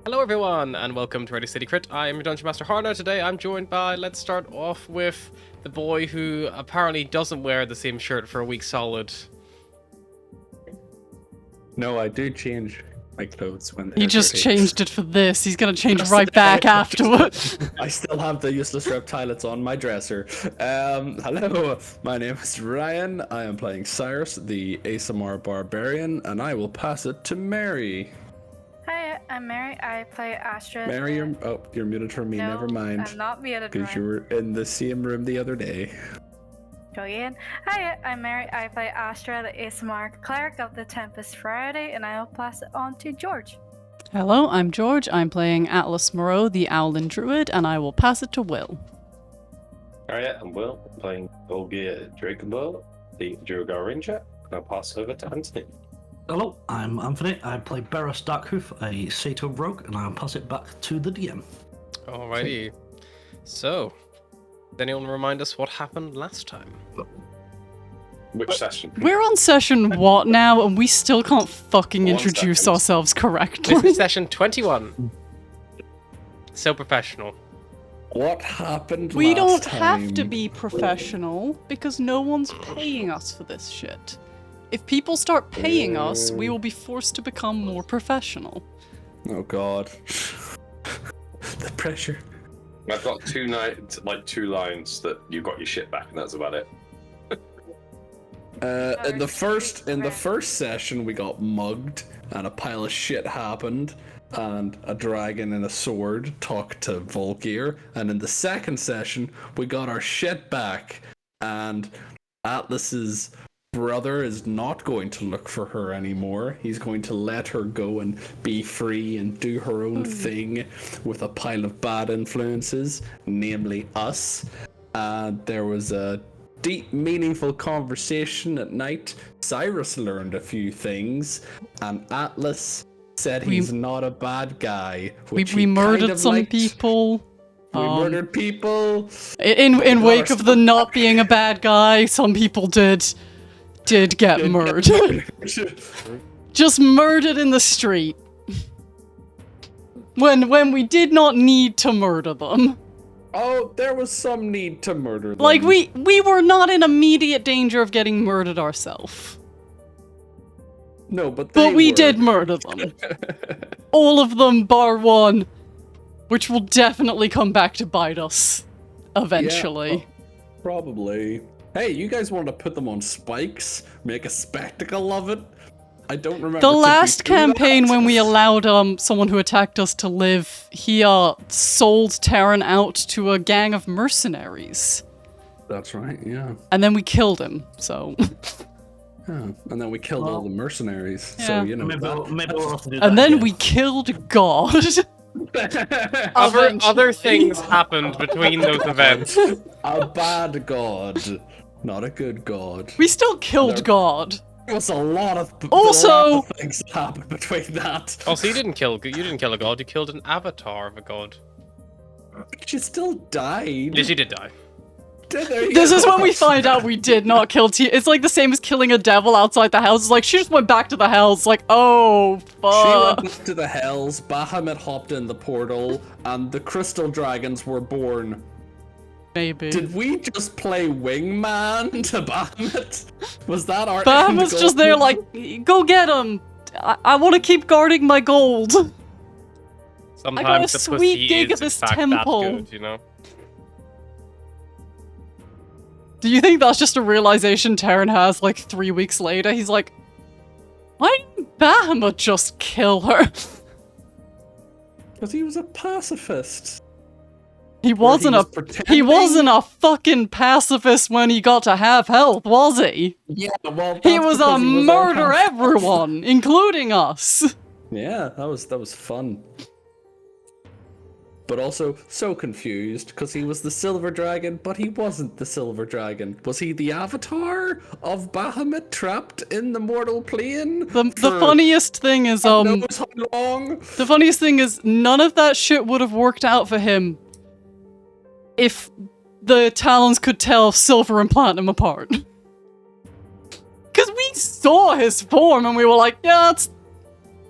Hello everyone, and welcome to Ready City Crit. I am your Dungeon Master Harno. Today I'm joined by, let's start off with the boy who apparently doesn't wear the same shirt for a week solid. No, I do change my clothes when He just changed it for this. He's gonna change right back afterwards. I still have the useless reptilates on my dresser. Hello, my name is Ryan. I am playing Cyrus, the ASMR Barbarian, and I will pass it to Mary. Hi, I'm Mary. I play Astra. Mary, you're muted for me. No, Never mind. I'm not muted. Because you were in the same room the other day. Go again. Hi, I'm Mary. I play Astra, the ASMR cleric of the Tempest Friday, and I'll pass it on to George. Hello, I'm George. I'm playing Atlas Moreau, the Owlin Druid, and I will pass it to Will. Alright, I'm Will, playing Olgia Drakenbow, the Duergar Ranger, and I'll pass over to Anthony. Hello, I'm Anthony. I play Beros Darkhoof, a Sato rogue, and I'll pass it back to the DM. Alrighty. So, does anyone remind us what happened last time? Which session? We're on session what now, and we still can't fucking 1 introduce second. ourselves This correctly. is session 21. So professional. What happened We last don't have to time? be professional, because no one's paying us for this shit. If people start paying us, we will be forced to become more professional. Oh god. The pressure. I've got two lines that you got your shit back, and that's about it. In the first session we got mugged and a pile of shit happened and a dragon and a sword talked to Volkir, and in the second session we got our shit back and Atlas's brother is not going to look for her anymore. He's going to let her go and be free and do her own thing with a pile of bad influences, namely us. And there was a deep, meaningful conversation at night. Cyrus learned a few things, and Atlas said he's not a bad guy. We which he murdered kind of some liked. people. We murdered people. In wake of the not being a bad guy, some people did get murdered. Just murdered in the street. When we did not need to murder them. Oh, there was some need to murder them. Like, we were not in immediate danger of getting murdered ourselves. No, but we were. did murder them. All of them bar one. Which will definitely come back to bite us. Eventually. Yeah, probably. Hey, you guys want to put them on spikes? Make a spectacle of it? I don't remember. The did we last do that? campaign when we allowed someone who attacked us to live, he sold Terran out to a gang of mercenaries. That's right, yeah. And then we killed him, so... Yeah. And then we killed all the mercenaries. Yeah. So, you know. Maybe we'll have to do that And then again. we killed God. Other things happened between those events. A bad god. Not a good god. We still killed God. There was a lot of things that happened between that. Oh, so you didn't kill a god, you killed an avatar of a god. But you still died. Yes, you did die. This is when we find out we did not kill T. It's like the same as killing a devil outside the house. It's like, she just went back to the hells. It's like, oh, fuck. She went to the hells, Bahamut hopped in the portal, and the crystal dragons were born. Maybe. Did we just play wingman to Bahamut? Was that our Bahamut's end just goal? there like, go get him. I want to keep guarding my gold. Sometimes a the sweet pussy gig is at this in fact temple. that good, you know? Do you think that's just a realization Terran has like 3 weeks later? He's like, why didn't Bahamut just kill her? Because he was a pacifist. He wasn't was a pretending? he wasn't a fucking pacifist when he got to have health, was he? Yeah, well, He that's was because a he was on murder half- everyone, including us. Yeah, that was fun. But also so confused because he was the silver dragon, but he wasn't the silver dragon. Was he the avatar of Bahamut trapped in the mortal plane? The for funniest thing is God knows how long? the funniest thing is none of that shit would have worked out for him if the Talons could tell Silver and Platinum apart. Cause we saw his form and we were like, yeah,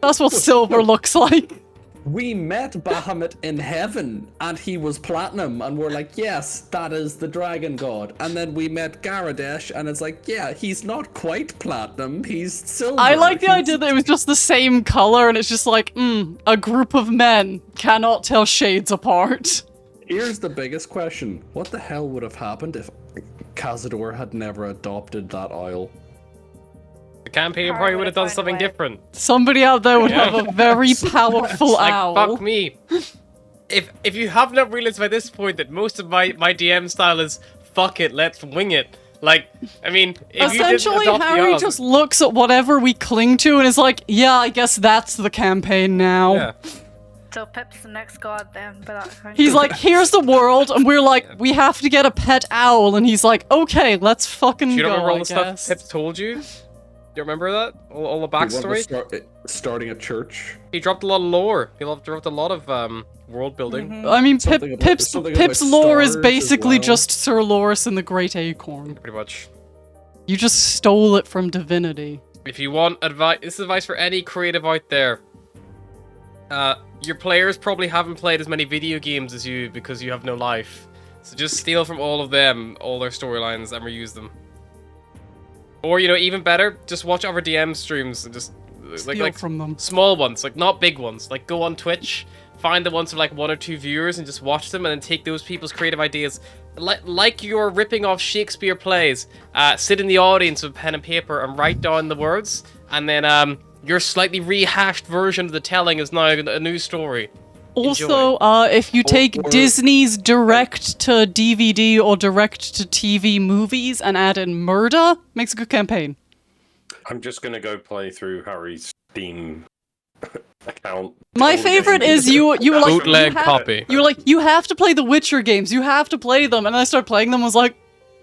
that's what Silver looks like. We met Bahamut in heaven, and he was platinum, and we're like, yes, that is the dragon god. And then we met Garadesh, and it's like, yeah, he's not quite platinum, he's silver. I like the idea that it was just the same color and it's just like, a group of men cannot tell shades apart. Here's the biggest question. What the hell would have happened if Cazador had never adopted that oil? The campaign Power probably would would have have done found something a way. different. Somebody out there would have a very powerful Like, owl. fuck me. If you have not realized by this point that most of my DM style is fuck it, let's wing it. Like, I mean, if you didn't Essentially, adopt the Harry owl- just looks at whatever we cling to and is like, yeah, I guess that's the campaign now. Yeah. So Pip's the next god then, but that kind He's like, here's the world, and we're like, we have to get a pet owl, and he's like, okay, let's fucking Do you go, remember all I the stuff guess. Pip told you? Do you remember that? All the He wanted to backstory? starting a church. He dropped a lot of lore. He dropped a lot of world building. I mean, Something about- Pip's something about lore is stars as basically well. just Sir Loris and the Great Acorn. Pretty much. You just stole it from divinity. If you want advice, this is advice for any creative out there. Your players probably haven't played as many video games as you because you have no life. So just steal from all of them, all their storylines, and reuse them. Or, you know, even better, just watch other DM streams and just Steal from them. small ones, like not big ones. Like go on Twitch, find the ones with like 1 or 2 viewers and just watch them and then take those people's creative ideas. Like you're ripping off Shakespeare plays, sit in the audience with pen and paper and write down the words, and then your slightly rehashed version of the telling is now a new story. Also, if you take Disney's direct to DVD or direct to TV movies and add in murder, makes a good campaign. I'm just gonna go play through Harry's Steam account. My favorite is you were like, Bootleg you have, copy. you were like, you have to play the Witcher games, you have to play them, and I started playing them, I was like,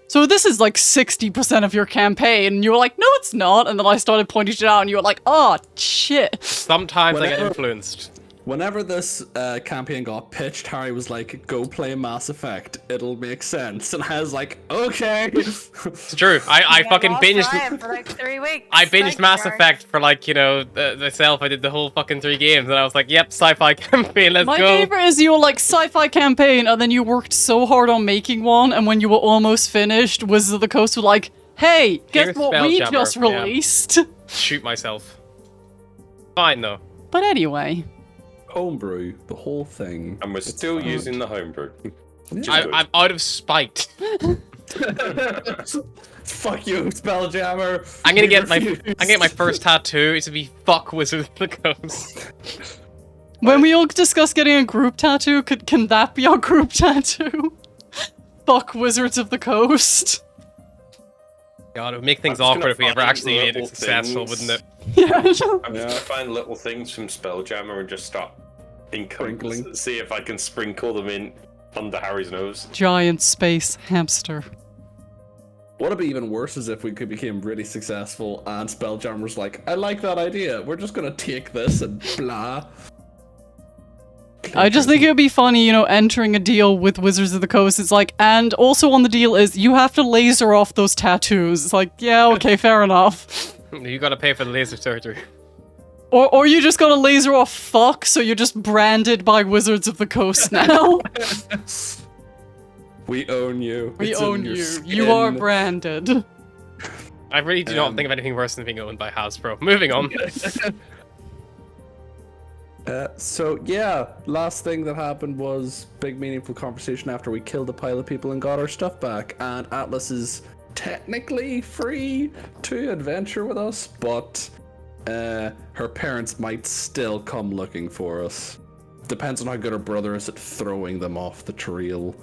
so this is like 60% of your campaign, and you were like, no it's not, and then I started pointing it out, and you were like, oh, shit. Sometimes I get Whatever. influenced. Whenever this campaign got pitched, Harry was like, go play Mass Effect, it'll make sense. And I was like, okay. It's true. I fucking lost binged. Ryan for like 3 weeks. I binged Thank you, Mass Mark. Effect for like, you know, myself. I did the whole fucking 3 games, and I was like, yep, sci-fi campaign, let's My go. favorite is you were like, sci-fi campaign, and then you worked so hard on making one, and when you were almost finished, Wizards of the Coast were like, hey, guess Here's what we Spelljammer, just yeah. released? Shoot myself. Fine though. But anyway. Homebrew, the whole thing. And we're It's still fine. using the homebrew. Which is I'm good. out of spite. Fuck you, Spelljammer. I'm gonna We get refuse. my first tattoo. It's to be fuck Wizard of the Coast. When we all discuss getting a group tattoo, can that be our group tattoo? Fuck Wizards of the Coast. God, it would make things I'm just awkward if we gonna ever find actually made it little successful, things. wouldn't it? Yeah. I'm just gonna find little things from Spelljammer and just start Sprinkling. see if I can sprinkle them in under Harry's nose. Giant space hamster. What'd be even worse is if we could become really successful and Spelljammer's like, I like that idea. We're just gonna take this and blah. I just think it would be funny, you know, entering a deal with Wizards of the Coast. It's like, and also on the deal is you have to laser off those tattoos. It's like, yeah, okay, fair enough. You gotta pay for the laser surgery. Or you just gotta laser off fuck, so you're just branded by Wizards of the Coast now. We own you. We It's in own your you. skin. You are branded. I really do not think of anything worse than being owned by Hasbro. Moving on. So yeah, last thing that happened was big meaningful conversation after we killed a pile of people and got our stuff back, and Atlas is technically free to adventure with us, but her parents might still come looking for us. Depends on how good her brother is at throwing them off the trail.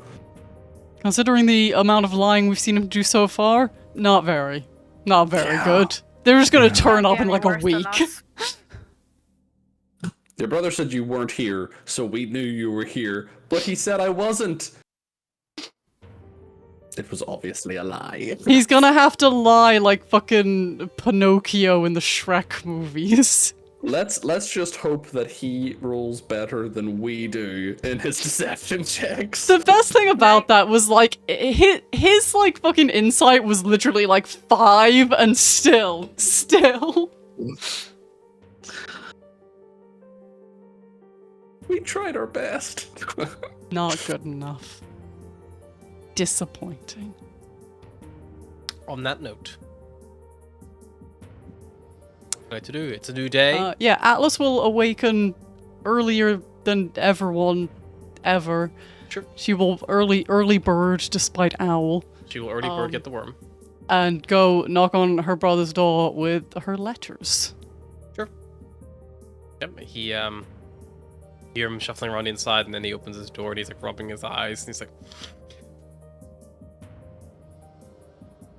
Considering the amount of lying we've seen him do so far, not very. Not very Yeah. good. They're just gonna turn Can't up get in any like a worse than week. us. Your brother said you weren't here, so we knew you were here, but he said I wasn't. It was obviously a lie. He's gonna have to lie like fucking Pinocchio in the Shrek movies. Let's just hope that he rolls better than we do in his deception checks. The best thing about that was like his like fucking insight was literally like 5 and still. We tried our best. Not good enough. Disappointing. On that note, what to do? It's a new day. Yeah, Atlas will awaken earlier than everyone ever. Sure. She will early bird despite owl She will already bird get the worm. and go knock on her brother's door with her letters. Sure. Yep. He hear him shuffling around inside, and then he opens his door and he's like rubbing his eyes, and he's like,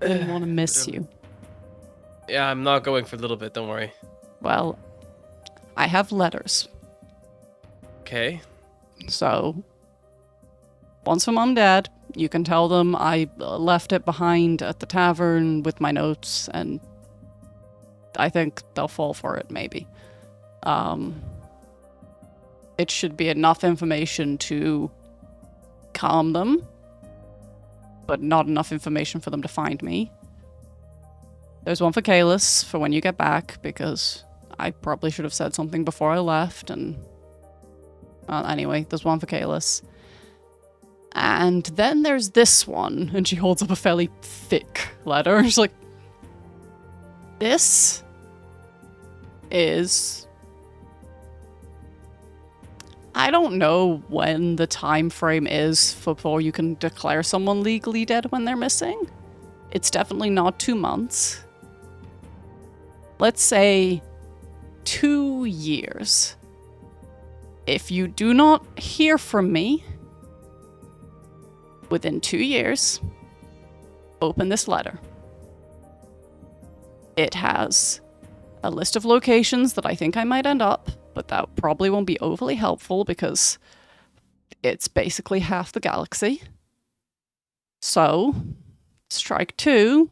I want to miss you. "Yeah, I'm not going for a little bit. Don't worry." Well, I have letters. Okay. So, once for Mom and Dad, you can tell them I left it behind at the tavern with my notes, and I think they'll fall for it, maybe. It should be enough information to calm them, but not enough information for them to find me. There's one for Kalis for when you get back, because I probably should have said something before I left, and anyway, there's one for Kalis. And then there's this one, and she holds up a fairly thick letter. She's like, this is... I don't know when the time frame is before you can declare someone legally dead when they're missing. It's definitely not 2 months. Let's say 2 years. If you do not hear from me within 2 years, open this letter. It has a list of locations that I think I might end up, but that probably won't be overly helpful because it's basically half the galaxy. So, strike 2.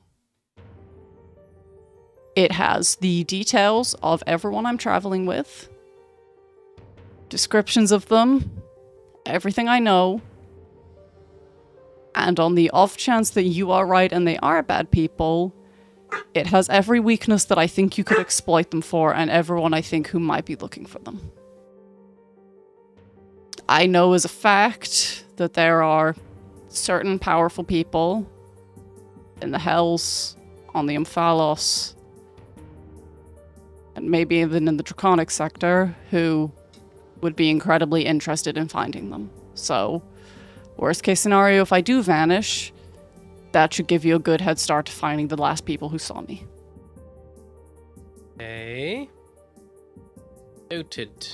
It has the details of everyone I'm traveling with, descriptions of them, everything I know, and on the off chance that you are right and they are bad people, it has every weakness that I think you could exploit them for and everyone I think who might be looking for them. I know as a fact that there are certain powerful people in the Hells, on the Umphalos, and maybe even in the Draconic sector who would be incredibly interested in finding them. So, worst case scenario, if I do vanish, that should give you a good head start to finding the last people who saw me. Okay. Noted.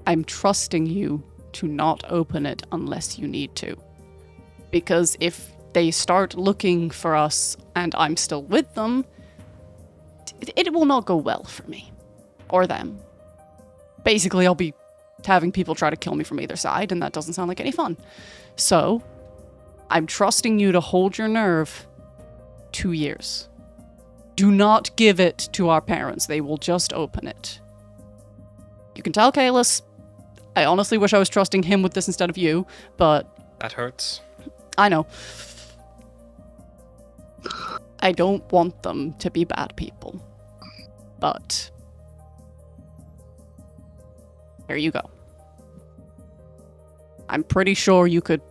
I'm trusting you to not open it unless you need to. Because if they start looking for us and I'm still with them, it will not go well for me. Or them. Basically, I'll be having people try to kill me from either side, and that doesn't sound like any fun. So, I'm trusting you to hold your nerve 2 years. Do not give it to our parents. They will just open it. You can tell Kalis. I honestly wish I was trusting him with this instead of you, but... That hurts. I know. I don't want them to be bad people. But... here you go. I'm pretty sure you could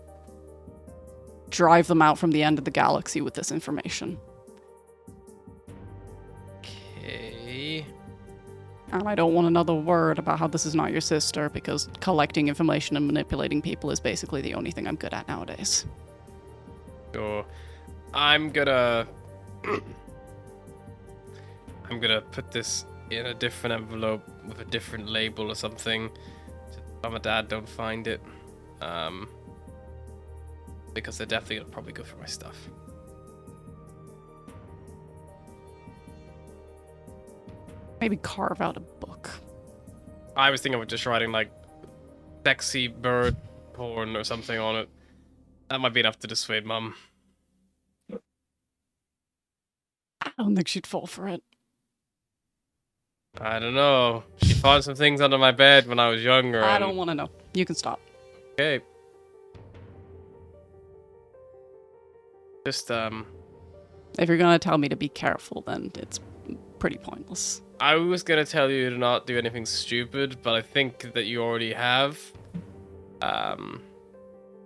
drive them out from the end of the galaxy with this information. Okay. And I don't want another word about how this is not your sister, because collecting information and manipulating people is basically the only thing I'm good at nowadays. So, I'm gonna... I'm gonna put this in a different envelope with a different label or something. So Mom and Dad don't find it. Because they're definitely gonna probably go for my stuff. Maybe carve out a book. I was thinking of just writing like sexy bird porn or something on it. That might be enough to dissuade Mum. I don't think she'd fall for it. I don't know. She found some things under my bed when I was younger. I and... don't want to know. You can stop. Okay. Just, If you're gonna tell me to be careful, then it's pretty pointless. I was gonna tell you to not do anything stupid, but I think that you already have.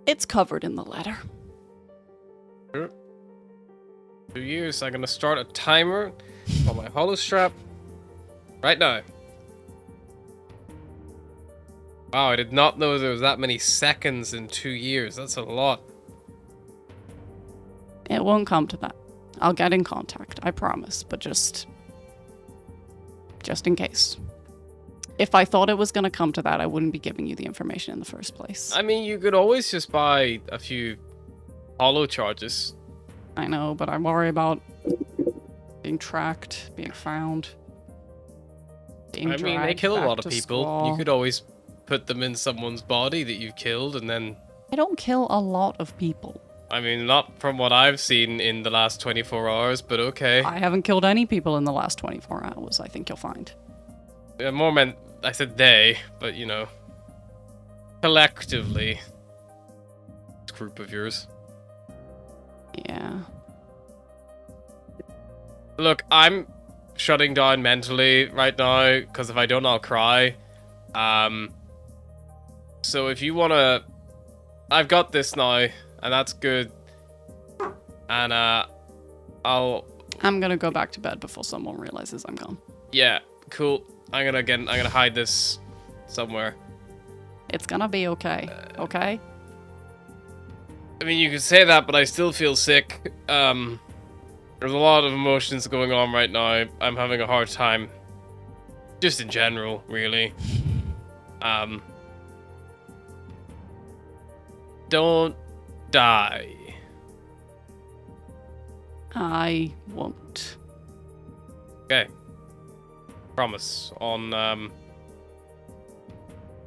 It's covered in the letter. 2 years. I'm gonna start a timer on my hollow strap right now. Wow, I did not know there was that many seconds in 2 years. That's a lot. It won't come to that. I'll get in contact, I promise, but just in case. If I thought it was going to come to that, I wouldn't be giving you the information in the first place. I mean, you could always just buy a few hollow charges. I know, but I worry about being tracked, being found. Being I mean, they dragged kill a back lot of to people. Squall. You could always put them in someone's body that you've killed and then... I don't kill a lot of people. I mean, not from what I've seen in the last 24 hours, but okay. I haven't killed any people in the last 24 hours, I think you'll find. Yeah, more meant, I said they, but you know, collectively, this group of yours. Yeah. Look, I'm shutting down mentally right now, because if I don't, I'll cry. So if you wanna, I've got this now, and that's good. And I'm gonna go back to bed before someone realizes I'm gone. yeah, cool. I'm gonna hide this somewhere. It's gonna be okay, okay? I mean, you could say that, but I still feel sick. There's a lot of emotions going on right now. I'm having a hard time. Just in general, really. Don't die. I won't. Okay. Promise. On,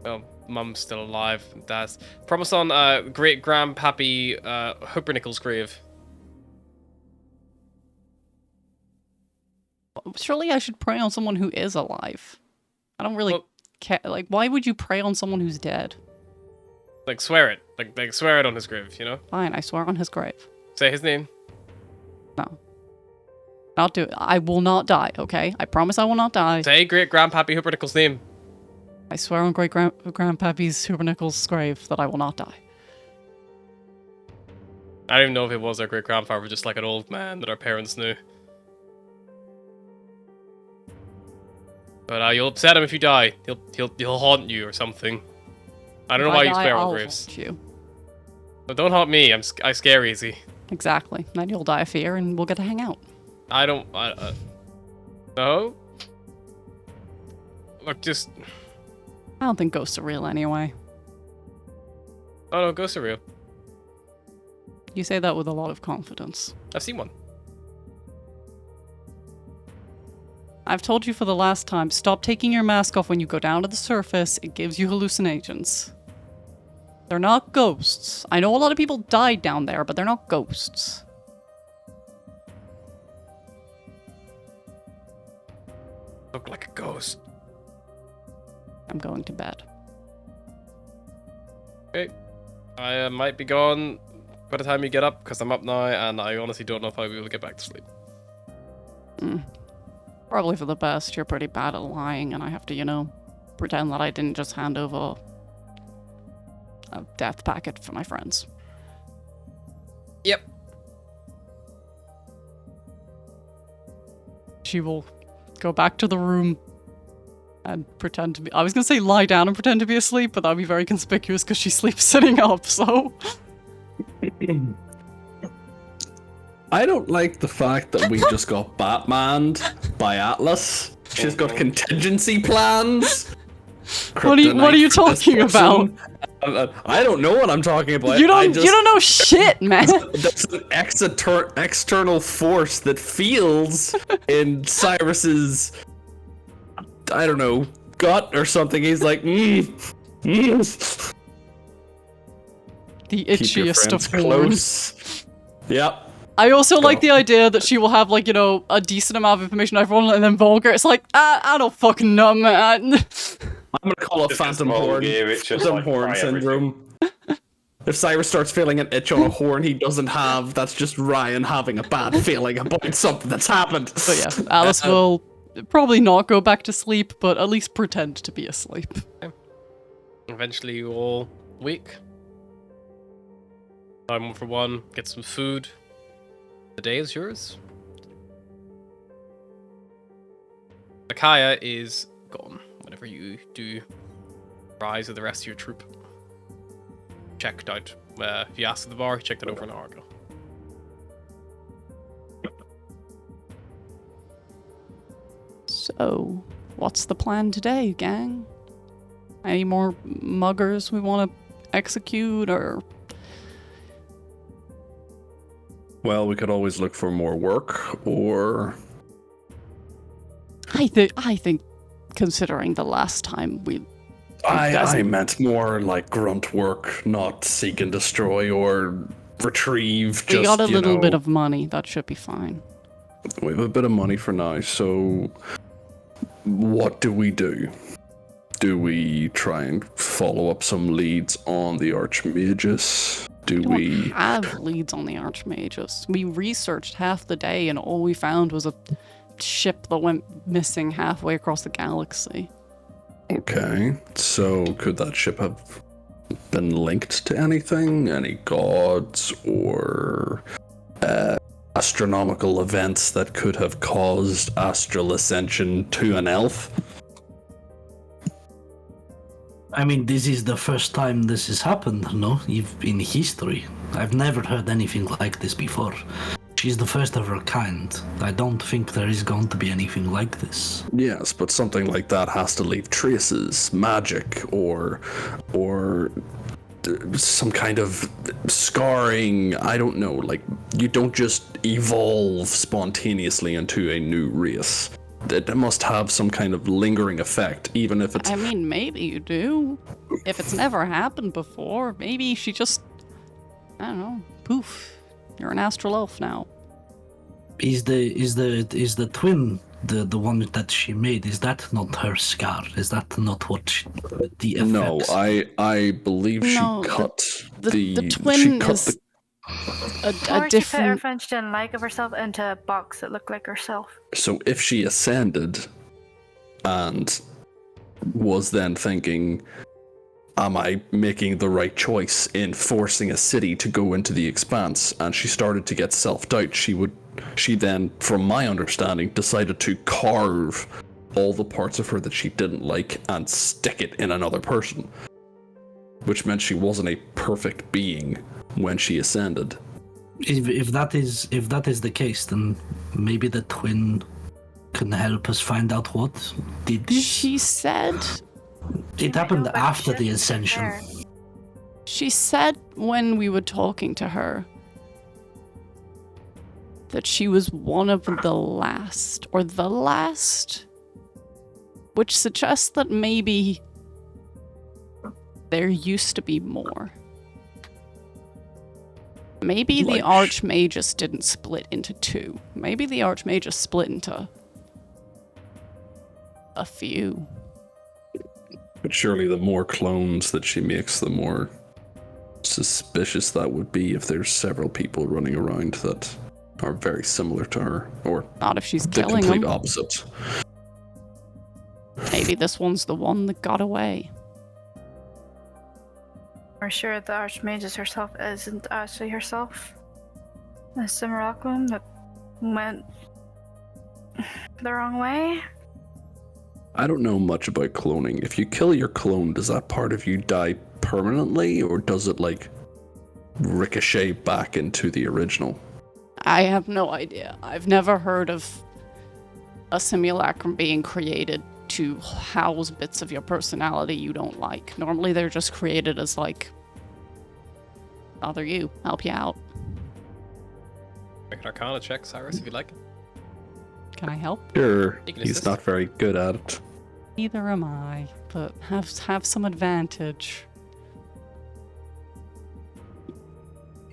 well, Mum's still alive. Dad's. Promise on, great-grandpappy, Huppernickel's grave. Surely I should pray on someone who is alive. I don't really care. Like, why would you pray on someone who's dead? Like, swear it. Like swear it on his grave, you know? Fine, I swear on his grave. Say his name. No. Not do it. I will not die, okay? I promise I will not die. Say great-grandpappy Huppernickel's name. I swear on great-grandpappy's Huppernickel's grave that I will not die. I don't even know if it was our great-grandfather, just like an old man that our parents knew. But you'll upset him if you die. He'll haunt you or something. I don't know why you swear on graves. Haunt you. But don't haunt me. I scare easy. Exactly. Then you'll die of fear and we'll get to hang out. I don't. No. Look, just. I don't think ghosts are real anyway. Oh no, ghosts are real. You say that with a lot of confidence. I've seen one. I've told you for the last time, stop taking your mask off when you go down to the surface. It gives you hallucinations. They're not ghosts. I know a lot of people died down there, but they're not ghosts. Look like a ghost. I'm going to bed. Okay. I might be gone by the time you get up, because I'm up now, and I honestly don't know if I'll be able to get back to sleep. Probably for the best. You're pretty bad at lying, and I have to, you know, pretend that I didn't just hand over a death packet for my friends. Yep. She will go back to the room, and pretend to be. I was gonna say lie down and pretend to be asleep, but that'd be very conspicuous because she sleeps sitting up. So I don't like the fact that we just got Batmaned by Atlas. She's got contingency plans. what are you talking about? I don't know what I'm talking about. You don't know shit, man. There's an external force that feels in Cyrus's, I don't know, gut or something. He's like, The keep your itchiest of friends horns. close. Yep. I also like the idea that she will have, like, you know, a decent amount of information on everyone, and then Volker, it's like, I don't fucking know, man. I'm gonna call it phantom horn. Phantom horn syndrome. If Cyrus starts feeling an itch on a horn he doesn't have, that's just Ryan having a bad feeling about something that's happened. But yeah, Alice will probably not go back to sleep, but at least pretend to be asleep. Eventually, you all wake. Time for one, get some food. The day is yours. Akaya is gone whenever you do rise with the rest of your troop. Checked out. If you asked at the bar, he checked it over an hour ago. So, what's the plan today, gang? Any more muggers we want to execute, or... Well, we could always look for more work, or... I think, considering the last time we... I meant more like grunt work, not seek and destroy or retrieve. We got a little bit of money, that should be fine. We have a bit of money for now, so what do we do? Do we try and follow up some leads on the Archmagus? Do we have leads on the Archmagus? We researched half the day and all we found was a ship that went missing halfway across the galaxy. Okay, so could that ship have been linked to anything? Any gods or astronomical events that could have caused astral ascension to an elf? I mean, this is the first time this has happened, no? In history. I've never heard anything like this before. She's the first of her kind. I don't think there is going to be anything like this. Yes, but something like that has to leave traces, magic, or some kind of scarring. I don't know. Like, you don't just evolve spontaneously into a new race. It must have some kind of lingering effect, even if it's... I mean, maybe you do. If it's never happened before, maybe she just... I don't know. Poof. You're an astral elf now. Is the twin the one that she made? Is that not her scar? Is that not what the effects? No, I believe she cut the twin is a different. She put her friend she didn't like of herself into a box that looked like herself. So if she ascended and was then thinking, am I making the right choice in forcing a city to go into the Expanse? And she started to get self-doubt. She then, from my understanding, decided to carve all the parts of her that she didn't like and stick it in another person. Which meant she wasn't a perfect being when she ascended. If that is the case, then maybe the twin can help us find out what did this. She said... It happened after the ascension. She said when we were talking to her that she was one of the last, or the last, which suggests that maybe there used to be more. Maybe the Archmagus didn't split into two. Maybe the Archmagus split into a few. But surely the more clones that she makes, the more suspicious that would be if there's several people running around that are very similar to her, or not if she's the killing complete them. opposite. Maybe this one's the one that got away. We're sure the Archmagus herself isn't actually herself. A simulacrum that went the wrong way. I don't know much about cloning. If you kill your clone, does that part of you die permanently, or does it, like, ricochet back into the original? I have no idea. I've never heard of a simulacrum being created to house bits of your personality you don't like. Normally they're just created as, like, bother you, help you out. Make an Arcana check, Cyrus, if you'd like. Can I help? Sure, You can he's assist. not very good at it. Neither am I, but have some advantage.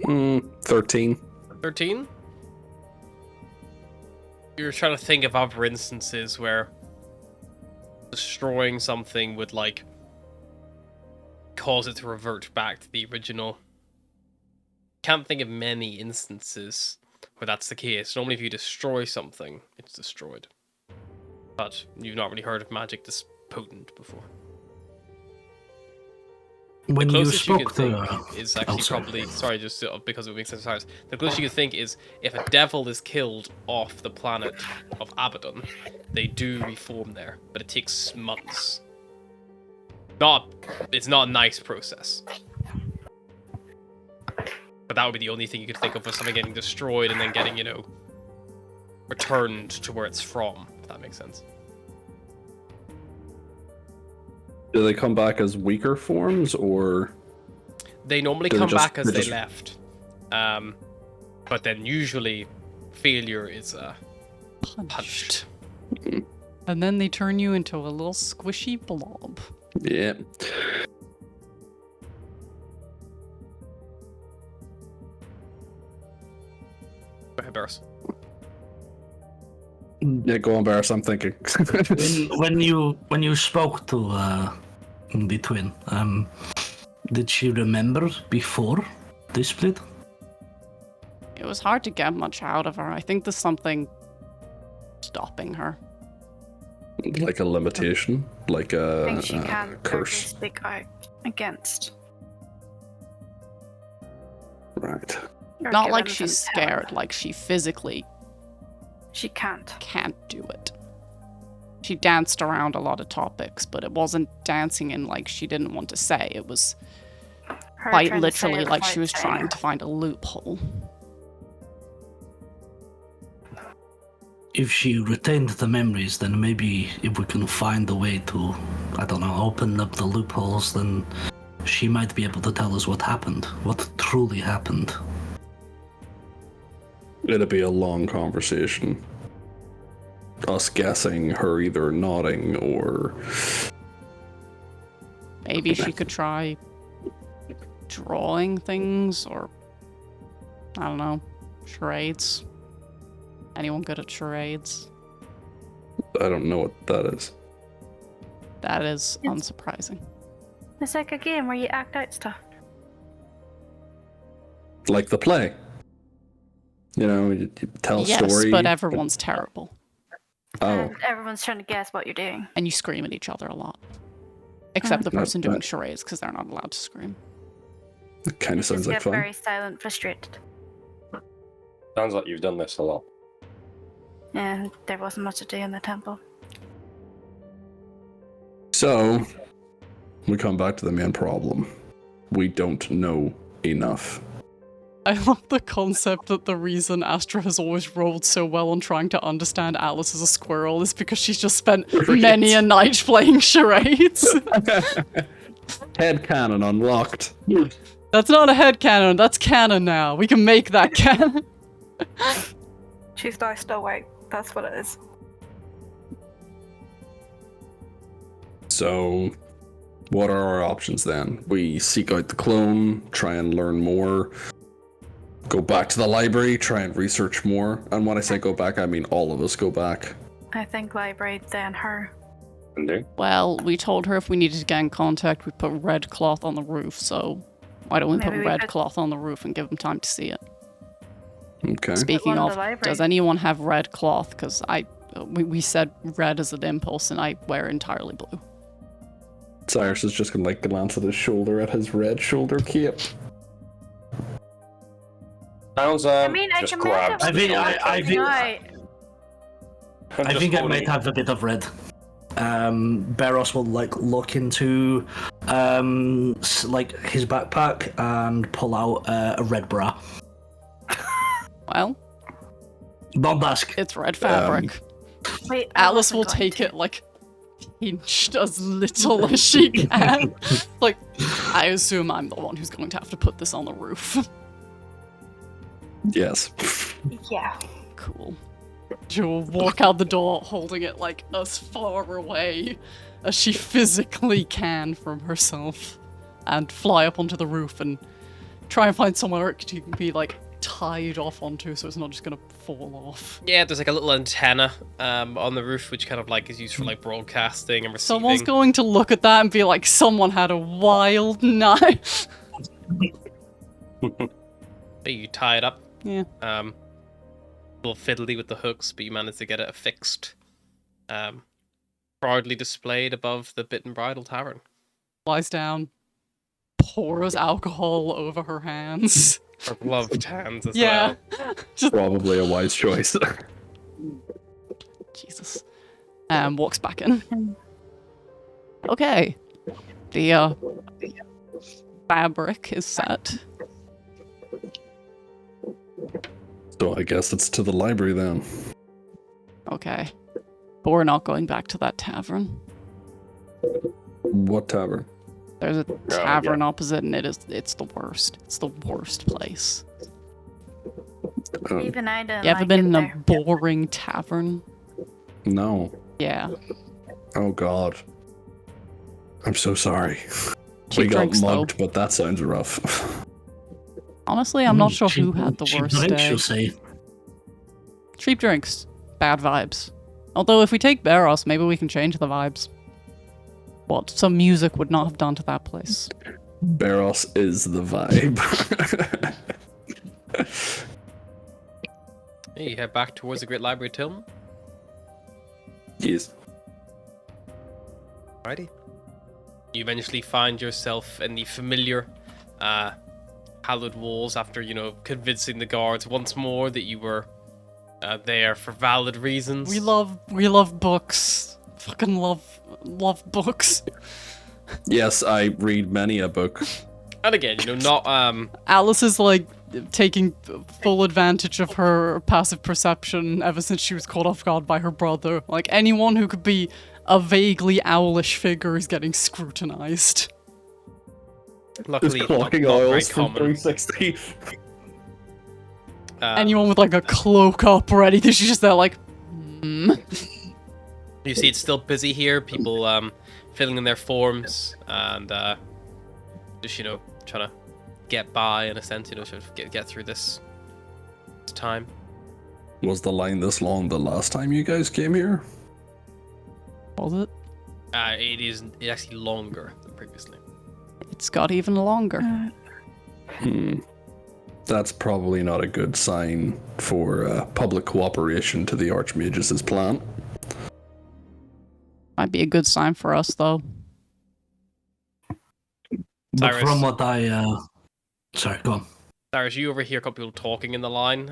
13. 13? You're trying to think of other instances where destroying something would, like, cause it to revert back to the original. Can't think of many instances where that's the case. Normally if you destroy something, it's destroyed. But you've not really heard of magic this potent before. When The you closest you spoke can to... think is actually sorry. probably... Sorry, just because it makes sense. Cyrus. The closest you can think is if a devil is killed off the planet of Abaddon, they do reform there, but it takes months. It's not a nice process. But that would be the only thing you could think of, was something getting destroyed and then getting, returned to where it's from, if that makes sense. Do they come back as weaker forms, or They normally Do they come just- back as they they just- left. But then usually failure is punished. And then they turn you into a little squishy blob. yeah? Go ahead, Barris. Yeah, go on, Barris. I'm thinking. when you spoke to the twin, did she remember before they split? It was hard to get much out of her. I think there's something stopping her. Like a limitation, like I a, think she a can't verbally curse. speak out against. Right. or Not give like anything she's to help. scared, like she physically She can't. can't do it. She danced around a lot of topics, but it wasn't dancing in like she didn't want to say. It was Her quite trying to say literally it like she without was saying trying it. to find a loophole. If she retained the memories, then maybe if we can find a way to, I don't know, open up the loopholes, then she might be able to tell us what happened, what truly happened. It'd be a long conversation. Us guessing, her either nodding or Maybe she could try drawing things or, I don't know, charades. Anyone good at charades? I don't know what that is. That is It's- unsurprising. It's like a game where you act out stuff. Like the play. You tell a Yes, story. but everyone's terrible. Oh, And everyone's trying to guess what you're doing. And you scream at each other a lot. Except the Not person doing bad. charades, because they're not allowed to scream. it kind You of sounds just like get fun. very silent, frustrated. Sounds like you've done this a lot. And there wasn't much to do in the temple. So, we come back to the main problem. We don't know enough. I love the concept that the reason Astra has always rolled so well on trying to understand Alice as a squirrel is because she's just spent many a night playing charades. Head cannon unlocked. That's not a headcanon, that's canon now. We can make that canon. She's now still white. That's what it is. So, what are our options then? We seek out the clone, try and learn more, go back to the library, try and research more. And when I say go back, I mean all of us go back. I think library, then her. And do? Well, we told her if we needed to get in contact, we'd put red cloth on the roof, so why don't we Maybe put we red could- cloth on the roof and give them time to see it? Okay. Speaking one in of, the library. does anyone have red cloth? Because we said red as an impulse, and I wear entirely blue. Cyrus is just gonna glance at his shoulder at his red shoulder cape. Sounds I mean, I just can grabs I the think- shoulder I cape think- Right. and I just think I holding- might have a bit of red. Beros will like look into like his backpack and pull out a red bra. Well, Don't ask. it's red fabric. Wait, I Alice wasn't will going take to. it like pinched as little as she can. Like, I assume I'm the one who's going to have to put this on the roof. Yes. Yeah. Cool. She'll walk out the door holding it like as far away as she physically can from herself and fly up onto the roof and try and find somewhere it can be like tied off onto so it's not just gonna fall off. Yeah, there's like a little antenna on the roof which kind of like is used for like broadcasting and receiving. Someone's going to look at that and be like, someone had a wild night. But you tie it up. Yeah. A little fiddly with the hooks, but you managed to get it affixed. Proudly displayed above the Bit and Bridle Tavern. Lies down, pours alcohol over her hands. Her gloved hands as Yeah. well. Just Probably a wise choice. Jesus. Walks back in. Okay. The fabric is set. So I guess it's to the library then. Okay. But we're not going back to that tavern. What tavern? There's a tavern opposite and it's the worst. It's the worst place. Even I didn't You ever like been it in a there. boring tavern? No. Yeah. Oh God. I'm so sorry. Cheap We got drinks, mugged, though. but that sounds rough. Honestly, I'm not sure who had the cheap worst drinks, day. you'll say. Cheap drinks. Bad vibes. Although if we take Beros, maybe we can change the vibes. What some music would not have done to that place. Beros is the vibe. Hey, you head back towards the Great Library of Tilm. Yes. Alrighty. You eventually find yourself in the familiar hallowed walls after, convincing the guards once more that you were there for valid reasons. We love books. Fucking love books. Yes, I read many a book. And again, not Alice is like taking full advantage of her passive perception ever since she was caught off guard by her brother. Like anyone who could be a vaguely owlish figure is getting scrutinized. luckily Just not clocking very oils from common. 360. Anyone with like a cloak up or anything, she's just there like, You see it's still busy here, people filling in their forms and just, trying to get by in a sense, sort of get through this time. Was the line this long the last time you guys came here? Was it? It's actually longer than previously. It's got even longer. That's probably not a good sign for public cooperation to the Archmage's plan. Might be a good sign for us though. But Cyrus. from what I sorry, go on. Cyrus, you overhear a couple people talking in the line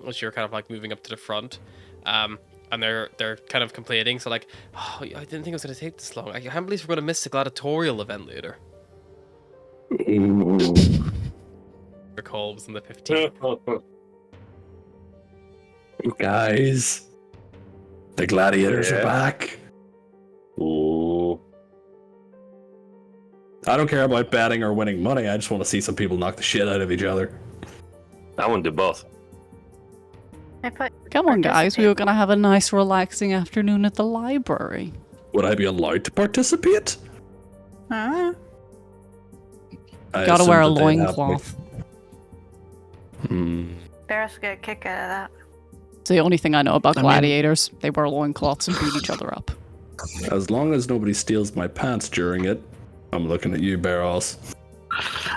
as you're kind of like moving up to the front. And they're kind of complaining, so like, oh, I didn't think it was going to take this long. I can't believe we're going to miss the gladiatorial event later. Recall was on the 15th. Guys, the gladiators are back. Ooh. I don't care about betting or winning money. I just want to see some people knock the shit out of each other. I want to do both. I put Come on, guys. We were participate. gonna have a nice, relaxing afternoon at the library. Would I be allowed to participate? Huh? I Gotta assumed wear a that they'd have me. loincloth. Bears get a kick out of that. It's the only thing I know about I mean- gladiators. They wear loincloths and beat each other up. As long as nobody steals my pants during it, I'm looking at you, Barros.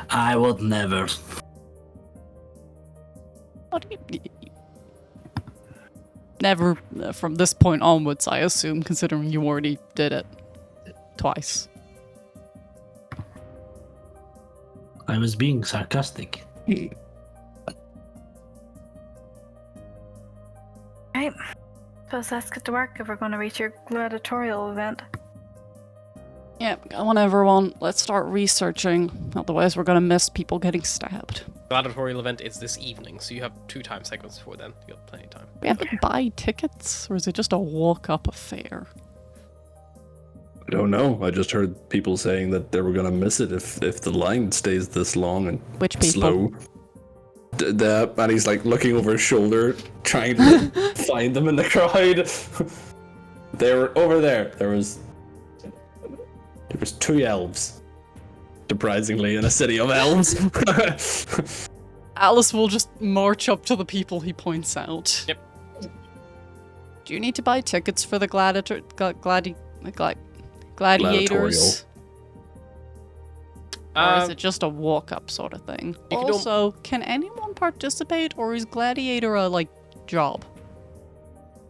I would never. What do you... Never from this point onwards, I assume, considering you already did it twice. I was being sarcastic. Right. So let's get to work if we're going to reach your gladiatorial event. Yep, go on everyone. Let's start researching. Otherwise we're gonna miss people getting stabbed. Gladiatorial event is this evening, so you have 2 time segments before then. You got plenty of time. We have to buy tickets, or is it just a walk-up affair? I don't know. I just heard people saying that they were gonna miss it if the line stays this long and Which people? slow. And he's like looking over his shoulder, trying to find them in the crowd. They were over there. There was 2 elves. Surprisingly, in a city of elves. Alice will just march up to the people he points out. Yep. Do you need to buy tickets for the gladiators? Or is it just a walk-up sort of thing? Also, can anyone participate, or is gladiator a, job?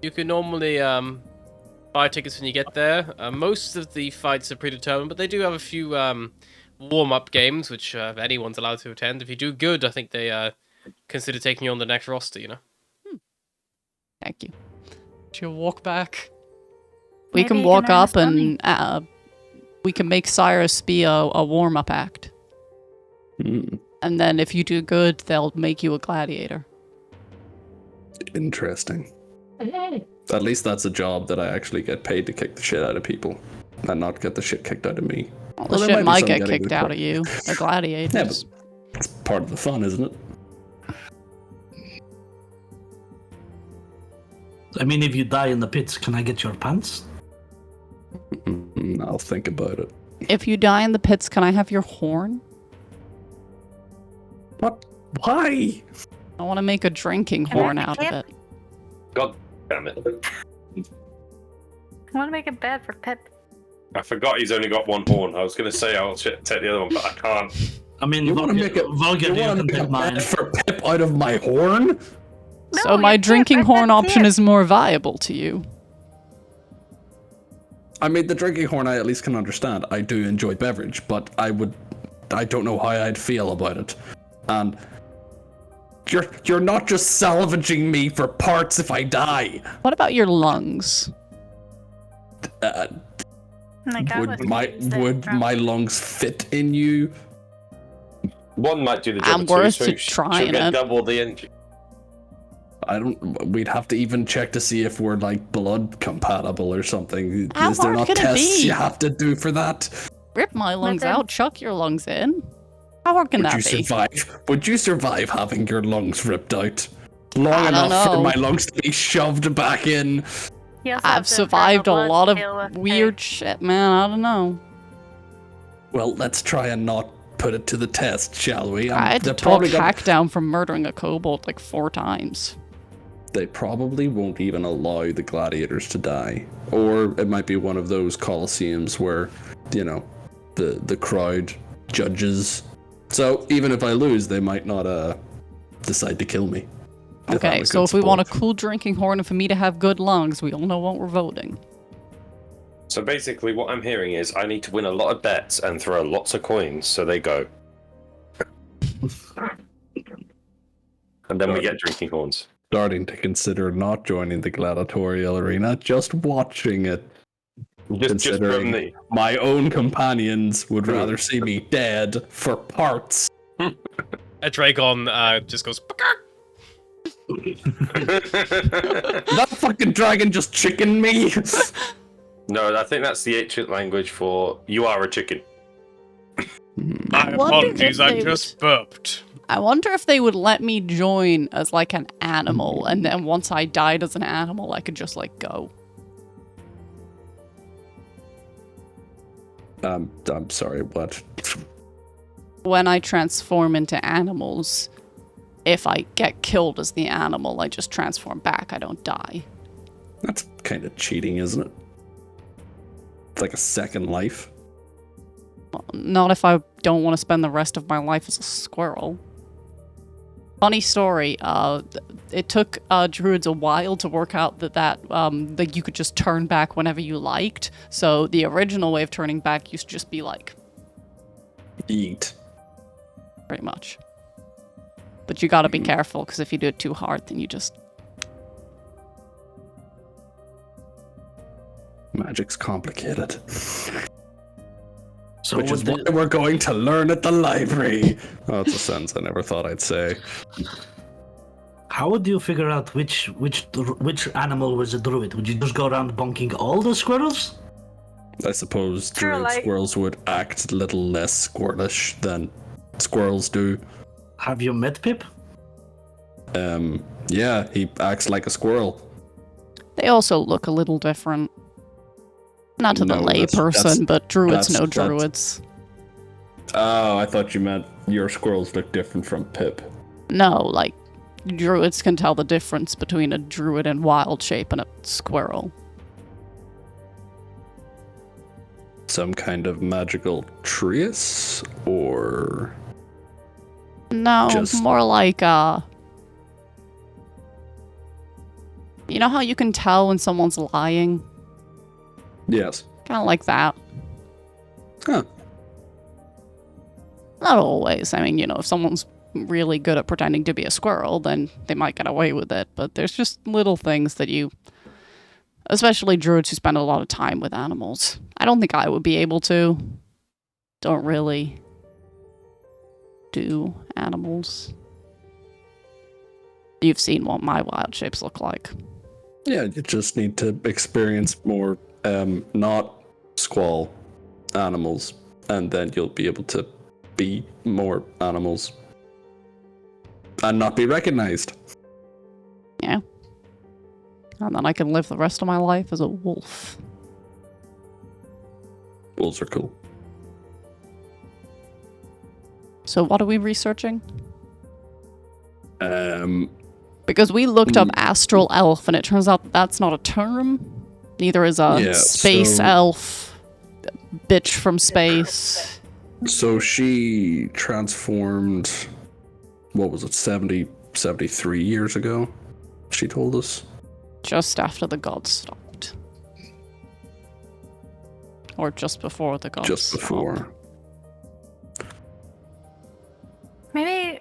You can normally buy tickets when you get there. Most of the fights are predetermined, but they do have a few warm-up games, which anyone's allowed to attend. If you do good, I think they consider taking you on the next roster, you know? Thank you. She'll walk back. We Maybe can you walk can earn up us and we can make Cyrus be a warm-up act. And then if you do good, they'll make you a gladiator. Interesting. At least that's a job that I actually get paid to kick the shit out of people and not get the shit kicked out of me. Well, Well, the there shit might might be some get getting kicked the out cra- of you. The gladiators. Yeah, but it's part of the fun, isn't it? I mean, if you die in the pits, can I get your pants? I'll think about it. If you die in the pits, can I have your horn? What? Why? I want to make a drinking Can I horn have out a of it. God damn it. I want to make a bed for Pip. I forgot he's only got 1 horn. I was going to say I'll take the other one, but I can't. I mean, You want to make it? Vulgar, You you want to can make take a mine. bed for Pip out of my horn? So No, my you drinking can't. I horn said option Pip. is more valuable to you. I mean, the drinking horn I at least can understand. I do enjoy beverage, but I don't know how I'd feel about it. And you're not just salvaging me for parts if I die. What about your lungs? Like, I Would was my used to would drunk. my lungs fit in you? One might do the job I'm of two, worth so to she'll trying get it. double the engine. I don't. We'd have to even check to see if we're like blood compatible or something. How Is there hard not could it tests be? you have to do for that? Rip my lungs then- out, chuck your lungs in. How hard can Would that you be? survive? Would you survive having your lungs ripped out? Long I don't enough for know. my lungs to be shoved back in. You also have I've to survived a internal lot blood of deal with weird shit, man. I don't know. Well, let's try and not put it to the test, shall we? I had to they're talk probably gonna- Hack down from murdering a kobold like 4 times. They probably won't even allow the gladiators to die. Or it might be one of those coliseums where, you know, the crowd judges. So even if I lose, they might not decide to kill me. If I'm Okay, a so good if we want a sport. cool drinking horn and for me to have good lungs, we all know what we're voting. So basically, what I'm hearing is I need to win a lot of bets and throw lots of coins, so they go. And then we get drinking horns. Starting to consider not joining the gladiatorial arena, just watching it. Just from Considering the. my own companions would rather see me dead for parts. A Dragon just goes. That fucking dragon just chickened me. No, I think that's the ancient language for you are a chicken. My wonder apologies, if I they just burped. I wonder if they would let me join as like an animal, and then once I died as an animal, I could just like go. I'm sorry, what? When I transform into animals, if I get killed as the animal, I just transform back. I don't die. That's kind of cheating, isn't it? It's like a second life. Well, not if I don't want to spend the rest of my life as a squirrel. Funny story. It took druids a while to work out that you could just turn back whenever you liked. So the original way of turning back used to just be like, Eat. pretty much. But you gotta be careful, because if you do it too hard, then you just... Magic's complicated. So Which is what we're going to learn at the library. Oh, that's a sentence I never thought I'd say. how would you figure out which animal was a druid? Would you just go around bonking all the squirrels? I suppose True, druid like- squirrels would act a little less squirrelish than squirrels do. Have you met Pip? Yeah, he acts like a squirrel. They also look a little different. Not to the No, lay that's- person, but druids know that's- druids. Oh, I thought you meant your squirrels look different from Pip. No, like, druids can tell the difference between a druid in wild shape and a squirrel. Some kind of magical trias, or No, Just- more like, you know how you can tell when someone's lying? yes. Kind of like that. Huh. Not always. I mean, you know, if someone's really good at pretending to be a squirrel, then they might get away with it. But there's just little things that you... Especially druids who spend a lot of time with animals. I don't think I would be able to. Don't really do animals. You've seen what my wild shapes look like. Yeah, you just need to experience more not squall animals, and then you'll be able to be more animals and not be recognized. Yeah. And then I can live the rest of my life as a wolf. Wolves are cool. So what are we researching? Um, Because we looked up astral elf, and it turns out that's not a term. Neither is a Yeah, space so- elf, bitch from space. so she transformed, what was it, 73 years ago, she told us. Just after the gods stopped. Or just before the gods Just before. stopped. Maybe.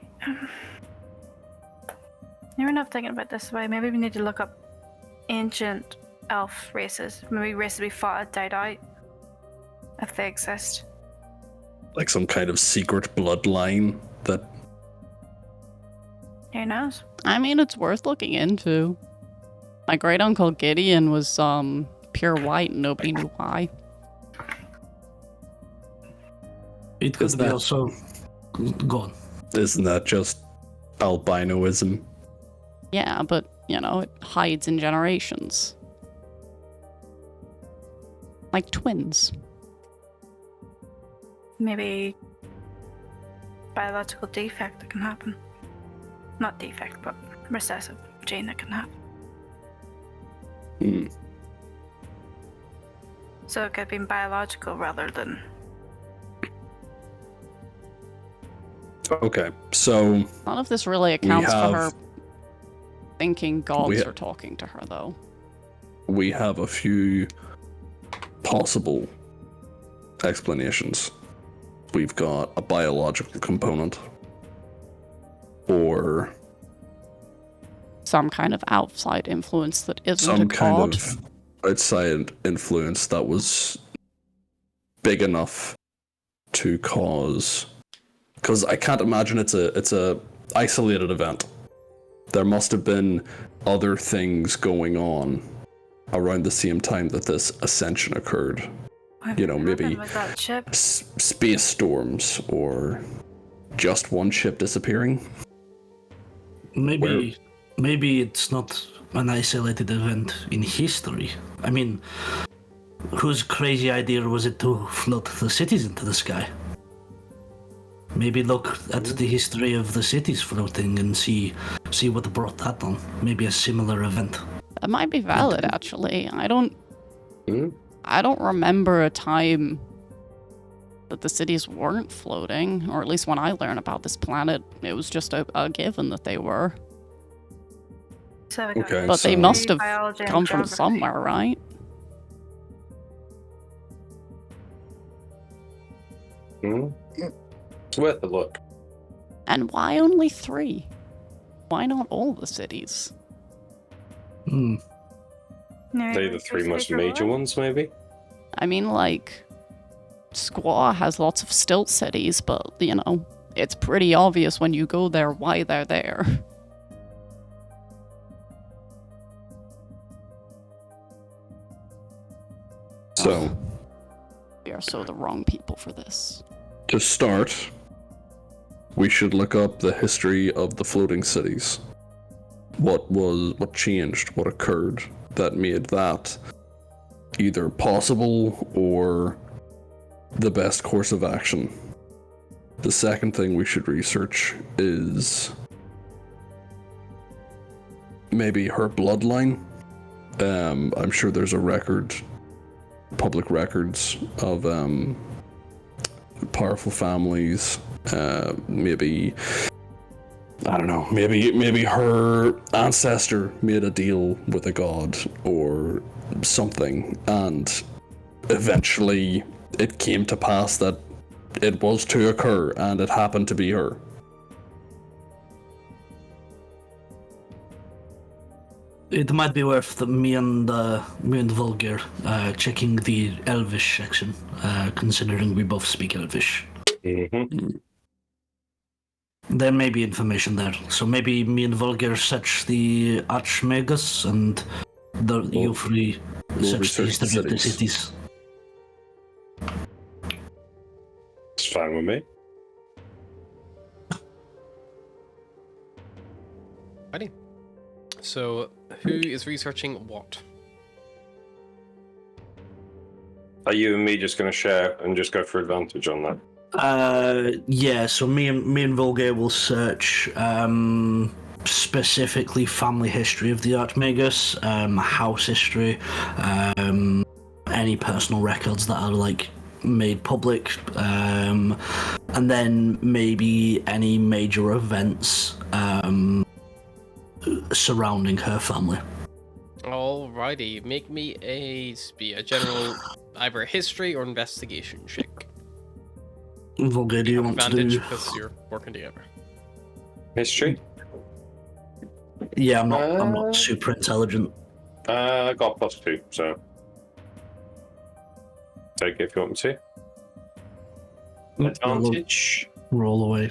You're not thinking about this way. Maybe we need to look up ancient elf races. Maybe races we fought had died out. If they exist. Like some kind of secret bloodline that... Who knows? I mean, it's worth looking into. My great uncle Gideon was pure white and nobody knew why. It could Is be that- also. Go on. Isn't that just albinoism? Yeah, but, you know, it hides in generations. Like twins. Maybe biological defect that can happen. Not defect, but recessive gene that can happen. Hmm. So it could have been biological rather than. Okay, so None of this really accounts for her have- thinking gods we- are talking to her, though. we have a few possible explanations. We've got a biological component, or Some kind of outside influence that isn't a some god. kind of outside influence that was big enough to cause. Because I can't imagine it's a isolated event. There must have been other things going on around the same time that this ascension occurred. You know, maybe Happened with that ship. space storms, or just one ship disappearing. Maybe it's not an isolated event in history. I mean, whose crazy idea was it to float the cities into the sky? Maybe look at the history of the cities floating and see what brought that on. Maybe a similar event. That might be valid, actually. I don't Hmm? remember a time that the cities weren't floating, or at least when I learned about this planet, it was just a given that they were. So we got Okay, But they so- must have biology and come from geography. somewhere, right? Hmm? It's worth a look. And why only 3? Why not all the cities? Hmm. No, They're the three most major one. ones, maybe? I mean, like, Squaw has lots of stilt cities, but, you know, it's pretty obvious when you go there why they're there. So, We are so the wrong people for this. to start, we should look up the history of the floating cities. What changed, what occurred that made that either possible or the best course of action. The second thing we should research is maybe her bloodline. I'm sure there's a record, public records of powerful families. Maybe, I don't know, maybe her ancestor made a deal with a god or something, and eventually it came to pass that it was to occur, and it happened to be her. It might be worth me and Volger checking the Elvish section, considering we both speak Elvish. Mm-hmm. There may be information there, so maybe me and Volger search the Archmagus, and you three search the history of the cities. It's fine with me. Righty. So, who is researching what? Are you and me just going to share and just go for advantage on that? Yeah, so me and Volger will search specifically family history of the Archmagus, house history, any personal records that are like made public, and then maybe any major events surrounding her family. Alrighty, make me a general either history or investigation check. Volger, do you want to advantage do? because you're working together. History? Yeah, I'm not super intelligent. I got +2, so take it if you want me to. Advantage. Roll away.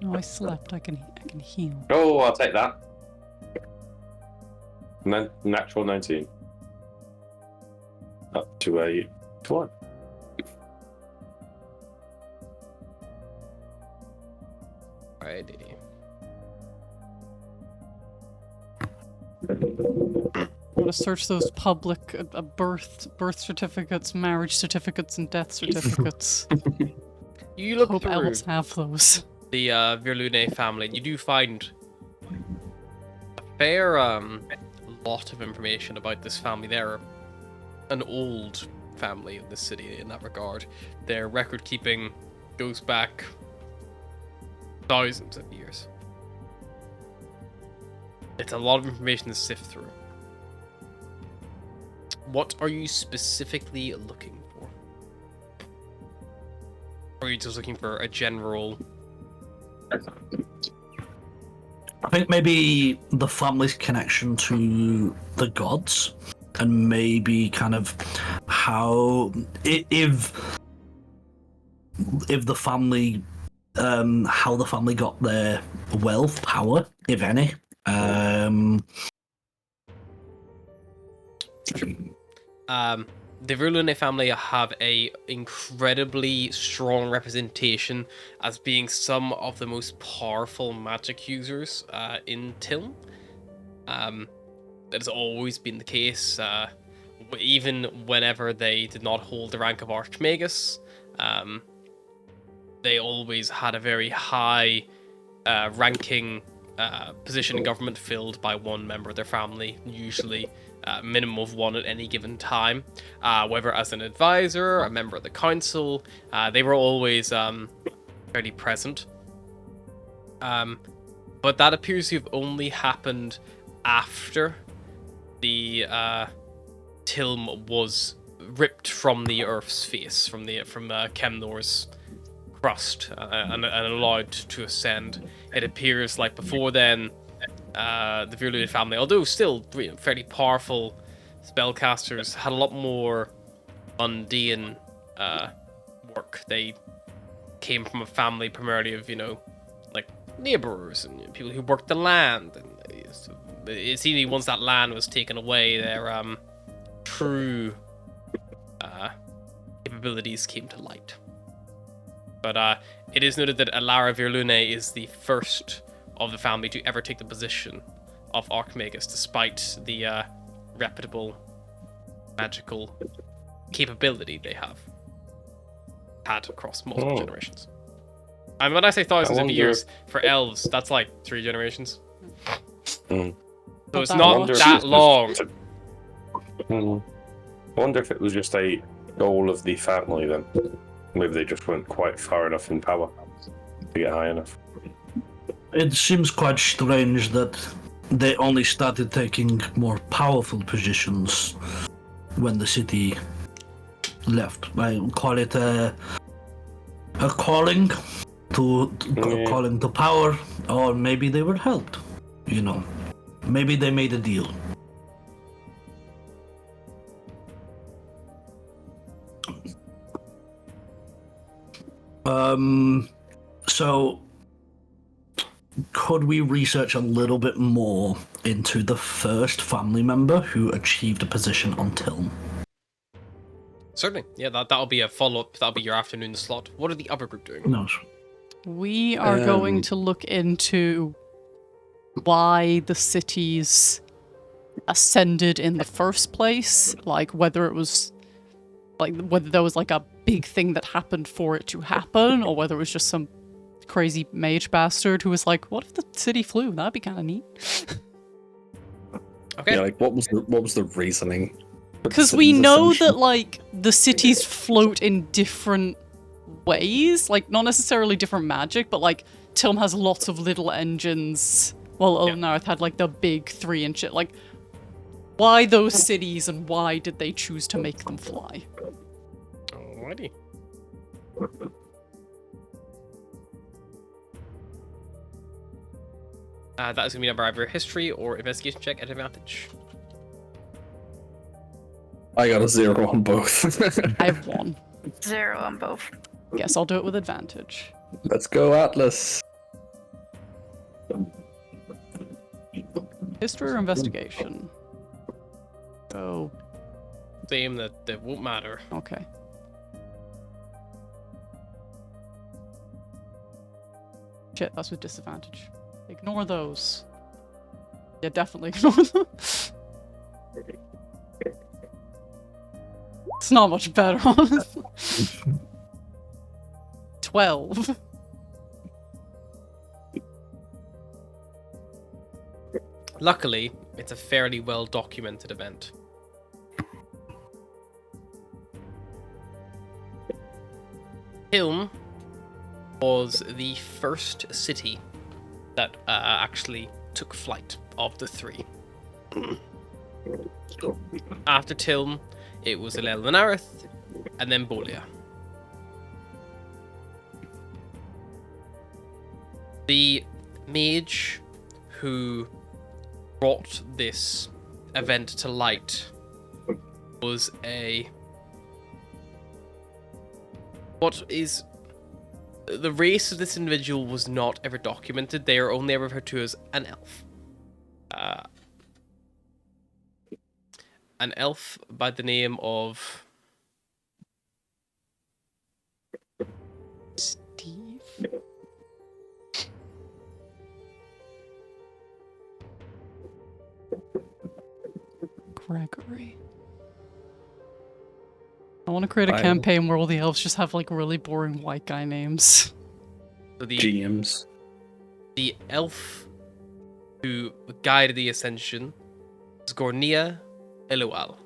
Oh, I slept. I can heal. Oh, I'll take that. Natural 19. Up to a 1. Righty. I want to search those public birth certificates, marriage certificates, and death certificates. You look Hope through elves have those. the Virlune family, and you do find a fair lot of information about this family. They're an old family in this city in that regard. Their record keeping goes back thousands of years. It's a lot of information to sift through. What are you specifically looking for? Or are you just looking for a general... I think maybe the family's connection to the gods, and maybe kind of how if the family, how the family got their wealth, power, if any. The Virlune family have a incredibly strong representation as being some of the most powerful magic users in Tilm. That has always been the case, even whenever they did not hold the rank of Archmagus. They always had a very high ranking position in government filled by one member of their family, usually minimum of one at any given time, whether as an advisor, a member of the council. They were always fairly present. But that appears to have only happened after the Tilm was ripped from the Earth's face, from Kemnor's crust, and allowed to ascend. It appears like before then, the Virulune family, although still fairly powerful spellcasters, had a lot more mundane work. They came from a family primarily of, like laborers and people who worked the land. And it seemed once that land was taken away, their true capabilities came to light. But it is noted that Alara Virulune is the first of the family to ever take the position of Archmagus, despite the reputable magical capability they have had across multiple generations. And when I say thousands of years, for elves, that's like 3 generations. Mm. So it's that not much. that long. I wonder if it was just a goal of the family then. Maybe they just weren't quite far enough in power to get high enough. It seems quite strange that they only started taking more powerful positions when the city left. I call it a calling to calling to power, or maybe they were helped. Maybe they made a deal. So could we research a little bit more into the first family member who achieved a position on Tilm? Certainly. Yeah, that'll be a follow-up. That'll be your afternoon slot. What are the other group doing? No. We are going to look into why the cities ascended in the first place, like whether there was like a big thing that happened for it to happen, or whether it was just some crazy mage bastard who was like, what if the city flew? That'd be kind of neat. Okay. Yeah, like what was the reasoning? Because we know that like the cities float in different ways, like not necessarily different magic, but like Tilm has lots of little engines, while Ulnarth had like the big 3-inch. Like, why those cities and why did they choose to make them fly? Alrighty. That is going to be number either history or investigation check at advantage. I got a 0 on both. I have 1. 0 on both. Guess I'll do it with advantage. Let's go, Atlas. History or investigation? Oh, Same, that won't matter. okay. Shit, that's with disadvantage. Ignore those. Yeah, definitely ignore them. It's not much better, honestly. 12. Luckily, it's a fairly well documented event. Hilm was the first city that actually took flight of the 3. After Tilm, it was Elel Lenareth, and then Bolia. The mage who brought this event to light was the race of this individual was not ever documented. They are only ever referred to as an elf. An elf by the name of Steve? Gregory. I want to create a campaign where all the elves just have like really boring white guy names. so GMs. the elf who guided the ascension was Gornia Elual.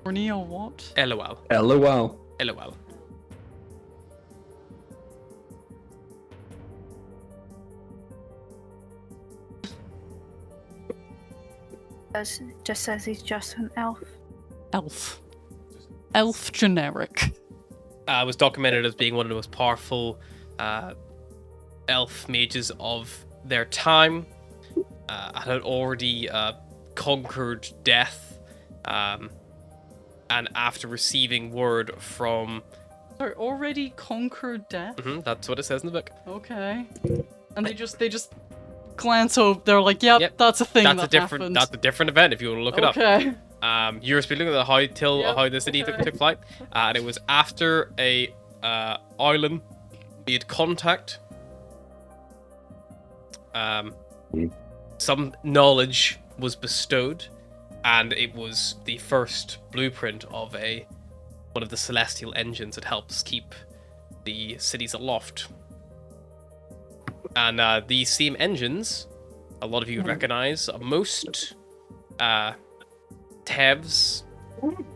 Corneo what? Elual. LOL. Elual. Just says he's just an elf. Elf. Elf generic. was documented as being one of the most powerful elf mages of their time. Had already conquered death, and after receiving word from... Sorry, already conquered death? that's what it says in the book. Okay. And they just glance over, they're like, yep, that's a thing That's that happened. That's a different event if you want to look it up. Okay. You're speaking at how the city took flight, and it was after a island made contact. Some knowledge was bestowed, and it was the first blueprint of one of the celestial engines that helps keep the cities aloft. And these same engines, a lot of you recognize, most Tevs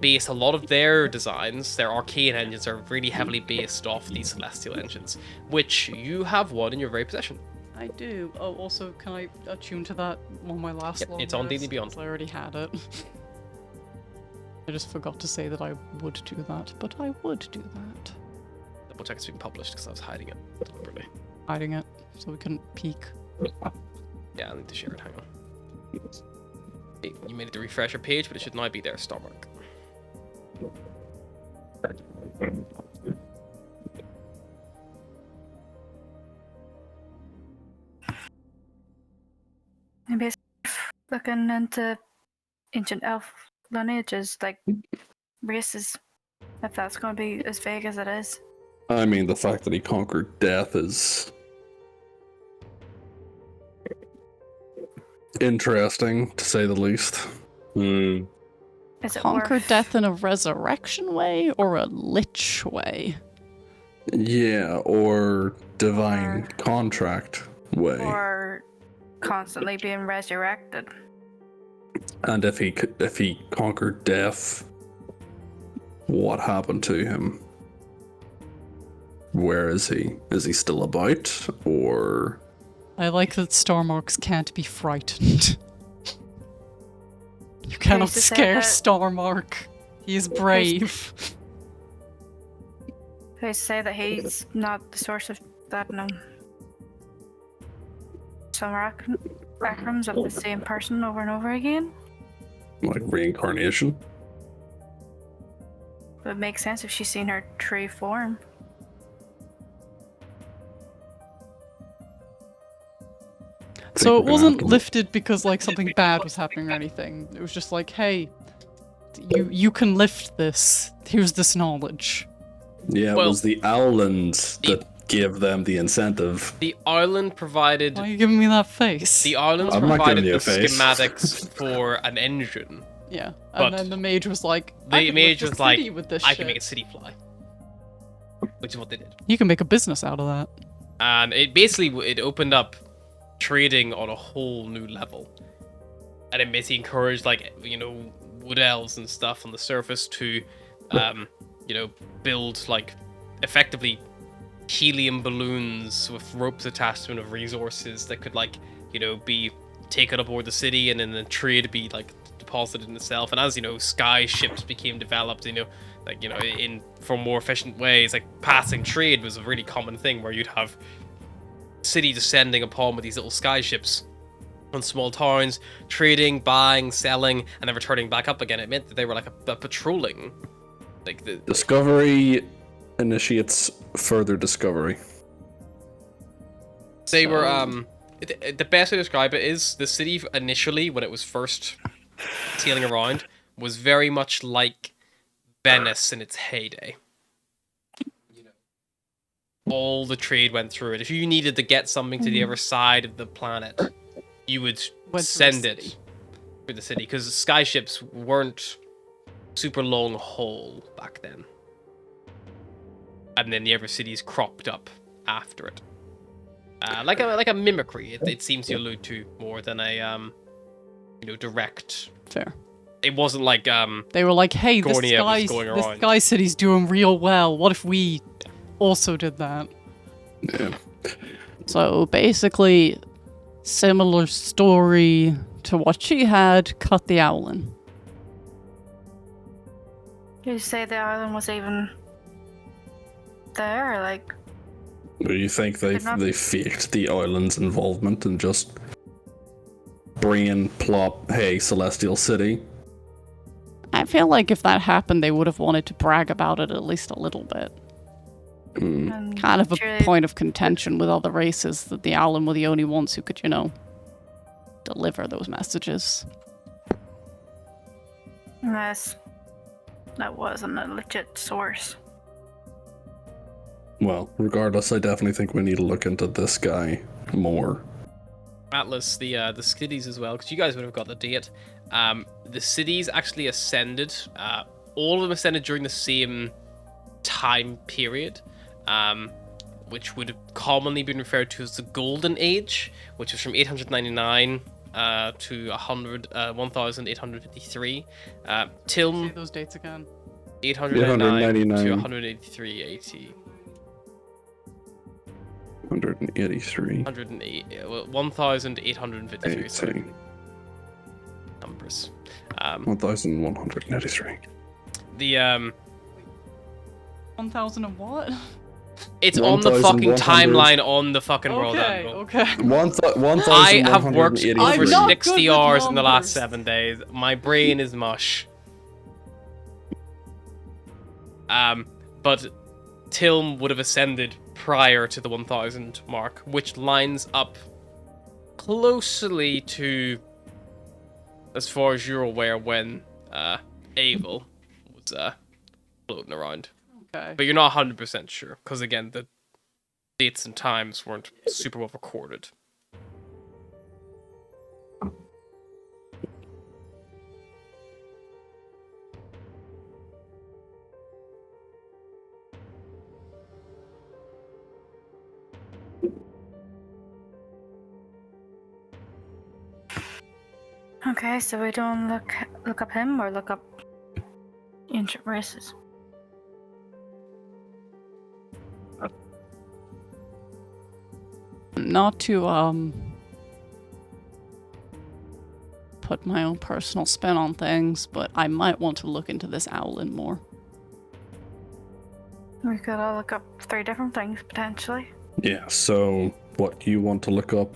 base a lot of their designs, their arcane engines are really heavily based off these celestial engines, which you have one in your very possession. I do. Oh, also, can I attune to that on my last Yep, long it's on rest? D&D Beyond. 'Cause I already had it. I just forgot to say that I would do that, but I would do that. Double check it's been published because I was hiding it deliberately. Hiding it so we couldn't peek. Yeah, I need to share it. Hang on. You made it to refresh your page, but it should now be there. Starmark. Maybe it's looking into ancient elf lineages, like races, if that's going to be as vague as it is. I mean, the fact that he conquered death is interesting, to say the least. Hmm. Is it Conquer worth, death in a resurrection way or a lich way? Yeah, or divine Or- contract way. or constantly being resurrected? And if he conquered death, what happened to him? Where is he? Is he still about, or? I like that Starmarks can't be frightened. You cannot to say scare that- Starmark. He is brave. Who's to say that he's not the source of that some acronyms of the same person over and over again? Like reincarnation? It would make sense if she's seen her true form. So we're it gonna wasn't have to look- lifted because like something bad was happening or anything. It was just like, hey, you can lift this. Here's this knowledge. Yeah, it Well, was the Owlands that gave them the incentive. The island provided. Why are you giving me that face? The islands I'm not provided giving you the a face. schematics for an engine. Yeah, But and then the mage was like, The I can mage lift a was like, city with this I shit. can make a city fly. Which is what they did. You can make a business out of that. And it basically it opened up trading on a whole new level. And it basically encouraged, like, wood elves and stuff on the surface to, build, like, effectively helium balloons with ropes attached to them of resources that could, like, be taken aboard the city and then the trade be, like, deposited in itself. And as, sky ships became developed, for more efficient ways, like, passing trade was a really common thing where you'd have city descending upon with these little sky ships on small towns, trading, buying, selling, and then returning back up again. It meant that they were like a patrolling. Like the Discovery initiates further discovery. they were the best way to describe it is the city initially when it was first sailing around was very much like Venice in its heyday. All the trade went through it. If you needed to get something to the other side of the planet, you would Went through send the it city. through the city because skyships weren't super long haul back then. And then the other cities cropped up after it, like a mimicry. It seems to allude to more than a direct. Fair. It wasn't like They were like, hey, this Gornia was going this around. sky city's doing real well. What if we also did that? Yeah. So basically, similar story to what she had, cut the Owlin. Did you say the island was even there? Like, Do you think they faked the island's involvement and just brain plop, hey, Celestial City? I feel like if that happened, they would have wanted to brag about it at least a little bit. Kind of a point of contention with other races that the Owlin were the only ones who could, deliver those messages. Unless that wasn't a legit source. Well, regardless, I definitely think we need to look into this guy more. Atlas, the cities as well, because you guys would have got the date. The cities actually ascended. All of them ascended during the same time period, which would have commonly been referred to as the Golden Age, which was from 899 to 1853. Tilm. Say those dates again. 899 to 183 AT. 183. 1853. Sorry. Numbers. 1183. The 1000 and what? It's on the fucking 1100. timeline on the fucking world anvil. Okay. I have worked over I'm not 60 good with hours in the last numbers. 7 days. My brain is mush. But Tilm would have ascended prior to the 1000 mark, which lines up closely to, as far as you're aware, when Abel was floating around. Okay. But you're not 100% sure, because again, the dates and times weren't super well recorded. Okay, so we don't look up him or look up ancient races. Not to put my own personal spin on things, but I might want to look into this Owlin more. We could all look up 3 different things potentially. Yeah, so what do you want to look up?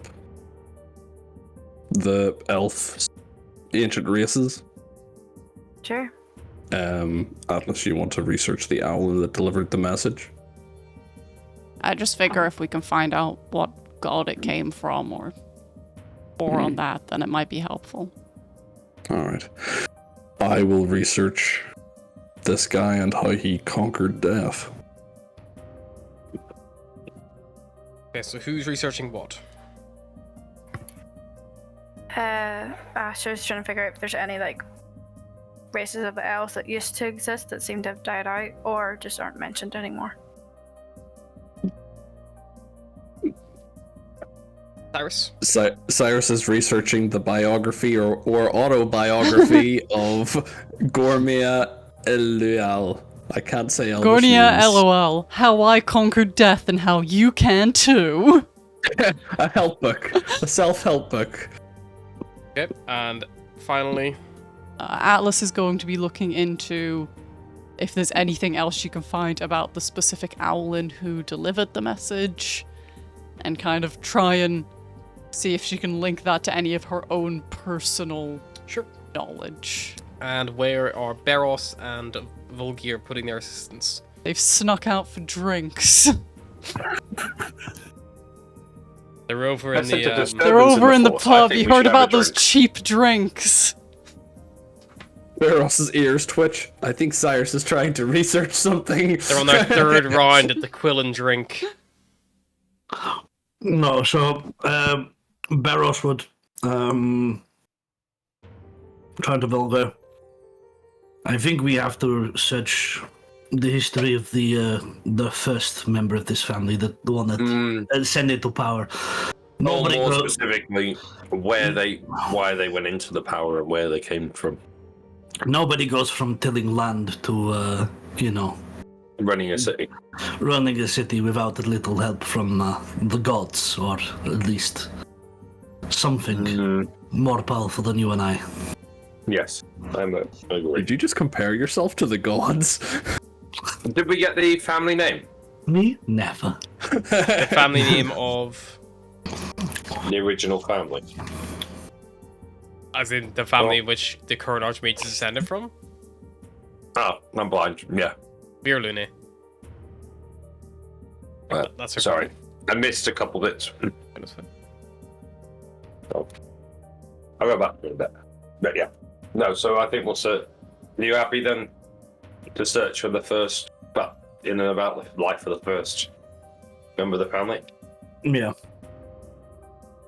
The elf ancient races? Sure. Atlas, you want to research the owl that delivered the message? I just figure if we can find out what god it came from or more on that, then it might be helpful. Alright. I will research this guy and how he conquered death. Okay, so who's researching what? Asher's trying to figure out if there's any races of the elves that used to exist that seem to have died out or just aren't mentioned anymore. Cyrus? Cyrus is researching the biography or autobiography of Gormia Elual. I can't say Elvish Gornia names. LOL, how I conquered death and how you can too. A help book. A self-help book. Okay, and finally... Atlas is going to be looking into if there's anything else you can find about the specific Owlin who delivered the message, and kind of try and see if she can link that to any of her own personal knowledge. And where are Beros and Volgir putting their assistance? They've snuck out for drinks. They're over in the... They're over in the force. I pub. think You we heard should have about a those drink. cheap drinks. Baros's ears twitch. I think Cyrus is trying to research something. They're on their 3rd round at the Quill and Drink. No, so Barros would try to Volga. I think we have to search the history of the first member of this family, the one that ascended to power. Nobody more goes. specifically, why they went into the power and where they came from. Nobody goes from tilling land to Running a city. running a city without a little help from the gods, or at least something more powerful than you and I. Yes, I agree. Did you just compare yourself to the gods? Did we get the family name? Me? Never. The family name of, The original family. as in the family in which the current Archmage is descended from? Oh, I'm blind. Yeah. Virlune. That's her Sorry. family. I missed a couple bits. That's fine. I'll go back a bit. But yeah. No, so I think we'll search. Are you happy then to search for the first, but in and about the life of the first member of the family? Yeah.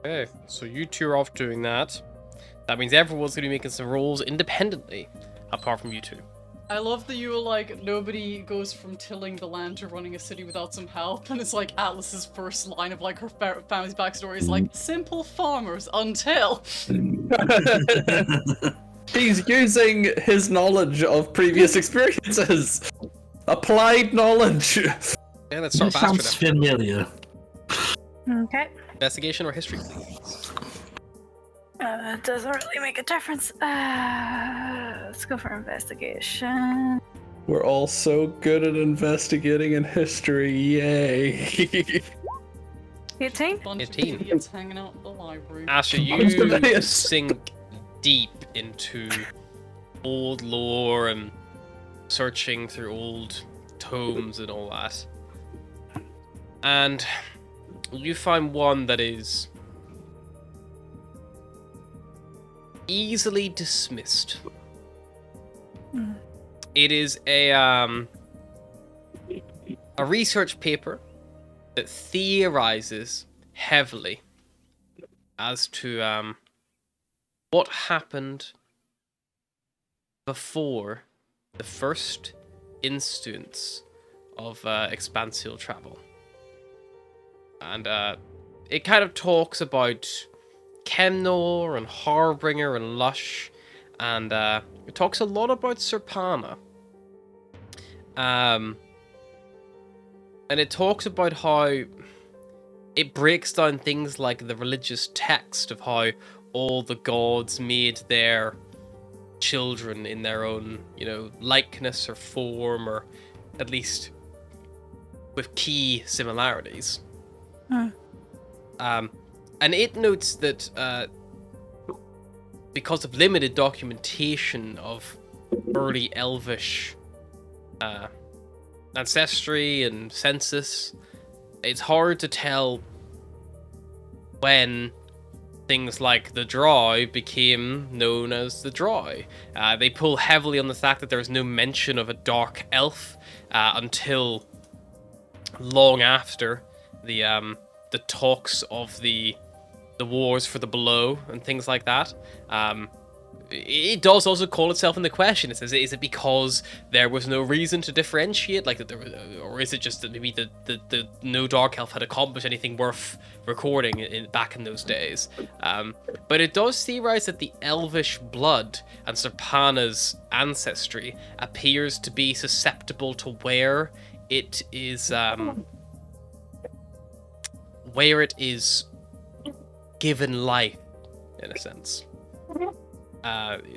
Okay, so you two are off doing that. That means everyone's going to be making some rolls independently, apart from you two. I love that you were like, nobody goes from tilling the land to running a city without some help, and it's like Atlas's first line of like her family's backstory is like, simple farmers until. He's using his knowledge of previous experiences. Applied knowledge. Yeah, let's start That faster sounds then. familiar. Okay. Investigation or history, please? It doesn't really make a difference. Let's go for investigation. We're all so good at investigating in history, yay. 18? Bunch of 18. idiots hanging out in the library. Asher, Hilarious. you sink deep into old lore and searching through old tomes and all that. And you find one that is easily dismissed. It is a research paper that theorizes heavily as to what happened before the first instance of expansial travel. And it kind of talks about Chemnor and Harbinger and Lush, and it talks a lot about Serpana. And it talks about how it breaks down things like the religious text of how all the gods made their children in their own, likeness or form, or at least with key similarities. And it notes that because of limited documentation of early Elvish ancestry and census, it's hard to tell when things like the Drow became known as the Drow. They pull heavily on the fact that there is no mention of a dark elf until long after the talks of the wars for the Below and things like that. It does also call itself into question. It says, is it because there was no reason to differentiate, like that there was, or is it just that maybe the no dark elf had accomplished anything worth recording back in those days? But it does theorize that the elvish blood and Serpana's ancestry appears to be susceptible to where it is given life, in a sense.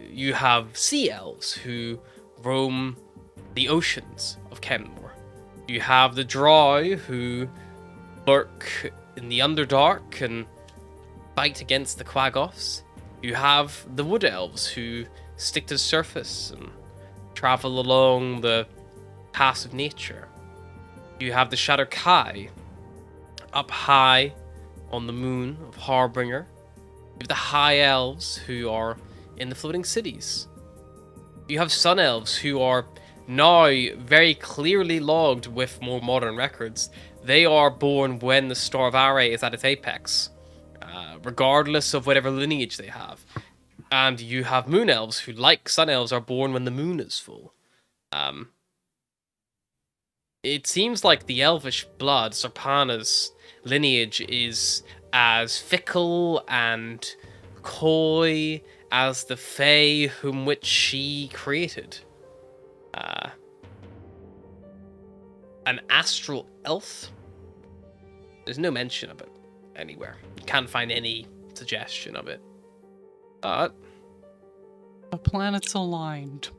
You have sea elves who roam the oceans of Chemnor. You have the Drow who lurk in the Underdark and fight against the Quaggoths. You have the Wood Elves who stick to the surface and travel along the paths of nature. You have the Shadow Kai up high on the moon of Harbinger. You have the High Elves who are in the floating cities. You have Sun Elves who are now very clearly logged with more modern records. They are born when the Star of Array is at its apex, regardless of whatever lineage they have. And you have Moon Elves who, like Sun Elves, are born when the moon is full. It seems like the Elvish blood, Serpana's lineage, is as fickle and coy as the Fae whom which she created. An astral elf? There's no mention of it anywhere. You can't find any suggestion of it. But The planets aligned.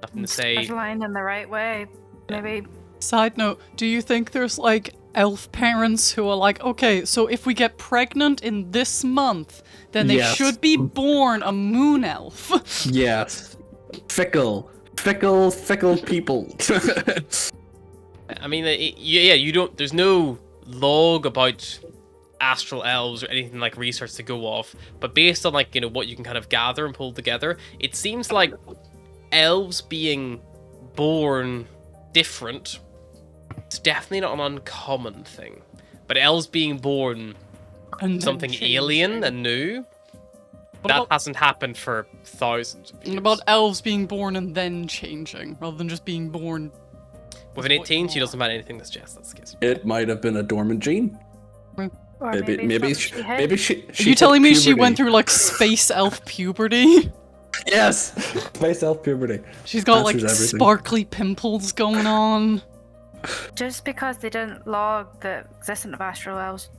nothing to say. It's aligned in the right way. Maybe Side note, do you think there's like elf parents who are like, okay, so if we get pregnant in this month, then they Yes. should be born a moon elf? Yes. Fickle people. I mean, you don't. There's no log about astral elves or anything like research to go off, but based on like what you can kind of gather and pull together, it seems like elves being born different. It's definitely not an uncommon thing, but elves being born And then something changing. alien and new. What That about, hasn't happened for thousands of years. what about elves being born and then changing, rather than just being born? With an what you 18, she want? doesn't find anything that suggests that's the case. It might have been a dormant gene. Or Maybe it's something had. she. Are you telling me she went puberty. through like space elf puberty? Yes, space elf puberty. She's got like Answers everything. sparkly pimples going on. Just because they didn't log the existence of astral elves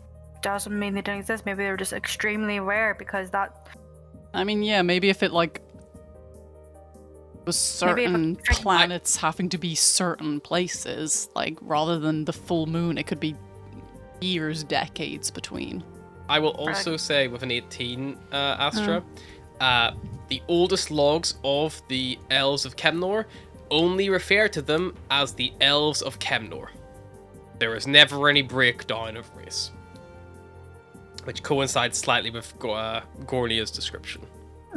doesn't mean they don't exist. Maybe they're just extremely rare because that. I mean, yeah, maybe if it like was Maybe if certain a- planets having to be certain places, like rather than the full moon, it could be years, decades between. I will also say with an 18 Astra, the oldest logs of the Elves of Kemnor only refer to them as the Elves of Kemnor. There is never any breakdown of race, which coincides slightly with Gornia's description.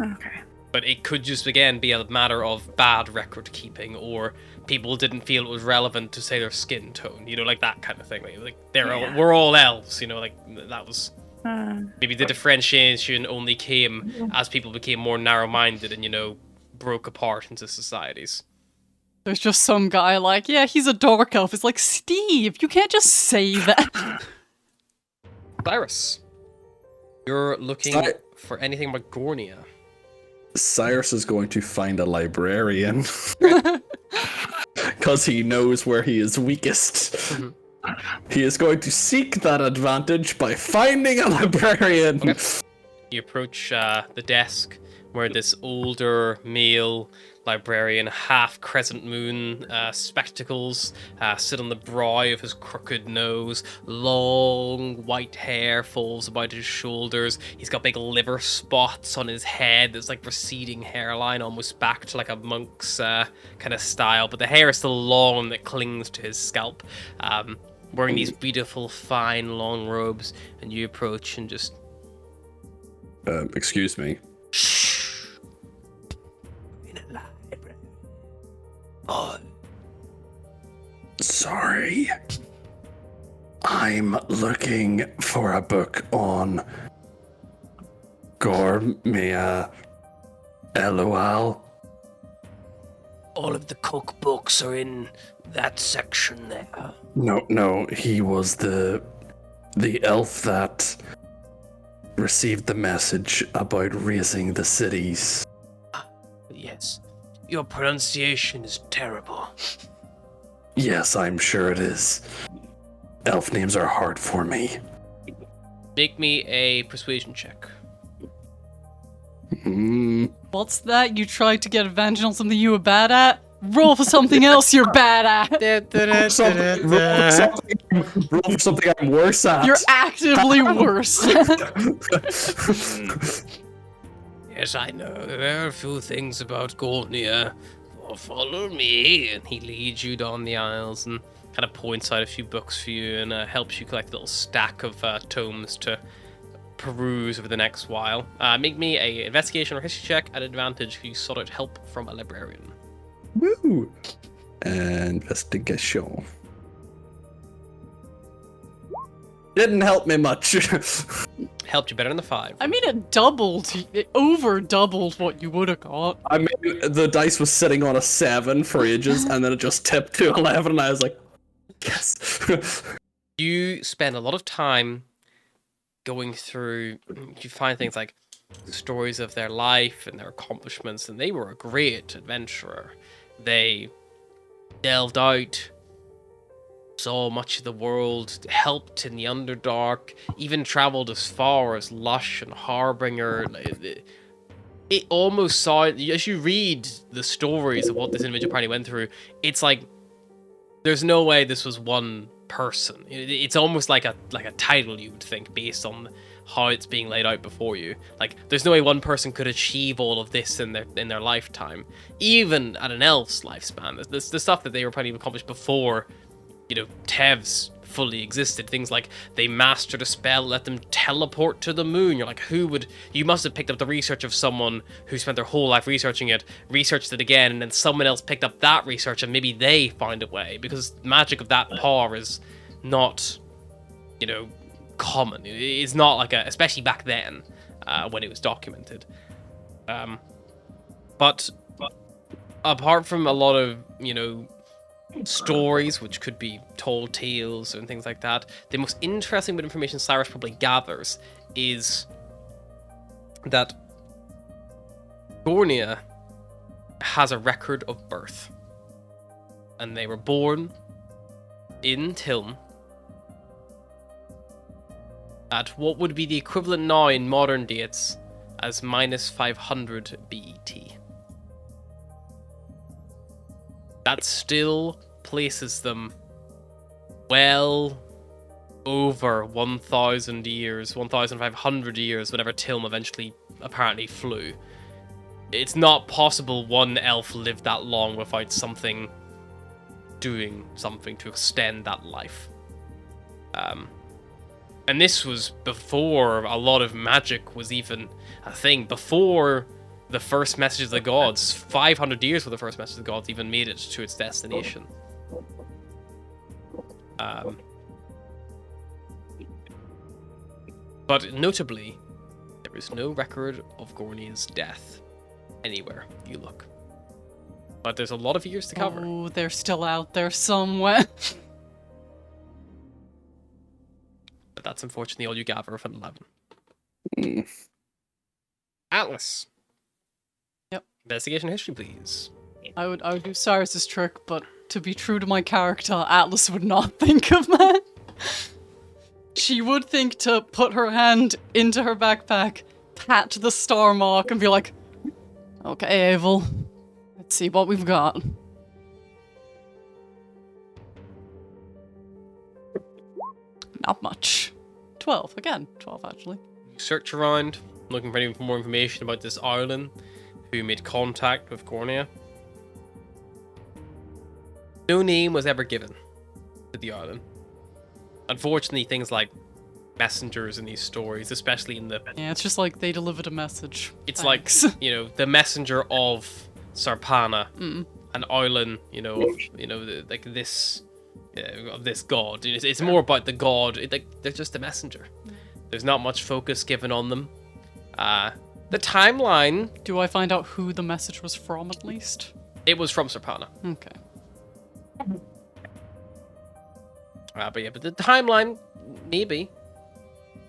Okay. But it could just, again, be a matter of bad record keeping, or people didn't feel it was relevant to say their skin tone, like that kind of thing. Like we're all elves, like that was maybe the differentiation only came as people became more narrow-minded and broke apart into societies. There's just some guy like, yeah, he's a dark elf. It's like, Steve, you can't just say that. Cyrus, you're looking for anything about Gornia. Cyrus is going to find a librarian because he knows where he is weakest. He is going to seek that advantage by finding a librarian. Okay. You approach the desk where this older male librarian, half crescent moon spectacles, sit on the brow of his crooked nose. Long white hair falls about his shoulders. He's got big liver spots on his head. There's like receding hairline, almost back to like a monk's kind of style, but the hair is still long and it clings to his scalp. Wearing these beautiful, fine, long robes, and you approach and just... Excuse me. Sorry. I'm looking for a book on Gormia Elual. All of the cookbooks are in that section there. No, he was the elf that received the message about raising the cities. Yes, your pronunciation is terrible. Yes, I'm sure it is. Elf names are hard for me. Make me a persuasion check. What's that? You tried to get advantage on something you were bad at? Roll for something else you're bad at. Roll for something I'm worse at. You're actively worse. Yes, I know. There are a few things about Gornia. Follow me. And he leads you down the aisles and kind of points out a few books for you and helps you collect a little stack of tomes to peruse over the next while. Make me a investigation or history check at advantage if you sought out help from a librarian. Woo! Investigation. Didn't help me much. Helped you better than the 5. I mean, it doubled. It over doubled what you would have got. I mean, the dice was sitting on a 7 for ages, and then it just tipped to 11, and I was like, yes. You spend a lot of time going through, you find things like stories of their life and their accomplishments, and they were a great adventurer. They delved out, saw much of the world, helped in the Underdark, even traveled as far as Lush and Harbinger. It almost saw, as you read the stories of what this individual party went through, it's like There's no way this was one person. It's almost like a title, you would think, based on how it's being laid out before you. Like, there's no way one person could achieve all of this in their lifetime, even at an elf's lifespan. The stuff that they were probably accomplished before, Tev's fully existed. Things like they mastered a spell, let them teleport to the moon. You're like, you must have picked up the research of someone who spent their whole life researching it, researched it again, and then someone else picked up that research and maybe they find a way, because magic of that power is not, common. It's not like especially back then, when it was documented. But apart from a lot of, stories, which could be told tales and things like that, the most interesting bit of information Cyrus probably gathers is that Gornia has a record of birth, and they were born in Tilm at what would be the equivalent now in modern dates as -500 BET. That still places them well over 1,000 years, 1,500 years, whenever Tilm eventually apparently flew. It's not possible one elf lived that long without doing something to extend that life. And this was before a lot of magic was even a thing, before the first message of the gods. 500 years before the first message of the gods even made it to its destination. But notably, there is no record of Gornia's death anywhere you look. But there's a lot of years to cover. Oh, they're still out there somewhere. But that's unfortunately all you gather from 11. Atlas. Yep. Investigation history, please. I would do Cyrus's trick, but to be true to my character, Atlas would not think of that. She would think to put her hand into her backpack, pat the star mark, and be like, okay, Abel, let's see what we've got. Not much. 12, again. 12, actually. You search around, looking for any more information about this Ireland, who made contact with Gornia. No name was ever given to the island. Unfortunately, things like messengers in these stories, especially in the... Yeah, it's just like they delivered a message. It's Thanks. like, the messenger of Sarpana, an island, like this... of this god. It's more about the god. They're just a messenger. There's not much focus given on them. The timeline... Do I find out who the message was from, at least? It was from Sarpana. Okay. But the timeline, maybe.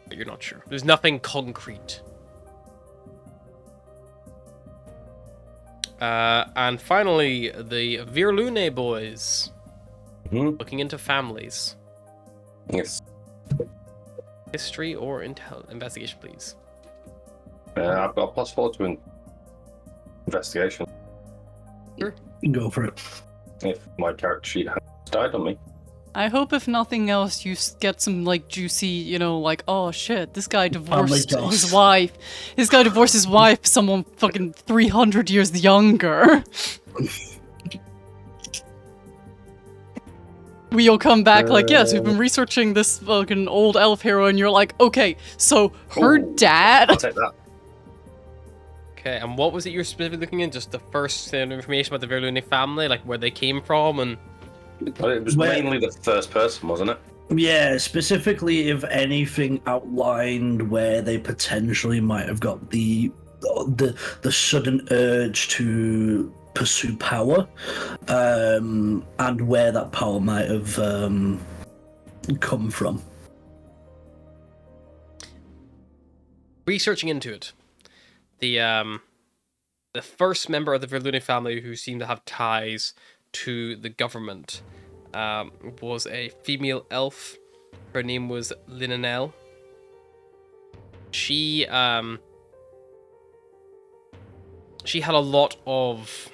But you're not sure. There's nothing concrete. And finally, the Virlune boys. Looking into families. Yes. History or investigation, please. I've got a +4 to investigation. Sure. Go for it. If my character sheet has died on me. I hope if nothing else you get some juicy, oh shit, this guy divorced his wife. This guy divorced his wife, someone fucking 300 years younger. We'll come back yes, we've been researching this fucking old elf hero, and you're like, okay, so her dad... I'll take that. Okay, and what was it you were specifically looking in? Just the first information about the Virlune family, like where they came from, and... It was mainly the first person, wasn't it? Yeah, specifically if anything outlined where they potentially might have got the sudden urge to pursue power, and where that power might have come from. Researching into it, the first member of the Virlune family who seemed to have ties to the government was a female elf. Her name was Linanel. She had a lot of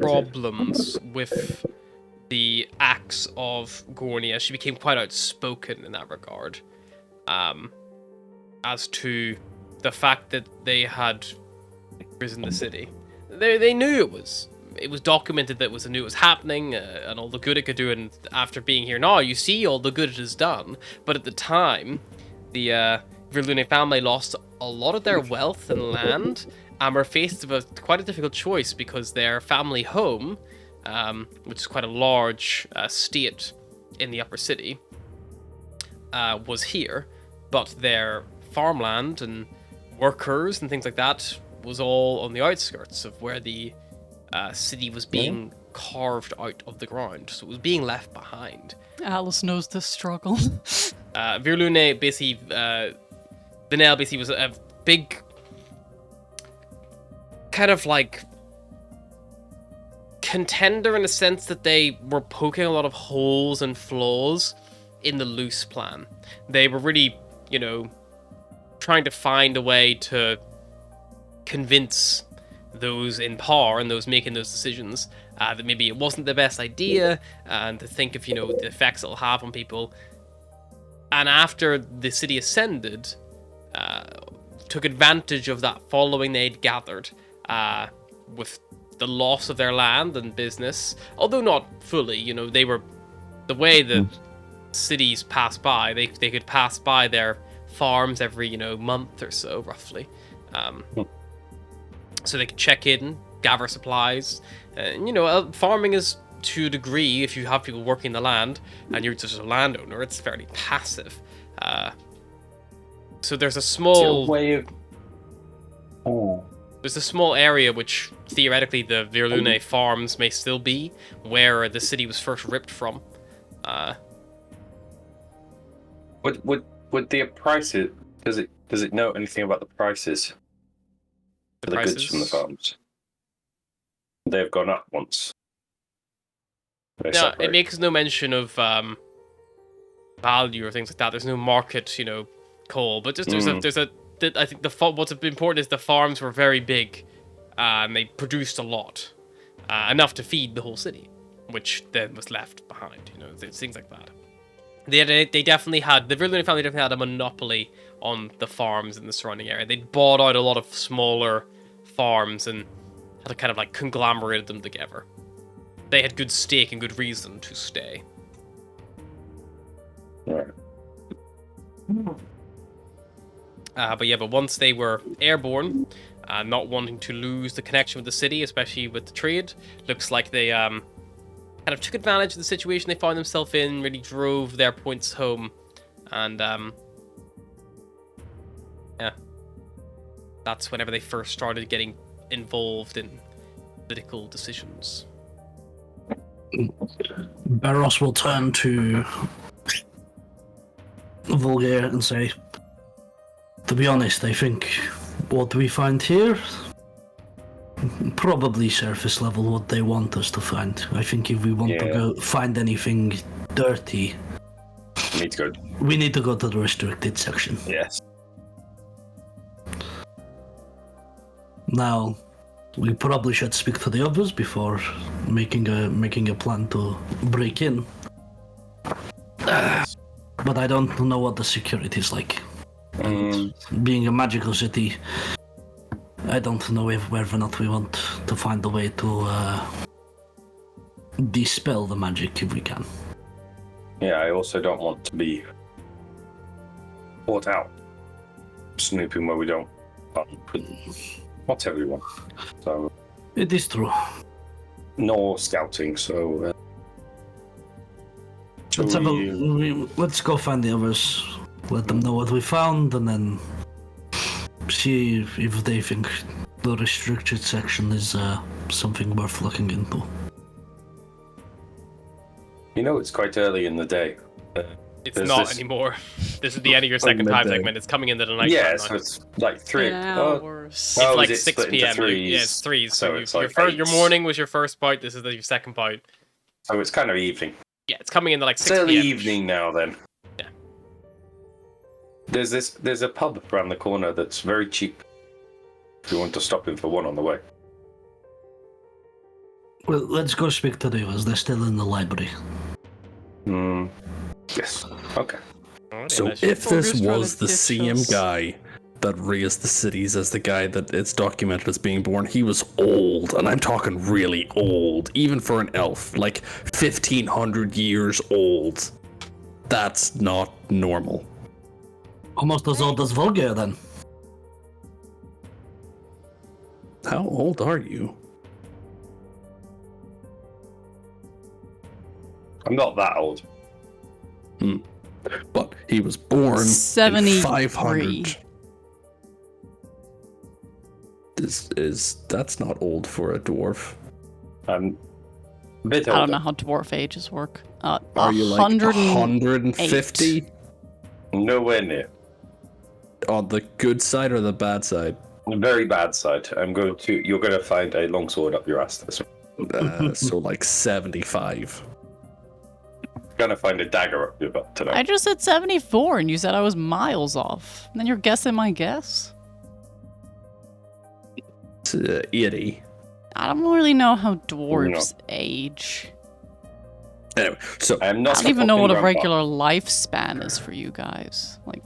problems with the acts of Gornia. She became quite outspoken in that regard, as to the fact that they had risen the city. They knew it was documented that knew it was happening, and all the good it could do. And after being here now, you see all the good it has done. But at the time, the Verlune family lost a lot of their wealth and land, and were faced with quite a difficult choice because their family home, which is quite a large estate in the upper city, was here, but their farmland and workers and things like that was all on the outskirts of where the city was being carved out of the ground, so it was being left behind. Atlas knows this struggle. Virlune basically, Vanel basically was a big kind of like contender in the sense that they were poking a lot of holes and flaws in the loose plan. They were really, trying to find a way to convince those in power and those making those decisions that maybe it wasn't the best idea, and to think of, the effects it'll have on people. And after the city ascended, took advantage of that following they'd gathered, with the loss of their land and business, although not fully. They were, the way that cities pass by, they could pass by their farms every month or so, roughly, so they could check in, gather supplies. Farming is, to a degree, if you have people working the land and you're just a landowner, it's fairly passive. So there's a small way of... There's a small area which theoretically the Virlune farms may still be, where the city was first ripped from. Would the prices? Does it know anything about the prices? The for prices? Goods from the farms. They've gone up once. No, it makes no mention of value or things like that. There's no market, call, but just I think what's important is the farms were very big, and they produced a lot, enough to feed the whole city, which then was left behind. Things like that. They definitely had, the Virlune family definitely had a monopoly on the farms in the surrounding area. They'd bought out a lot of smaller farms and had kind of like conglomerated them together. They had good stake and good reason to stay. Right. But once they were airborne, not wanting to lose the connection with the city, especially with the trade, looks like they kind of took advantage of the situation they found themselves in, really drove their points home, and that's whenever they first started getting involved in political decisions. Barros will turn to Volgaire and say, to be honest, I think what we find here, probably surface level what they want us to find. I think if we want to go find anything dirty, we need to go to the restricted section. Yes. Now, we probably should speak to the others before making a plan to break in. But I don't know what the security is like. Being a magical city, I don't know whether or not we want to find a way to dispel the magic if we can. Yeah, I also don't want to be caught out snooping where we don't. Not everyone. So it is true. Nor scouting. So let's go find the others. Let them know what we found, and then see if they think the restricted section is something worth looking into. It's quite early in the day. It's not anymore. This is the end of your second time segment. It's coming into the night. Yeah, so it's like 3 hours. It's like 6 p.m. Threes. It's 3s. So it's like your morning was your first bout. This is your second bout. So it's kind of evening. Yeah, it's coming into like 6 It's early p.m. evening now then. Yeah. There's a pub around the corner that's very cheap. If you want to stop in for one on the way. Well, let's go speak to the others. They're still in the library. Yes. Okay. Alrighty, So nice. if this Ogre's trying was to the ditch same us. guy that raised the cities as the guy that it's documented as being born, he was old, and I'm talking really old, even for an elf, like 1500 years old. That's not normal. Almost as old as Volgear, then. How old are you? I'm not that old. But he was born in 73. 500. That's not old for a dwarf. I'm a bit older. I don't know how dwarf ages work. Are you like 150 Nowhere near. on the good side or the bad side? The very bad side. You're going to find a longsword up your ass. This So like 75. Gonna find a dagger up your butt tonight. I just said 74 and you said I was miles off. And then you're guessing my guess? It's 80. I don't really know how dwarves age. Anyway, so I am not. I don't even know what a grandpa. regular lifespan is for you guys. Like,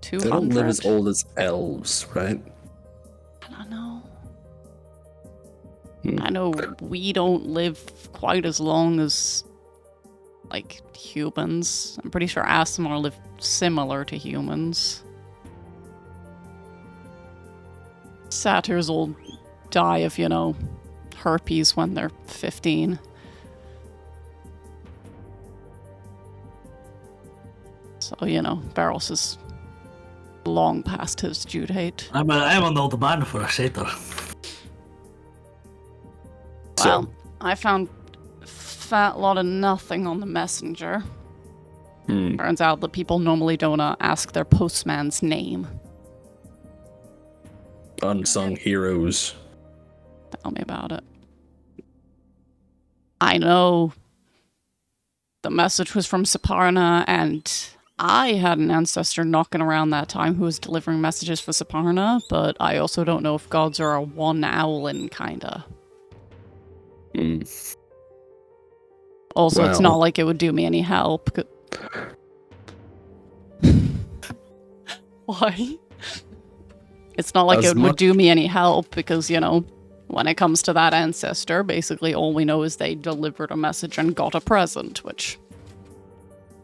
they don't 200? live as old as elves, right? I don't know. Hmm. I know we don't live quite as long as, like, humans. I'm pretty sure Aasimar live similar to humans. Satyrs will die of, you know, herpes when they're 15. So, you know, Barros is long past his due date. I'm an old man for a satyr. Well, I found a fat lot of nothing on the messenger. Turns out that people normally don't ask their postman's name. Unsung heroes. Tell me about it. I know the message was from Saparna, and I had an ancestor knocking around that time who was delivering messages for Saparna, but I also don't know if gods are a one owlin kinda. Also, it's Well. not like it would do me any help. Why? It's not like As it would much- do me any help because, you know, when it comes to that ancestor, basically all we know is they delivered a message and got a present, which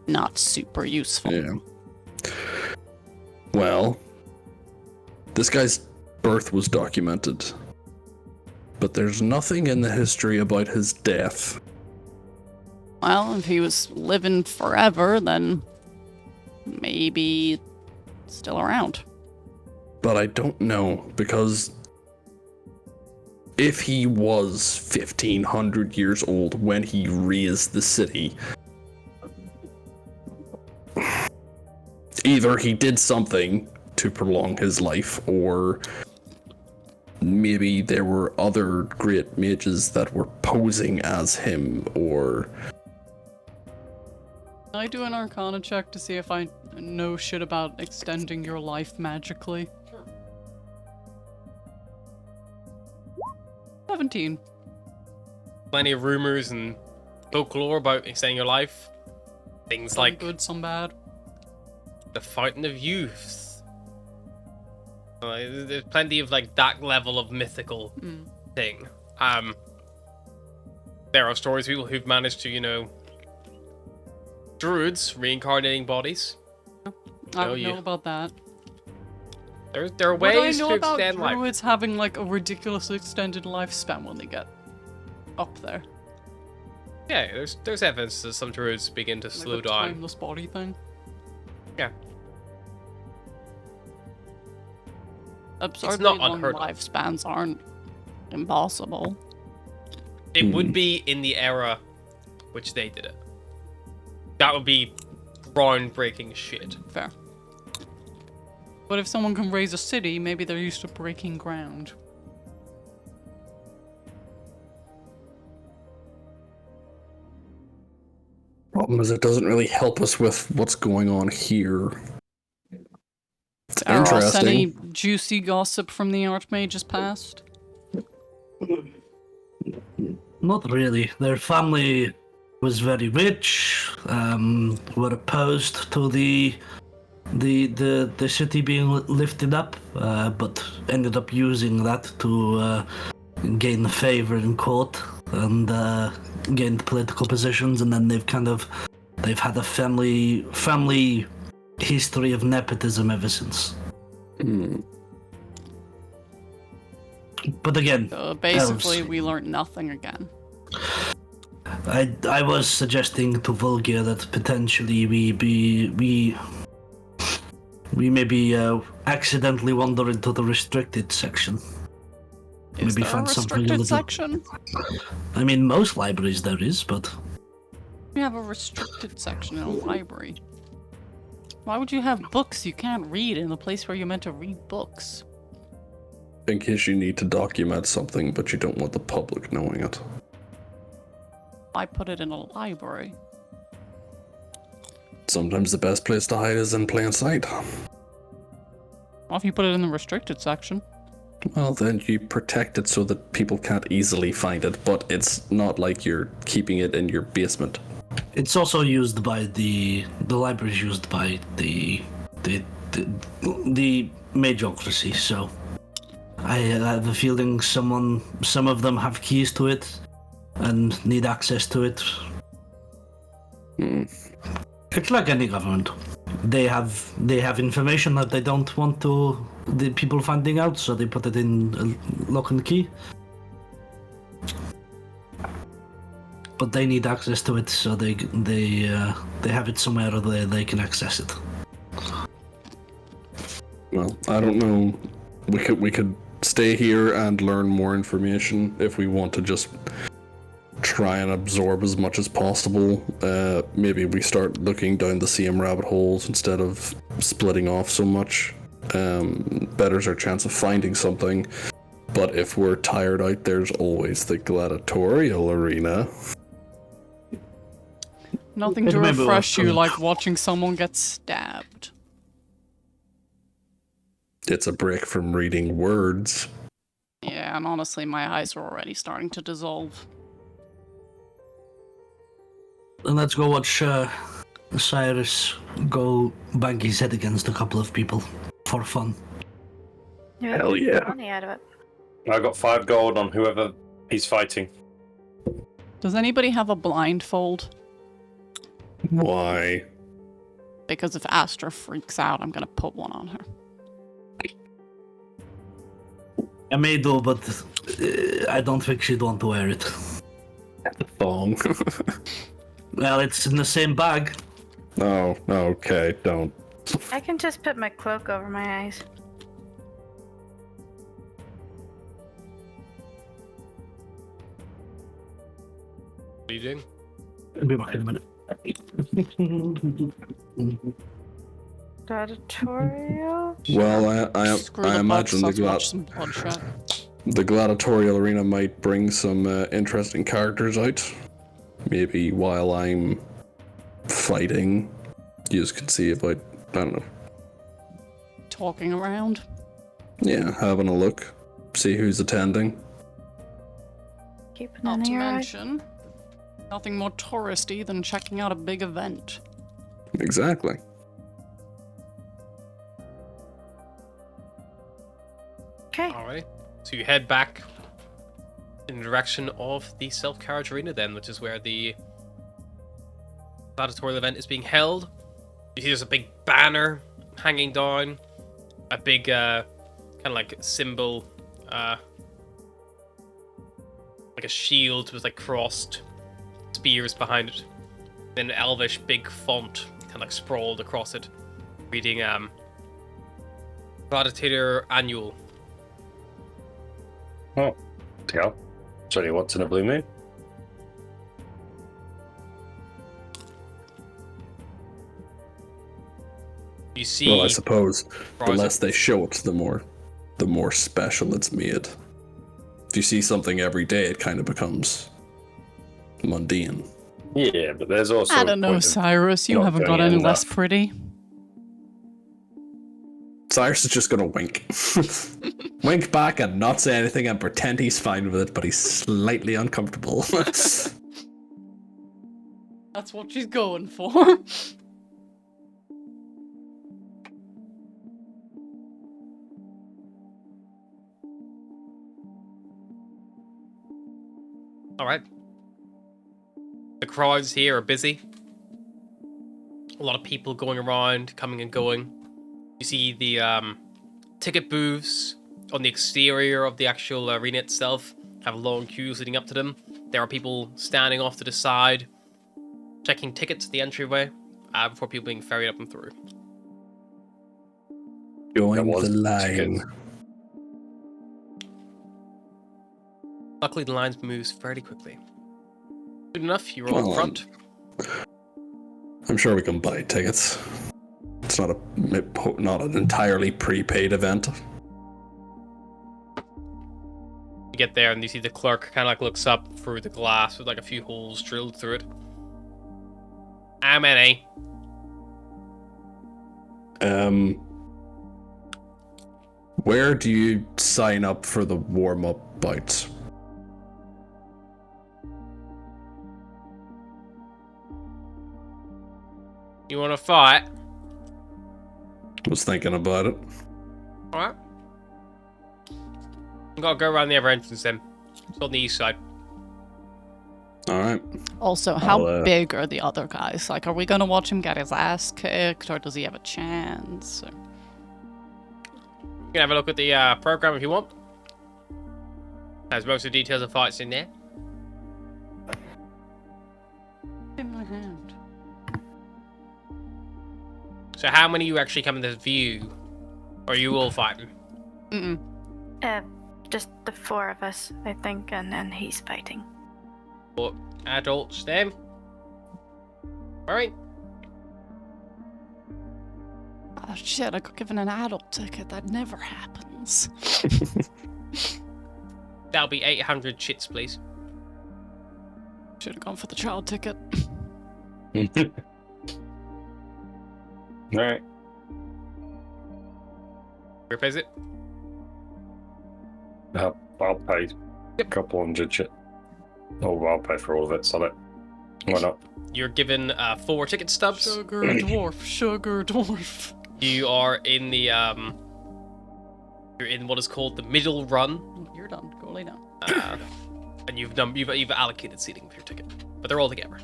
not super useful. Yeah. Well, this guy's birth was documented, but there's nothing in the history about his death. Well, if he was living forever, then maybe still around. But I don't know, because if he was 1500 years old when he raised the city, either he did something to prolong his life, or maybe there were other great mages that were posing as him, or... Can I do an Arcana check to see if I know shit about extending your life magically? 17. Plenty of rumors and folklore about extending your life. Things Some like good, some bad. the fountain of youth. There's plenty of like that level of mythical thing. There are stories of people who've managed to, you know, druids reincarnating bodies. I Oh, don't know yeah. about that. There are What do I ways know to about extend life. druids having like a ridiculously extended lifespan when they get up there? Yeah, there's evidence that some druids begin to Like slow the down. timeless body thing. Yeah. Absurdly not long unheard of. lifespans aren't impossible. It would be in the era which they did it. That would be groundbreaking shit. Fair. But if someone can raise a city, maybe they're used to breaking ground. Problem is, it doesn't really help us with what's going on here. It's Eros, any interesting. juicy gossip from the Archmage's past? Not really. Their family was very rich. Were opposed to the city being lifted up, but ended up using that to gain favor in court and gained political positions. And then they've had a family history of nepotism ever since. But again, Basically, elves. we learned nothing again. I was suggesting to Volgia that potentially we maybe accidentally wander into the restricted section. Is Maybe there a find something a restricted little. section? I mean, most libraries there is, but We have a restricted section in a library. Why would you have books you can't read in the place where you're meant to read books? In case you need to document something, but you don't want the public knowing it. I put it in a library. Sometimes the best place to hide is in plain sight. Well, if you put it in the restricted section. Well, then you protect it so that people can't easily find it, but it's not like you're keeping it in your basement. it's also used by the library is used by the magocracy. So I have a feeling some of them have keys to it and need access to it. It's like any government. They have information that they don't want the people finding out, so they put it in a lock and key. But they need access to it, so they have it somewhere where they can access it. Well, I don't know. We could stay here and learn more information if we want to just try and absorb as much as possible. Maybe we start looking down the same rabbit holes instead of splitting off so much. Betters our chance of finding something. But if we're tired out, there's always the gladiatorial arena. Nothing to refresh you like watching someone get stabbed. It's a break from reading words. Yeah, and honestly, my eyes are already starting to dissolve. And let's go watch Cyrus go bang his head against a couple of people for fun. Yeah, Hell yeah. money out of it. I got 5 gold on whoever he's fighting. Does anybody have a blindfold? Why? Because if Astra freaks out, I'm gonna put one on her. I may do, but I don't think she'd want to wear it. Thong. Well, it's in the same bag. Oh, okay, don't. I can just put my cloak over my eyes. What are you doing? I'll be back in a minute. Gladiatorial? Well, Screw I the imagine bucks, let's watch some bloodshed. the gladiatorial arena might bring some interesting characters out. Maybe while I'm fighting, you can see about, I don't know. Talking around. Yeah, having a look. See who's attending. Keep an Not to eye. mention, nothing more touristy than checking out a big event. Exactly. Okay. Alright. So you head back in the direction of the self-carriage arena then, which is where the gladiatorial event is being held. You see there's a big banner hanging down. A big, kind of like symbol, like a shield with like crossed spears behind it. Then Elvish big font kind of like sprawled across it, reading Gladiator Annual. Oh, yeah. It's only once in a blue moon. You see. Well, I suppose the Right. less they show it, the more special it's made. If you see something every day, it kind of becomes mundane. Yeah, but there's also. I don't know, point in Cyrus, you not haven't got doing any enough. less pretty. Cyrus is just gonna wink. Wink back and not say anything and pretend he's fine with it, but he's slightly uncomfortable. That's what she's going for. Alright. The crowds here are busy. A lot of people going around, coming and going. You see the ticket booths on the exterior of the actual arena itself have long queues leading up to them. There are people standing off to the side, checking tickets at the entryway before people being ferried up and through. Join was the line. Luckily, the line moves fairly quickly. Good enough, you're all Well, in front. I'm sure we can buy tickets. It's not an entirely prepaid event. You get there and you see the clerk kind of like looks up through the glass with like a few holes drilled through it. How many? Where do you sign up for the warm-up bouts? You want to fight? Was thinking about it. Alright. I'm gonna go around the other entrance then. It's on the east side. Alright. Also, how I'll, big are the other guys? Like, are we gonna watch him get his ass kicked, or does he have a chance? Or... You can have a look at the program if you want. Has most of the details of fights in there. In my hand. So how many you actually come into view? Or are you all fighting? Mm-mm. Just the four of us, I think, and then he's fighting. Or adults then? Alright. Oh shit, I got given an adult ticket. That never happens. That'll be 800 chits, please. Should have gone for the child ticket. Alright. Where pays it? I'll pay a couple hundred shit. Oh, I'll pay for all of it, sell it. Why not? You're given 4 ticket stubs. Sugar dwarf, sugar dwarf. You are in the you're in what is called the middle run, You're done. Go lay down. and you've allocated seating for your ticket, but they're all together.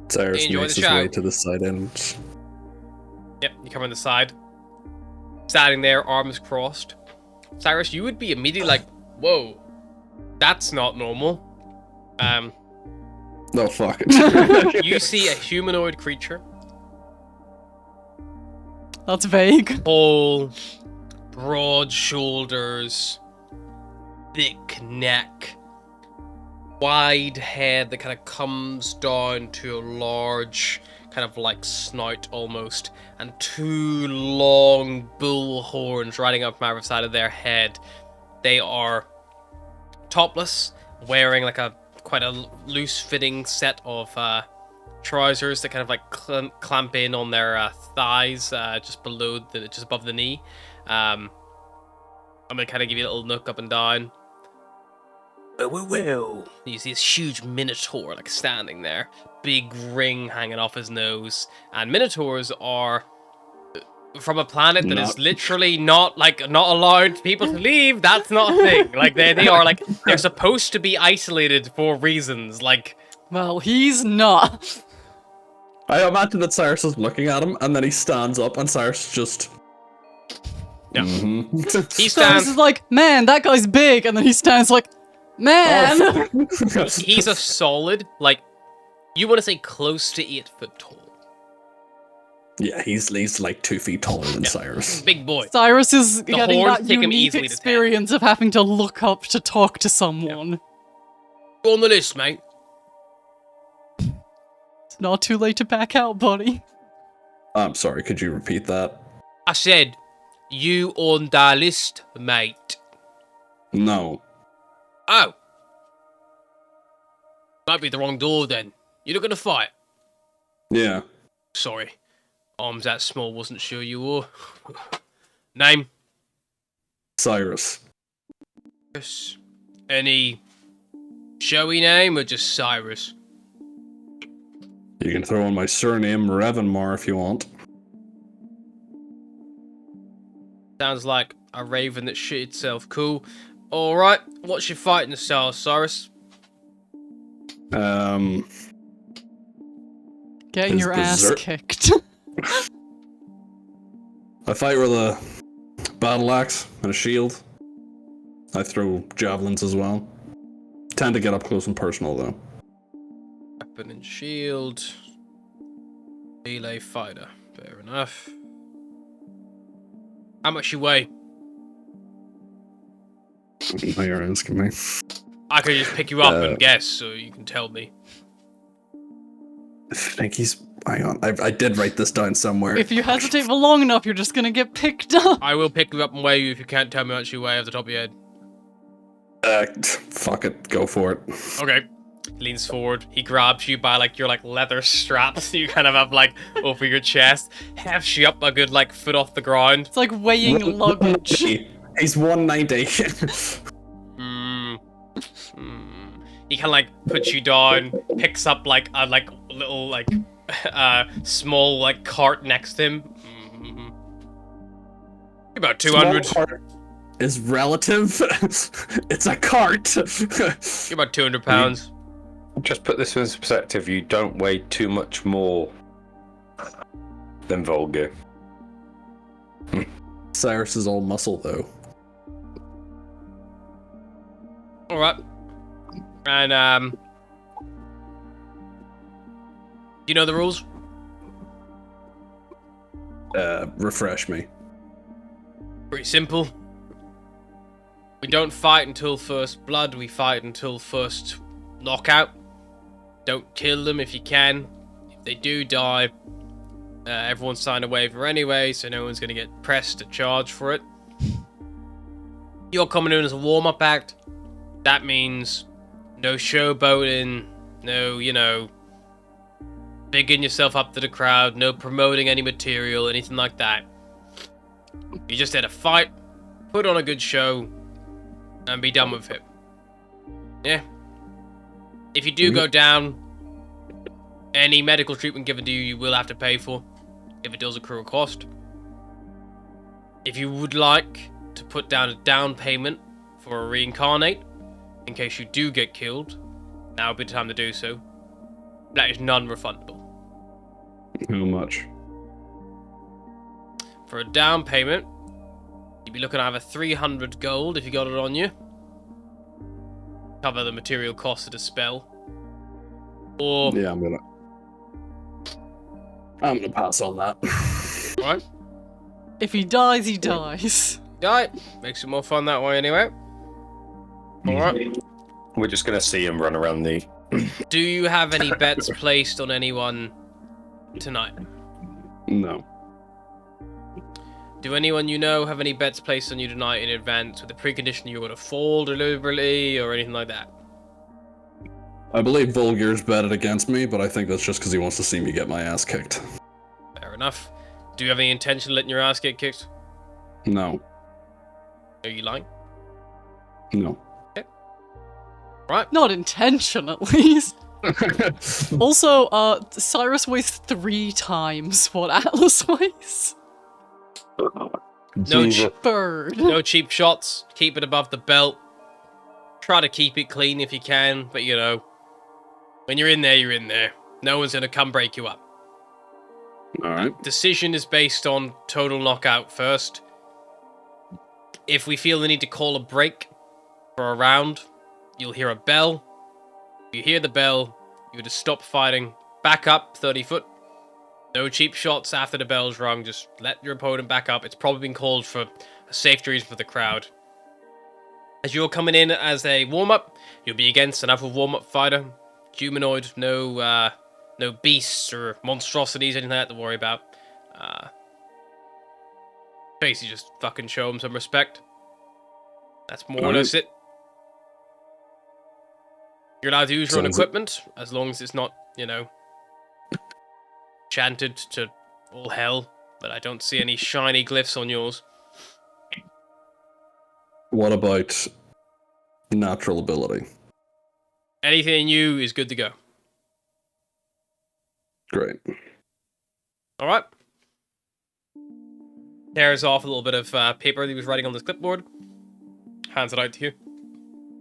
Cyrus Enjoy makes the his way show. to the side end. Yep, you come on the side, standing there, arms crossed. Cyrus, you would be immediately like, "Whoa, that's not normal." No, fuck it. You see a humanoid creature, That's vague. tall, broad shoulders, thick neck, wide head that kind of comes down to a large kind of like snout almost, and 2 long bull horns riding up from either side of their head. They are topless, wearing like a quite a loose fitting set of trousers that kind of like clamp in on their thighs, just above the knee. I'm gonna kind of give you a little nook up and down. Well. You see this huge minotaur like standing there, big ring hanging off his nose, and minotaurs are from a planet that is literally not allowed people to leave. That's not a thing. Like they are like they're supposed to be isolated for reasons. Like, Well, he's not. I imagine that Cyrus is looking at him, and then he stands up, and Cyrus just... no. Mhm. He Cyrus stands. is like, man, that guy's big, and then he stands like, man. He's a solid, like, you want to say close to 8 foot tall. Yeah, he's like 2 feet taller than Cyrus. Big boy. Cyrus is getting horns that take him unique easily to 10. experience of having to look up to talk to someone. Go on the list, mate. It's not too late to back out, buddy. I'm sorry, could you repeat that? I said, you on the list, mate. No. Oh. Might be the wrong door then. You're not gonna fight? Yeah. Sorry. Arms that small, wasn't sure you were. Name? Cyrus. Cyrus. Any showy name or just Cyrus? You can throw in my surname, Revanmar, if you want. Sounds like a raven that shit itself. Cool. Alright, what's your fighting style, Cyrus? Getting His your ass berserk- kicked. I fight with a battle axe and a shield. I throw javelins as well. Tend to get up close and personal, though. Weapon and shield. Melee fighter. Fair enough. How much you weigh? Now you're asking me. I could just pick you up and guess, so you can tell me. I think he's... Hang on, I did write this down somewhere. If you hesitate for long enough, you're just gonna get picked up. I will pick you up and weigh you if you can't tell me how much you weigh off the top of your head. Fuck it, go for it. Okay. Leans forward. He grabs you by like your like leather straps you kind of have like over your chest. Hefts you up a good like foot off the ground. It's like weighing luggage. He's 190. He kind of like puts you down, picks up like a like little like small like cart next to him. About 200. Small cart is relative. It's a cart. About 200 pounds. Just put this in perspective. You don't weigh too much more than Volga. Cyrus is all muscle, though. All right. And you know the rules? Refresh me. Pretty simple. We don't fight until first blood. We fight until first knockout. Don't kill them if you can. If they do die, everyone signed a waiver anyway, so no one's going to get pressed to charge for it. You're coming in as a warm-up act. That means no showboating, no, you know, bigging yourself up to the crowd, no promoting any material, anything like that. You just had a fight, put on a good show, and be done with it. Yeah. If you do go down, any medical treatment given to you, you will have to pay for, if it does accrue a cost. If you would like to put down a down payment for a reincarnate, in case you do get killed, now would be the time to do so. That is non-refundable. How much? For a down payment, you'd be looking at either 300 gold if you got it on you. Cover the material cost of the spell. Or... Yeah, I'm gonna pass on that. Right? If he dies, he dies. Right. Makes it more fun that way anyway. Alright. We're just gonna see him run around the. Do you have any bets placed on anyone tonight? No. Do anyone you know have any bets placed on you tonight in advance with the precondition you're going to fall deliberately or anything like that? I believe Volgir's betted against me, but I think that's just because he wants to see me get my ass kicked. Fair enough. Do you have any intention of letting your ass get kicked? No. Are you lying? No. Right. Not intention, at least. Also, Cyrus weighs 3 times what Atlas weighs. No, Bird. no cheap shots. Keep it above the belt. Try to keep it clean if you can, but you know, when you're in there, you're in there. No one's going to come break you up. Alright. Decision is based on total knockout first. If we feel the need to call a break for a round, you'll hear a bell. If you hear the bell, you just stop fighting, back up 30 foot. No cheap shots after the bell's rung, just let your opponent back up. It's probably been called for a safety reason for the crowd. As you're coming in as a warm-up, you'll be against another warm-up fighter. Humanoid, no beasts or monstrosities, anything like that to worry about. Basically just fucking show them some respect. That's more or less it. You're allowed to use your own equipment, as long as it's not, you know, chanted to all hell, but I don't see any shiny glyphs on yours. What about natural ability? Anything in you is good to go. Great. All right. Tears off a little bit of paper that he was writing on this clipboard. Hands it out to you.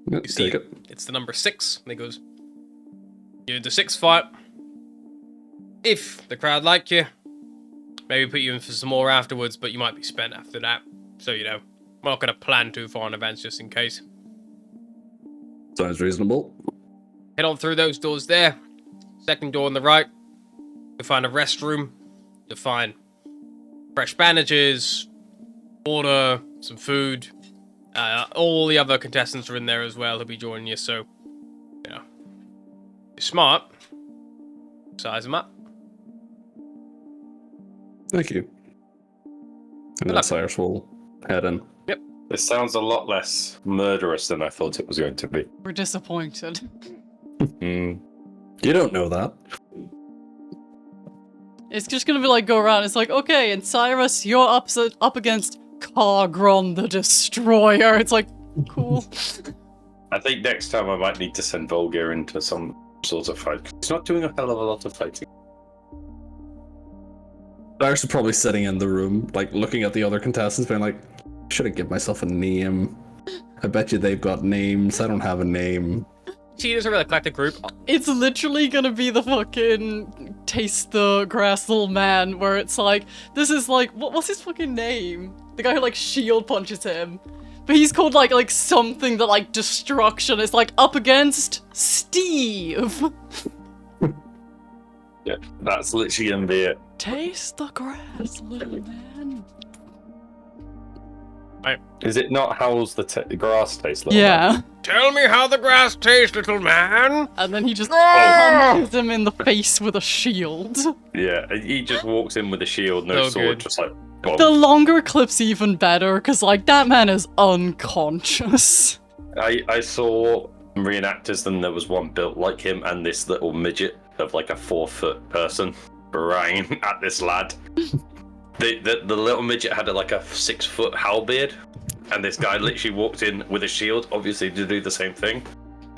Yeah, You see take it. it's the number 6. And he goes, "You're the 6th fight. If the crowd like you, maybe put you in for some more afterwards, but you might be spent after that. So, you know, we're not going to plan too far in advance just in case. Sounds reasonable. Head on through those doors there. Second door on the right. You'll find a restroom. You'll find fresh bandages, water, some food. All the other contestants are in there as well who'll be joining you, so, you know, you're smart. Size them up. Thank you. And then luck. Cyrus will head in. This sounds a lot less murderous than I thought it was going to be. We're disappointed. Mm. You don't know that. It's just gonna be like, go around, it's like, okay, and Cyrus, you're up against Cargron the Destroyer. It's like, cool. I think next time I might need to send Volgear into some sort of fight. He's not doing a hell of a lot of fighting. Cyrus is probably sitting in the room, like, looking at the other contestants, being like, should have given myself a name. I bet you they've got names. I don't have a name. Cheetahs are a collective group. It's literally gonna be the fucking taste the grass little man, where it's like, this is like, what's his fucking name? The guy who like shield punches him. But he's called like something that like destruction. It's like up against Steve. Yeah, that's literally gonna be it. Taste the grass, little man. Is it not how's the grass taste like? Yeah. Tell me how the grass tastes, little man. And then he just punches him in the face with a shield. Yeah, he just walks in with a shield, no So sword, good. just like bonk. The longer clip's even better, because like that man is unconscious. I saw reenactors, and there was one built like him, and this little midget of like a 4-foot person sprang at this lad. The little midget had like a 6-foot halberd, and this guy literally walked in with a shield, obviously to do the same thing.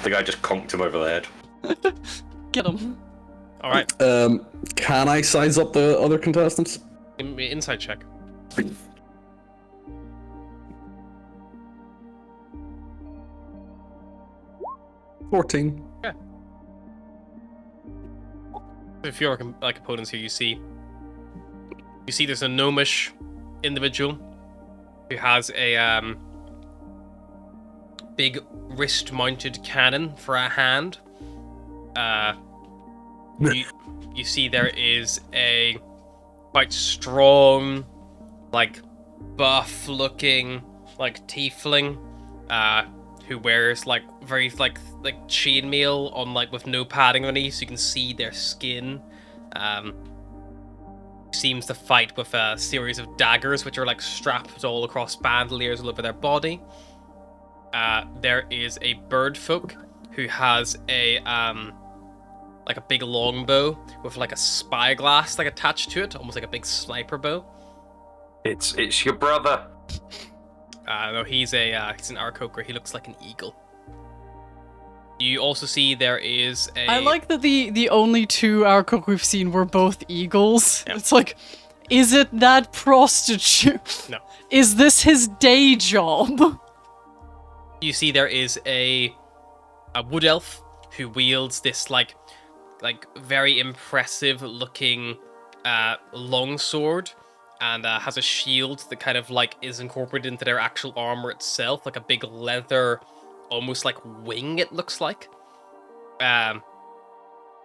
The guy just conked him over the head. Get him. All right, Can I size up the other contestants? give me an insight check. 14. If you're like opponents here, you see there's a gnomish individual who has a big wrist-mounted cannon for a hand. You see there is a quite strong, like buff-looking, like tiefling, who wears like very like chainmail on like with no padding underneath, so you can see their skin. Seems to fight with a series of daggers, which are like strapped all across bandoliers all over their body. There is a bird folk who has a like a big longbow with like a spyglass like attached to it, almost like a big sniper bow. It's your brother. No, he's an Aarakocra. He looks like an eagle. You also see there is a... I like that the only two Aarakocra we've seen were both eagles. Yeah. It's like, is it that prostitute? No. Is this his day job? You see there is a wood elf who wields this like very impressive looking longsword, and has a shield that kind of like is incorporated into their actual armor itself, like a big leather, almost like wing, it looks like.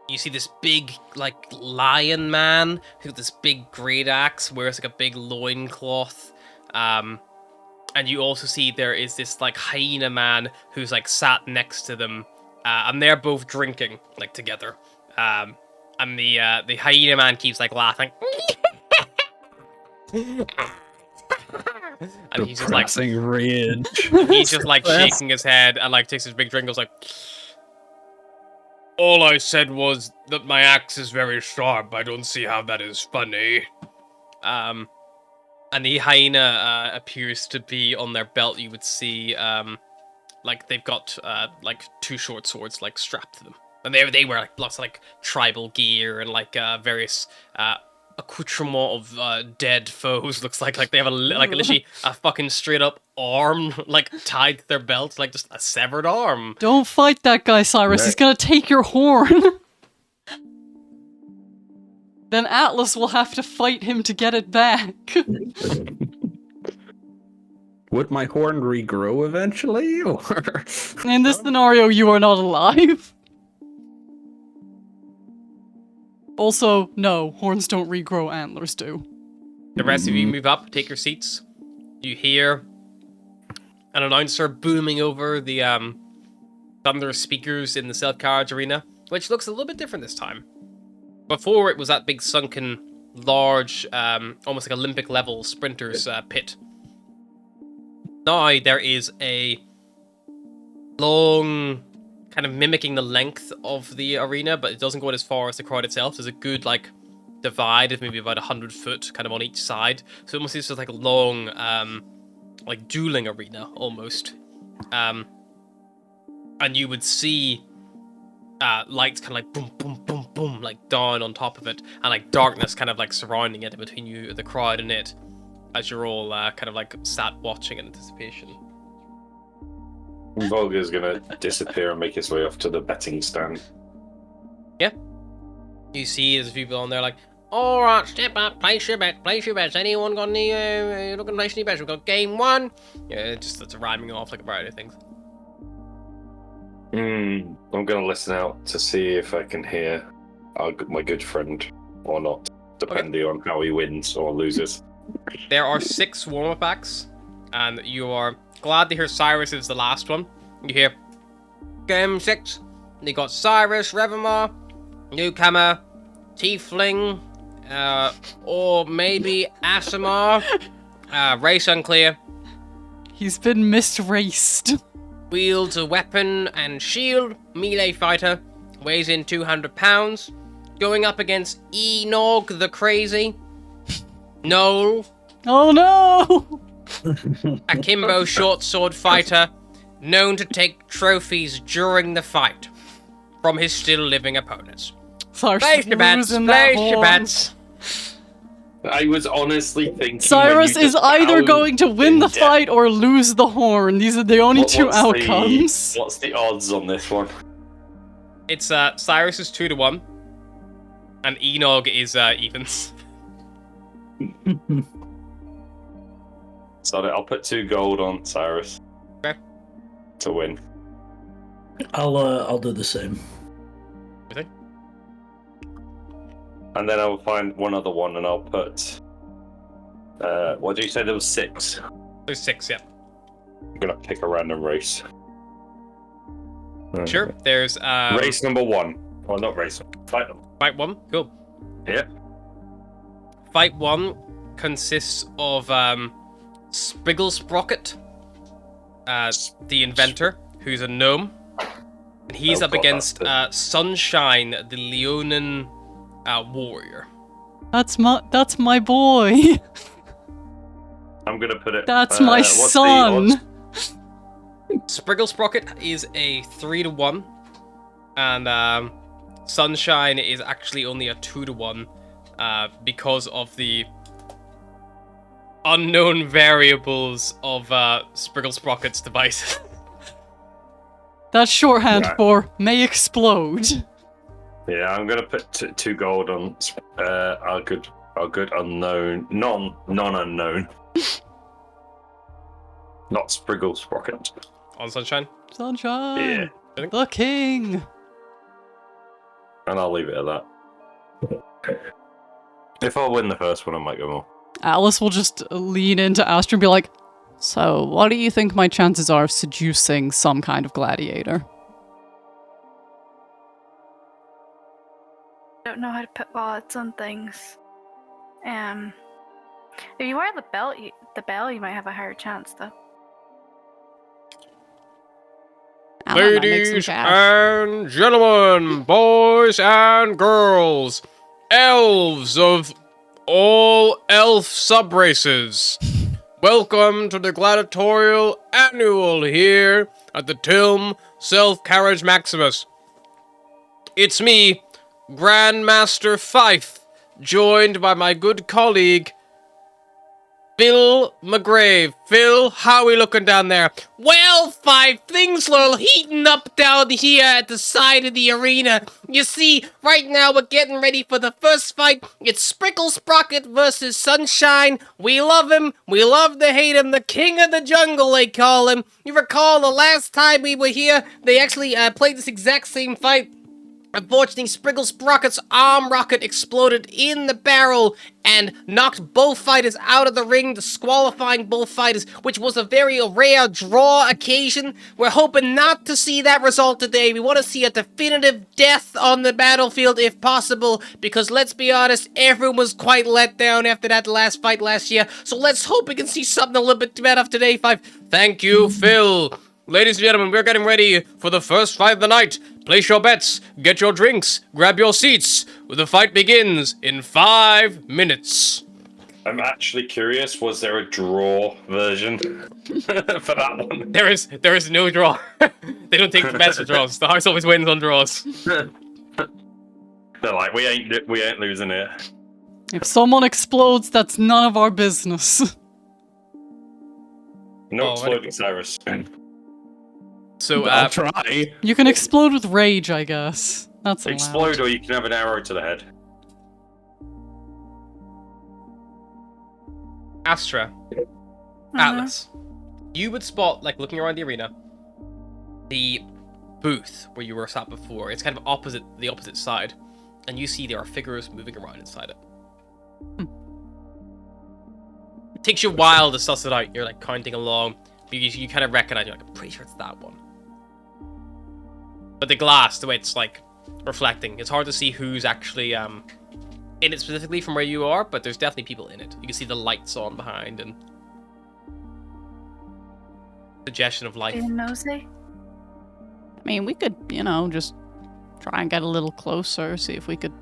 You see this big like lion man who this big great axe, wears like a big loincloth. And you also see there is this like hyena man who's like sat next to them, and they're both drinking like together. And the hyena man keeps like laughing. And he's just like Depressing rage. he's just like shaking his head and like takes his big drink, goes like, all I said was that my axe is very sharp. I don't see how that is funny. And the hyena appears to be on their belt. You would see, like they've got like 2 short swords like strapped to them, and they wear like lots of like tribal gear and like various accoutrement of dead foes. Looks like they have like literally a fucking straight up arm like tied to their belt, like just a severed arm. Don't fight that guy, Cyrus. He's gonna take your horn. Then Atlas will have to fight him to get it back. Would my horn regrow eventually, or In this scenario, you are not alive. Also, no, horns don't regrow, antlers do. The rest of you move up, take your seats. You hear an announcer booming over the thunderous speakers in the Self Carriage Arena, which looks a little bit different this time. Before, it was that big sunken, large, almost like Olympic level sprinters pit. Now there is a long, kind of mimicking the length of the arena, but it doesn't go as far as the crowd itself. There's a good like divide of maybe about 100 foot, kind of on each side. So it almost is just like a long, like dueling arena almost. And you would see lights kind of like boom, boom, boom, boom, like down on top of it, and like darkness kind of like surrounding it between you, the crowd, and it, as you're all kind of like sat watching in anticipation. Volga's gonna disappear and make his way off to the betting stand. Yeah. You see there's a few people on there like, alright, step up, place your bets. Anyone got any, looking to place any bets? We've got game 1. Yeah, just it's rhyming off like a variety of things. I'm gonna listen out to see if I can hear my good friend or not, depending on how he wins or loses. There are 6 warm-up acts, and you are glad to hear Cyrus is the last one. You hear game 6. You got Cyrus, Revamar, Newcomer, Tiefling, or maybe Asimar. Race unclear. He's been misraced. Wields a weapon and shield, melee fighter, weighs in 200 pounds, going up against Enog the Crazy, Noel, Oh no! Akimbo short sword fighter, known to take trophies during the fight from his still living opponents. Cyrus Place your bets, place your bets. I was honestly thinking Cyrus when you is just either bowed going to win in the depth. fight or lose the horn. These are the only two What's outcomes. What's the odds on this one? It's Cyrus is 2-1, and Enog is evens. So I'll put 2 gold on Cyrus. Okay. To win. I'll do the same. You think? And then I'll find one other one and I'll put... what did you say? There was 6. There's 6, yeah. I'm gonna pick a random race. Sure. There's Race number 1. Well, not race. Fight. Fight 1. Cool. Yeah. Fight 1 consists of Spriggle Sprocket, the inventor, who's a gnome. And he's Oh, up God, against that's Sunshine, the Leonin warrior. That's my boy. I'm gonna put it... That's my what's the son. odds? Spriggle Sprocket is a 3-1, and Sunshine is actually only a 2-1 because of the unknown variables of Spriggle Sprocket's device. That's shorthand Right. for may explode. Yeah, I'm gonna put 2 gold on our good unknown, non-unknown. Not Spriggle Sprocket. On Sunshine. Sunshine. Yeah. The king. And I'll leave it at that. If I win the first one, I might go more. Alice will just lean into Astra and be like, so, what do you think my chances are of seducing some kind of gladiator? Don't know how to put odds on things. If you wear the bell, you might have a higher chance, though. Alan, I make some Ladies cash. and gentlemen, boys and girls, elves of all elf subraces. Welcome to the gladiatorial annual here at the Tilm Self-Carriage Maximus. It's me, Grandmaster Fife, joined by my good colleague, Phil McGrave. Phil, how are we looking down there? Well, Fife, things are heating up down here at the side of the arena. You see, right now we're getting ready for the first fight. It's Sprinkle Sprocket versus Sunshine. We love him. We love to hate him. The king of the jungle, they call him. You recall the last time we were here, they actually played this exact same fight. Unfortunately, Sprinkle Sprocket's arm rocket exploded in the barrel and knocked both fighters out of the ring, disqualifying both fighters, which was a very rare draw occasion. We're hoping not to see that result today. We want to see a definitive death on the battlefield if possible, because let's be honest, everyone was quite let down after that last fight last year. So let's hope we can see something a little bit better today, Five. Thank you, Phil. Ladies and gentlemen, we're getting ready for the first fight of the night. Place your bets, get your drinks, grab your seats. The fight begins in 5 minutes. I'm actually curious, was there a draw version for that one? There is no draw. They don't take bets for draws. The house always wins on draws. They're like, we ain't losing it. If someone explodes, that's none of our business. No Oh, exploding Cyrus. So, I'll try. You can explode with rage, I guess. That's allowed. Explode, or you can have an arrow to the head. Astra, Atlas, you would spot, like, looking around the arena, the booth where you were sat before. It's kind of the opposite side, and you see there are figures moving around inside it. It takes you a while to suss it out. You're, like, counting along, but you kind of recognize, you're like, I'm pretty sure it's that one. But the glass, the way it's, like, reflecting, it's hard to see who's actually, in it specifically from where you are, but there's definitely people in it. You can see the lights on behind and suggestion of life. Being nosy. I mean, we could, just try and get a little closer, see if we could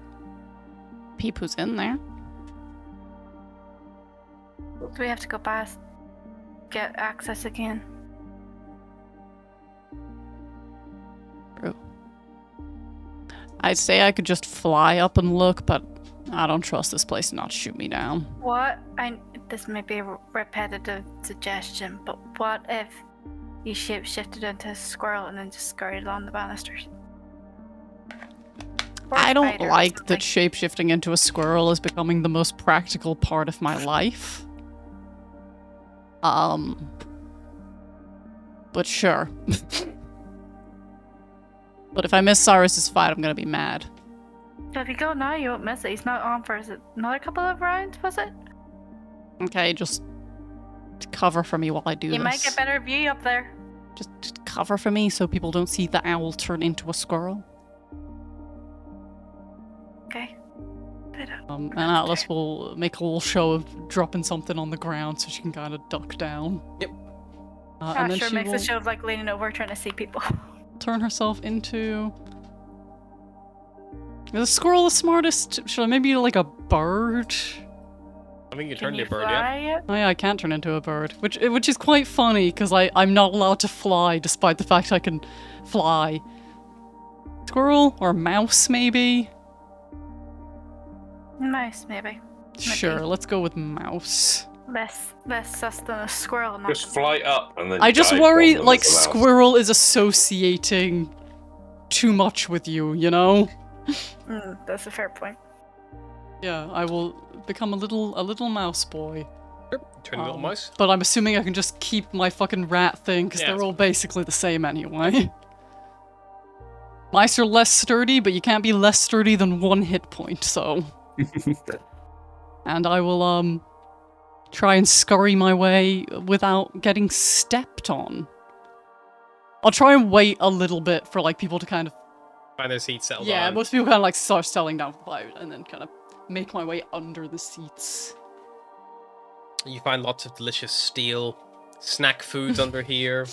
peep who's in there. Do we have to go past? Get access again? True. I'd say I could just fly up and look, but I don't trust this place to not shoot me down. What? This may be a repetitive suggestion, but what if you shapeshifted into a squirrel and then just scurried along the banisters? Or I a don't spider or like something. that shapeshifting into a squirrel is becoming the most practical part of my life. But sure. But if I miss Cyrus's fight, I'm gonna be mad. So if you go now, you won't miss it. He's not on for another couple of rounds, was it? Okay, just cover for me while I do You this. might get better view up there. Just cover for me so people don't see the owl turn into a squirrel. Okay. And Atlas will make a little show of dropping something on the ground so she can kind of duck down. Yep. And then Sure she makes will a show of like leaning over trying to see people. turn herself into... Is a squirrel the smartest? Should I maybe do like a bird? I think you Can turned you your bird, fly yeah. it? Oh yeah, I can't turn into a bird. Which is quite funny, because I'm not allowed to fly, despite the fact I can fly. Squirrel? Or mouse, maybe? Mouse, maybe. Sure, let's go with mouse. Less sus than a squirrel. Not Just fly up and then. I just dive worry, bomb them like, as a mouse. squirrel is associating too much with you, you know? That's a fair point. Yeah, I will become a little mouse boy. Sure. Turn a little mouse. But I'm assuming I can just keep my fucking rat thing, because Yeah, they're all basically the same anyway. Mice are less sturdy, but you can't be less sturdy than 1 hit point, so... And I will, try and scurry my way without getting stepped on. I'll try and wait a little bit for, like, people to kind of... Find their seats settled Yeah, on. most people kind of, like, start settling down for the and then kind of make my way under the seats. You find lots of delicious steel snack foods under here.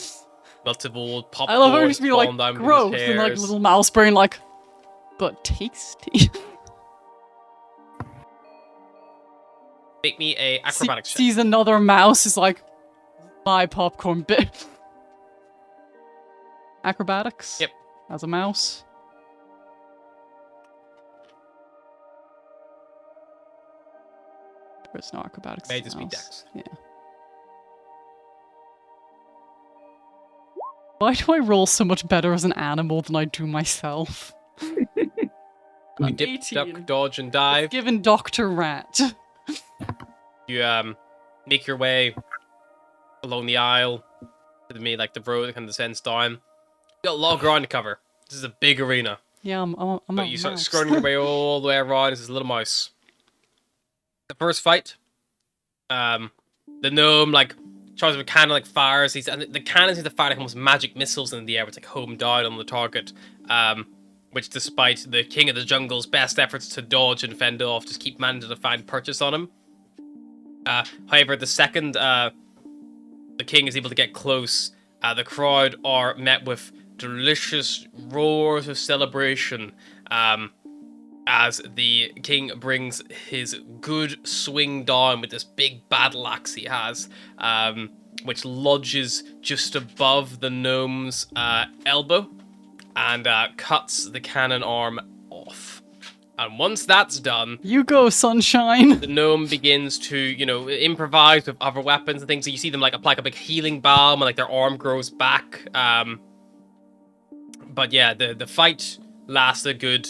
Lots of old popcorn. I love how it just be like, falling down people's gross, and like chairs. little mouse brain like, but tasty. Make me a acrobatics check. Sees another mouse, is like, my popcorn bit. Acrobatics? Yep. As a mouse. There's no acrobatics. May as a just be mouse. dex. Yeah. Why do I roll so much better as an animal than I do myself? You dip, 18. duck, dodge, and dive. Given Dr. Rat. You make your way along the aisle to the road that kind of descends down. You got a lot of ground to cover. This is a big arena. Yeah, I'm But you start scrolling your way all the way around as this little mouse. The first fight, the gnome charges with a cannon, fires these, and the cannons seem to fire almost magic missiles in the air, which home down on the target. Which, despite the king of the jungle's best efforts to dodge and fend off, just keep managing to find purchase on him. However, the second the king is able to get close, the crowd are met with delicious roars of celebration as the king brings his good swing down with this big battle axe he has, which lodges just above the gnome's elbow and cuts the cannon arm off. And once that's done, You go, sunshine. the gnome begins to, improvise with other weapons and things. So you see them apply a big healing balm, and their arm grows back. But yeah, the fight lasts a good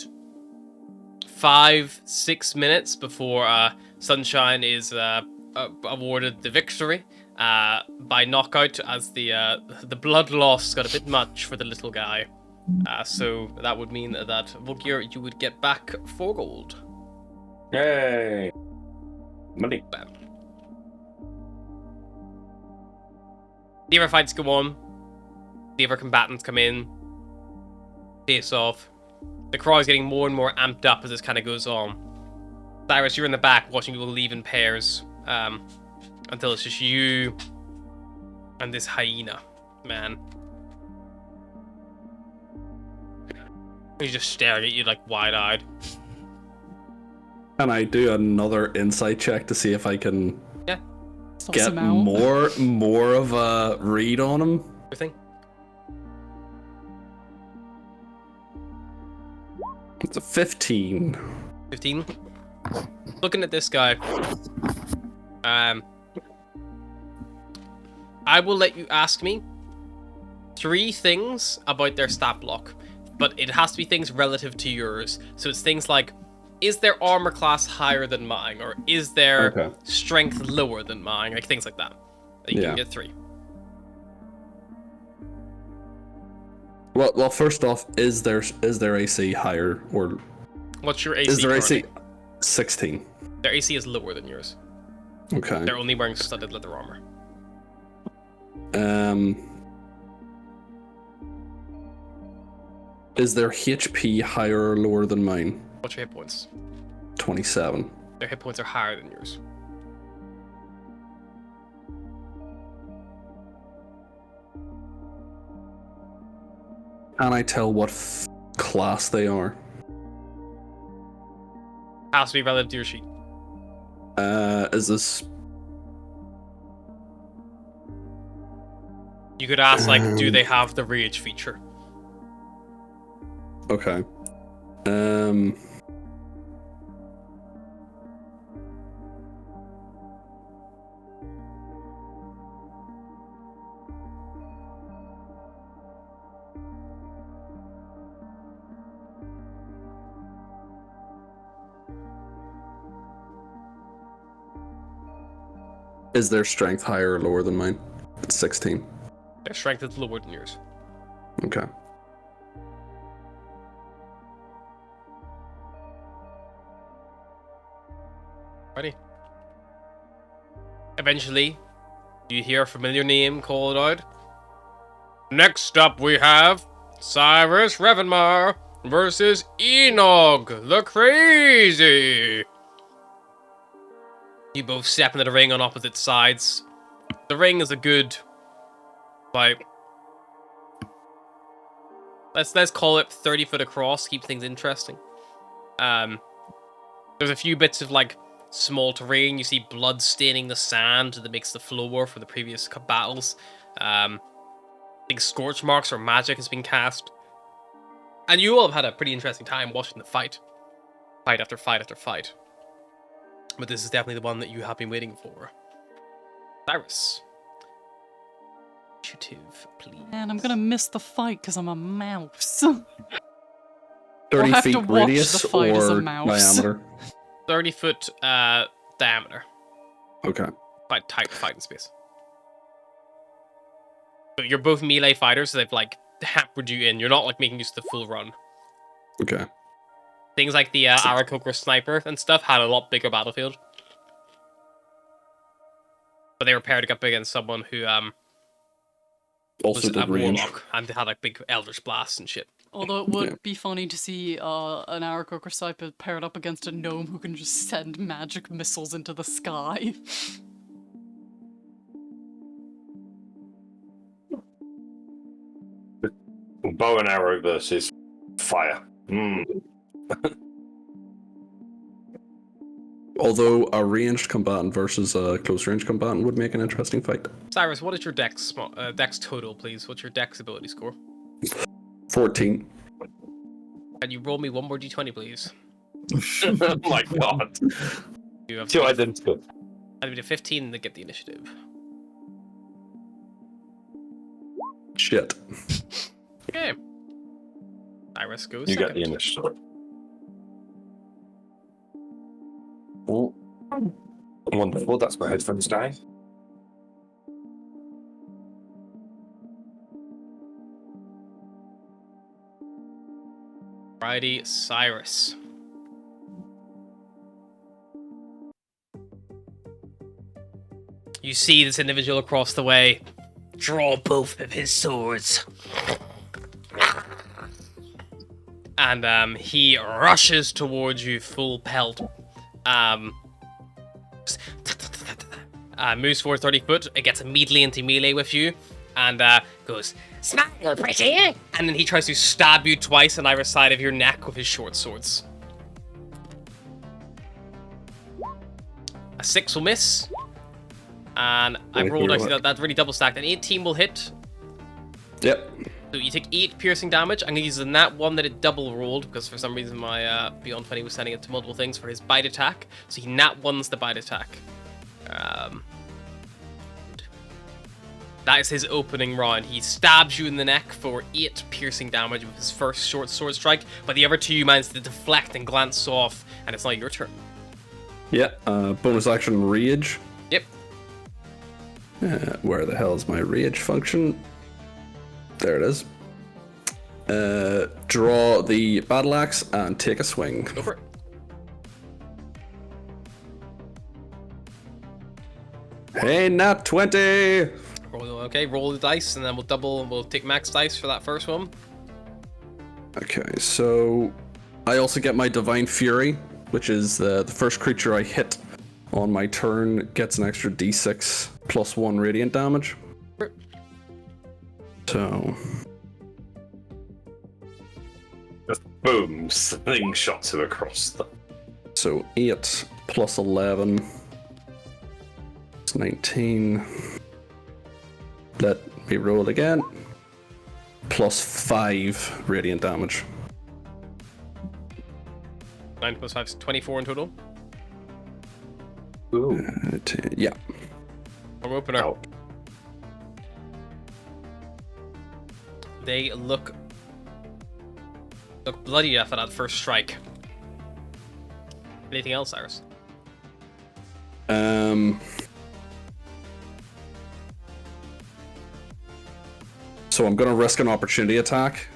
5-6 minutes before Sunshine is awarded the victory by knockout, as the blood loss got a bit much for the little guy. So that would mean that Volkir, you would get back 4 gold. Yay! Money. The other fights go on. The other combatants come in. Face off. The crowd is getting more and more amped up as this kind of goes on. Cyrus, you're in the back watching people leave in pairs until it's just you and this hyena man. He's just staring at you wide-eyed. Can I do another insight check to see if I can Suss get him out. more of a read on him? Everything. It's a 15. 15. Looking at this guy, I will let you ask me 3 things about their stat block, but it has to be things relative to yours. So it's things like, is their armor class higher than mine, or is their strength lower than mine, things like that. You can get 3. Well, first off, is their AC higher, or What's your AC? is their AC currently? 16? Their AC is lower than yours. Okay. They're only wearing studded leather armor. Is their HP higher or lower than mine? What's your hit points? 27. Their hit points are higher than yours. Can I tell what class they are? Has to be relative to your sheet. Is this... You could ask, do they have the rage feature? Okay. Is their strength higher or lower than mine? It's 16. Their strength is lower than yours. Okay. Ready? Eventually, you hear a familiar name called out. Next up, we have Cyrus Revenmar versus Enog the Crazy. You both step into the ring on opposite sides. The ring is a good, let's call it 30 foot across. Keep things interesting. There's a few bits of small terrain. You see blood staining the sand that makes the floor from the previous battles. Big scorch marks where magic has been cast. And you all have had a pretty interesting time watching the fight. Fight after fight after fight. But this is definitely the one that you have been waiting for. Cyrus. Initiative, please. Man, I'm gonna miss the fight because I'm a mouse. 30 have feet to watch radius the fight as a or mouse. diameter? 30-foot diameter. Okay. Quite tight fighting space. But you're both melee fighters, so they've like hampered you in. You're not like making use of the full run. Okay. Things like the Aarakocra sniper and stuff had a lot bigger battlefield. But they were paired up against someone who Also was a did range. warlock and they had like big eldritch blasts and shit. Although it would Yeah. be funny to see an Aarakocra sniper paired up against a gnome who can just send magic missiles into the sky. Bow and arrow versus fire. Although a ranged combatant versus a close range combatant would make an interesting fight. Cyrus, what is your dex total, please? What's your dex ability score? 14. Can you roll me one more d20, please? Oh my god. You have Two identical. I'd be to 15 to get the initiative. Shit. Okay. Cyrus goes You second. get the initiative. Oh. Wonderful, that's my headphones down. Righty, Cyrus. You see this individual across the way draw both of his swords. And he rushes towards you full pelt. Moves forward 30 foot. It gets immediately into melee with you. And goes, "Smile, pretty!" And then he tries to stab you twice on either side of your neck with his short swords. A 6 will miss. And I've rolled actually that really double stacked. An 18 will hit. Yep. So you take 8 piercing damage. I'm going to use the nat 1 that it double rolled because for some reason my Beyond Funny was sending it to multiple things for his bite attack. So he nat 1's the bite attack. That is his opening round. He stabs you in the neck for 8 piercing damage with his first short sword strike, but the other 2 managed to deflect and glance off, and it's now your turn. Yeah. Bonus action rage. Yep. Where the hell is my rage function? There it is. Draw the battle axe and take a swing. Go for it. Hey, nat 20! Roll the dice, and then we'll take max dice for that first one. Okay, so I also get my Divine Fury, which is the first creature I hit on my turn gets an extra d6 plus 1 radiant damage. Sure. So, Just boom, slingshots him across the. so 8 plus 11 is 19. Let me roll again. Plus 5 radiant damage. 9 plus 5 is 24 in total. Ooh. Yeah. From opener. Ow. They look bloody after that first strike. Anything else, Cyrus? So I'm gonna risk an opportunity attack,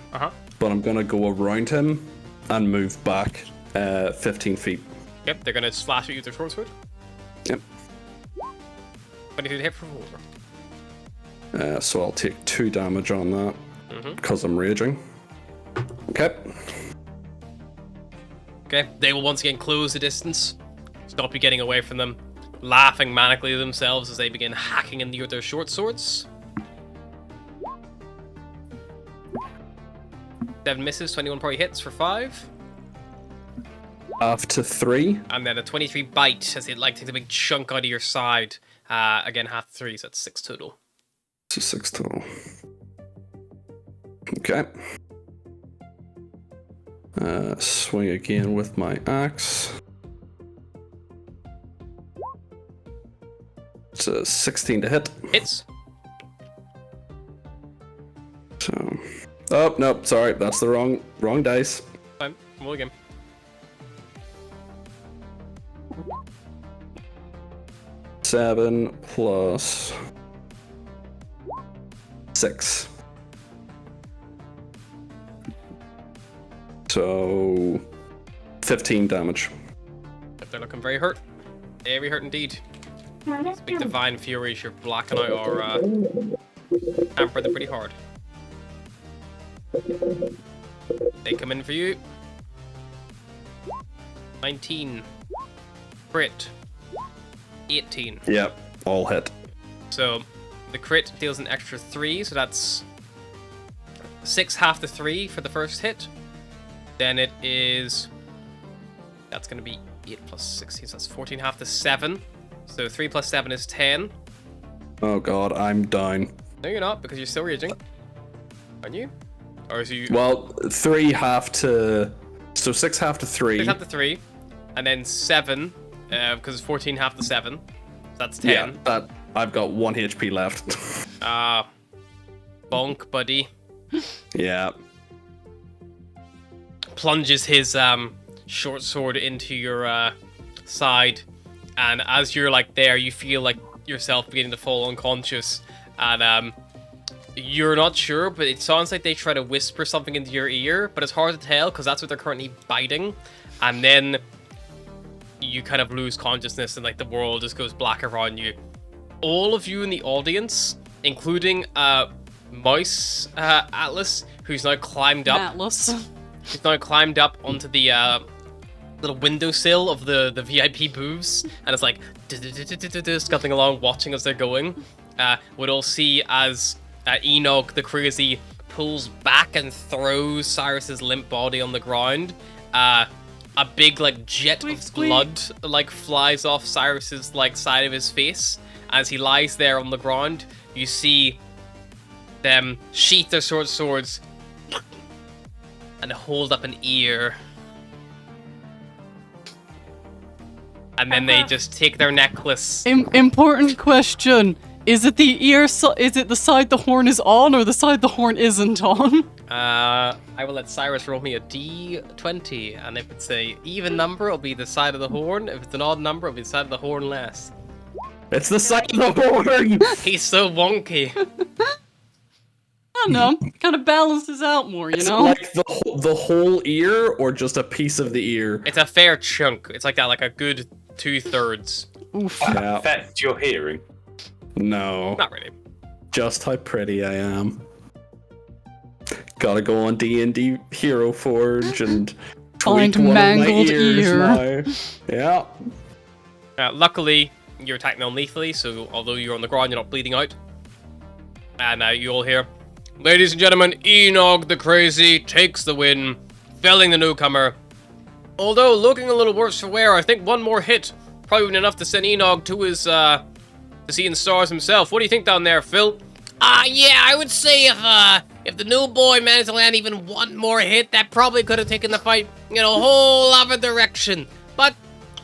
but I'm gonna go around him and move back 15 feet. Yep, they're gonna slash at you with their short sword. Yep. 22 to hit for 4. So I'll take 2 damage on that because I'm raging. Okay. Okay, they will once again close the distance, stop you getting away from them, laughing manically to themselves as they begin hacking into you with their short swords. 7 misses, 21 probably hits for 5. half to 3. And then a 23 bite as it like takes a big chunk out of your side. Again, half 3, so that's 6 total. So 6 total. Okay. Swing again with my axe. It's a 16 to hit. Hits. So, oh nope, sorry, that's the wrong dice. Fine. Roll again. Seven plus 6. So 15 damage. They're looking very hurt. Very hurt indeed. These big divine furies you're blacking out are hampered them pretty hard. They come in for you. 19. Crit. 18. Yep, all hit. So the crit deals an extra 3, so that's 6 half the 3 for the first hit. Then it is... That's going to be 8 plus 16, so that's 14 half the 7. So 3 plus 7 is 10. Oh god, I'm down. No, you're not, because you're still raging. Aren't you? Or is you... Well, 3 half to... So 6 half to 3. 6 half the 3. And then 7, because it's 14 half the 7. So that's 10. Yeah, that I've got 1 HP left. Bonk, buddy. Yeah. Plunges his short sword into your side, and as you're like there, you feel like yourself beginning to fall unconscious, and you're not sure, but it sounds like they try to whisper something into your ear, but it's hard to tell because that's what they're currently biting, and then you kind of lose consciousness and like the world just goes black around you. All of you in the audience, including Mouse Atlas, who's now climbed up. Atlas. He's now climbed up onto the little windowsill of the VIP booths, and it's like scuttling along, watching as they're going. Would all see as Enoch the Crazy pulls back and throws Cyrus's limp body on the ground. A big like jet of blood like flies off Cyrus's like side of his face as he lies there on the ground. You see them sheath their swords and hold up an ear. And then they just take their necklace. Important question. Is it the ear? Is it the side the horn is on, or the side the horn isn't on? I will let Cyrus roll me a d20, and if it's a even number, it'll be the side of the horn. If it's an odd number, it'll be the side of the horn less. It's the side of the horn! He's so wonky. I don't know. Kind of balances out more, you Is know? it like the whole ear, or just a piece of the ear? It's a fair chunk. It's like that, like a good 2/3. Oof. Yeah. Affect your hearing. No. Not really. Just how pretty I am. Gotta go on D&D Hero Forge and Find tweak one mangled of my ears ear. now. Yeah. Luckily, you're attacking non-lethally, so although you're on the ground, you're not bleeding out. And you all hear, "Ladies and gentlemen, Enoch the Crazy takes the win, felling the newcomer. Although looking a little worse for wear, I think one more hit probably wouldn't enough to send Enoch to his to seeing stars himself. What do you think down there, Phil?" Yeah, I would say if the new boy managed to land even one more hit, that probably could have taken the fight in a whole other direction. But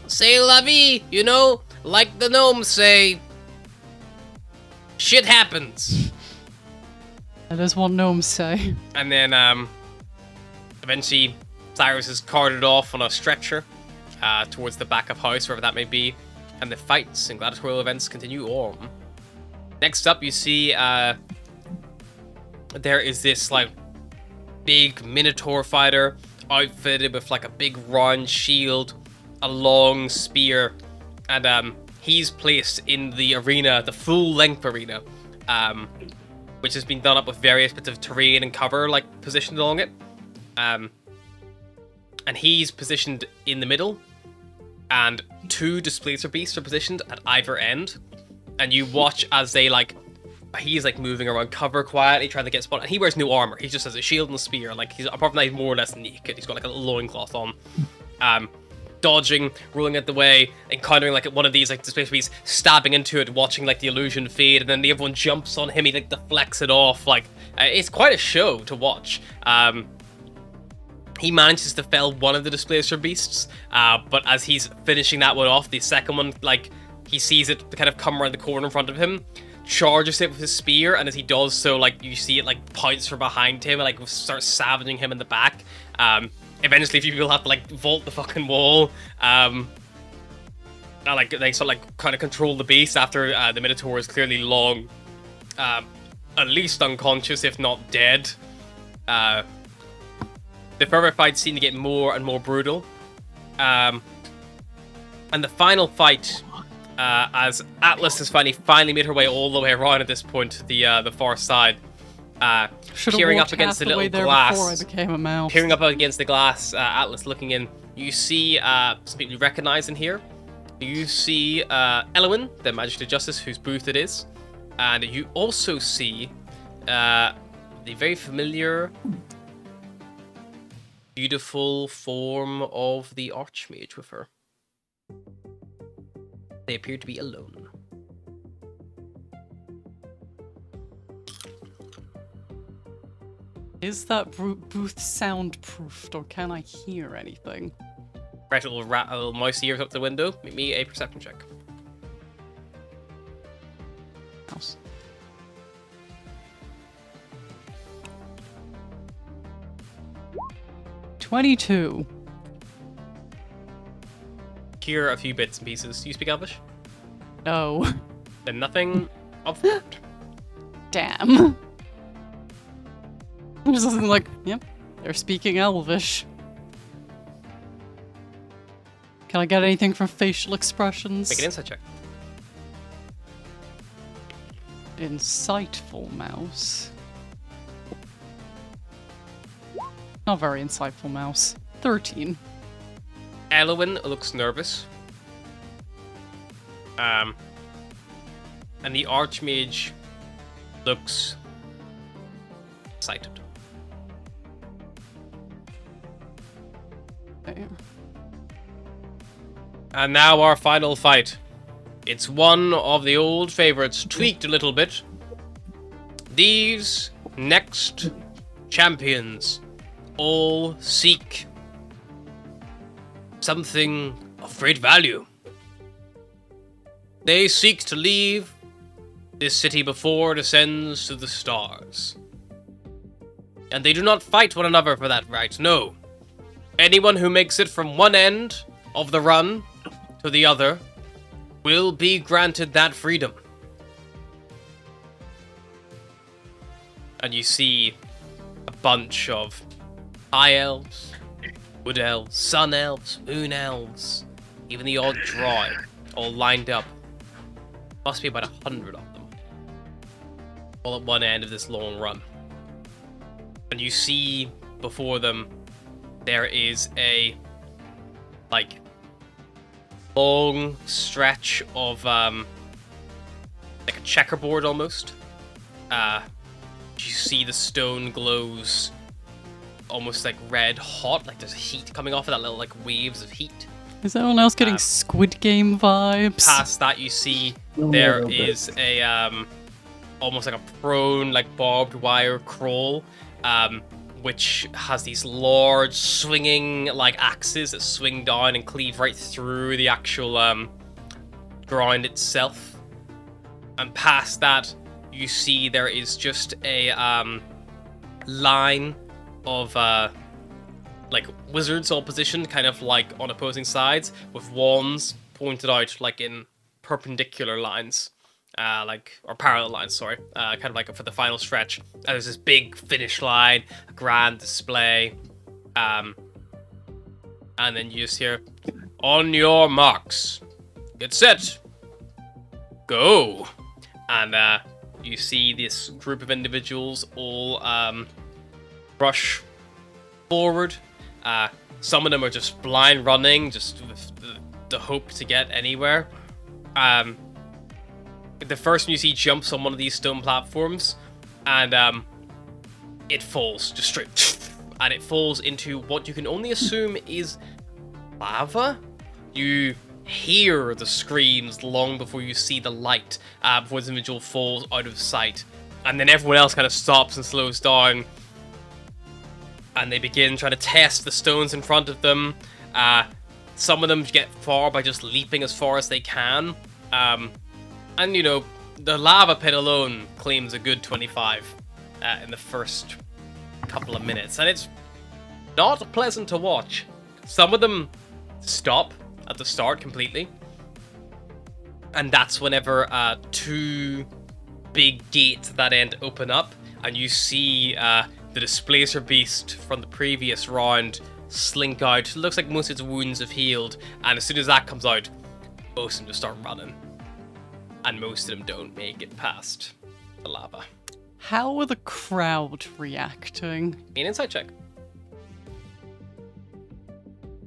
c'est la vie, you know, like the gnomes say, shit happens. That is what gnomes say. And then eventually Cyrus is carted off on a stretcher towards the back of house, wherever that may be, and the fights and gladiatorial events continue on. Next up, you see there is this like big minotaur fighter outfitted with like a big round shield, a long spear, and he's placed in the arena, the full-length arena, which has been done up with various bits of terrain and cover like positioned along it. And he's positioned in the middle, and 2 displacer beasts are positioned at either end. And you watch as they like, he's like moving around cover quietly, trying to get spotted. And he wears no armor. He just has a shield and a spear. Like he's apart from that, he's more or less naked. He's got like a loincloth on. dodging, rolling out the way, encountering like one of these like displaced beasts, stabbing into it, watching like the illusion fade, and then the everyone jumps on him. He like deflects it off. Like it's quite a show to watch. He manages to fell one of the displacer beasts, but as he's finishing that one off, the second one, like, he sees it kind of come around the corner in front of him, charges it with his spear, and as he does so, like, you see it, like, pounce from behind him and, like, starts savaging him in the back. Eventually, a few people have to, like, vault the fucking wall, and, like, they sort of, like, kind of control the beast after the Minotaur is clearly long, at least unconscious, if not dead. The further fights seem to get more and more brutal. And the final fight, as Atlas has finally made her way all the way around at this point to the far side, peering up against the little glass. Before I became a mouse. Peering up against the glass, Atlas looking in, you see some people you recognize in here. You see Elwyn, the Magistrate of Justice, whose booth it is. And you also see the very familiar, beautiful form of the Archmage with her. They appear to be alone. Is that booth soundproofed, or can I hear anything? Right, a little mouse ears up the window. Make me a perception check. Mouse. $22. Hear a few bits and pieces. Do you speak Elvish? No. Then nothing of that. Damn. I'm just listening like, yep, they're speaking Elvish. Can I get anything from facial expressions? Make an insight check. Insightful mouse. Not very insightful mouse. 13. Elwyn looks nervous. And the Archmage looks excited. Okay. And now our final fight. It's one of the old favorites, tweaked a little bit. These next champions all seek something of great value. They seek to leave this city before it ascends to the stars. And they do not fight one another for that right, no. Anyone who makes it from one end of the run to the other will be granted that freedom. And you see a bunch of high elves, wood elves, sun elves, moon elves, even the odd droid, all lined up. Must be about 100 of them, all at one end of this long run. And you see before them, there is a, like, long stretch of, like a checkerboard almost. You see the stone glows almost like red hot, like there's heat coming off of that, little like waves of heat. Is anyone else getting Squid Game vibes? Past that, you see there is a almost like a prone, like barbed wire crawl, which has these large swinging like axes that swing down and cleave right through the actual ground itself. And past that, you see there is just a line of like wizards all positioned kind of like on opposing sides with wands pointed out like in perpendicular lines, or parallel lines, sorry, kind of like for the final stretch. And there's this big finish line, a grand display, and then you just hear, "On your marks, get set, go," and you see this group of individuals all rush forward. Some of them are just blind running, just with the hope to get anywhere. The first one you see jumps on one of these stone platforms, and it falls just straight, and it falls into what you can only assume is lava. You hear the screams long before you see the light, before this individual falls out of sight. And then everyone else kind of stops and slows down. And they begin trying to test the stones in front of them. Some of them get far by just leaping as far as they can. And, you know, the lava pit alone claims a good 25 in the first couple of minutes. And it's not pleasant to watch. Some of them stop at the start completely. And that's whenever 2 big gates at that end open up. And you see the Displacer Beast from the previous round slink out. It looks like most of its wounds have healed. And as soon as that comes out, most of them just start running. And most of them don't make it past the lava. How are the crowd reacting? An insight check.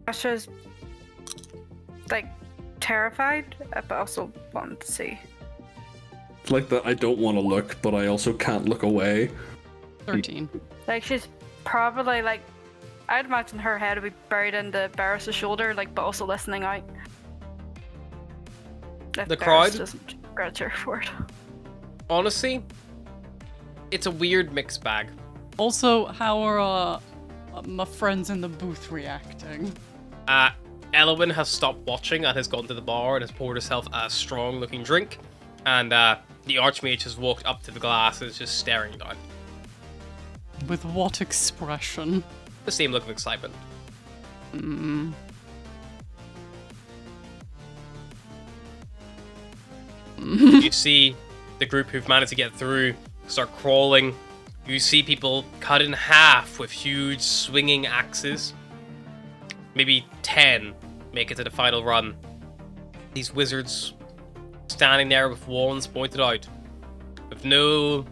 Asha's like terrified, but also wanted to see. It's like that I don't want to look, but I also can't look away. 13. Like she's probably like, I'd imagine her head would be buried into Barris's shoulder, like, but also listening out. If The Barris crowd? doesn't grudge her for it. Honestly, it's a weird mixed bag. Also, how are my friends in the booth reacting? Elwyn has stopped watching and has gone to the bar and has poured herself a strong-looking drink. And the Archmage has walked up to the glass and is just staring down. With what expression? The same look of excitement. You see the group who've managed to get through start crawling. You see people cut in half with huge swinging axes. Maybe 10 make it to the final run. These wizards standing there with wands pointed out, with no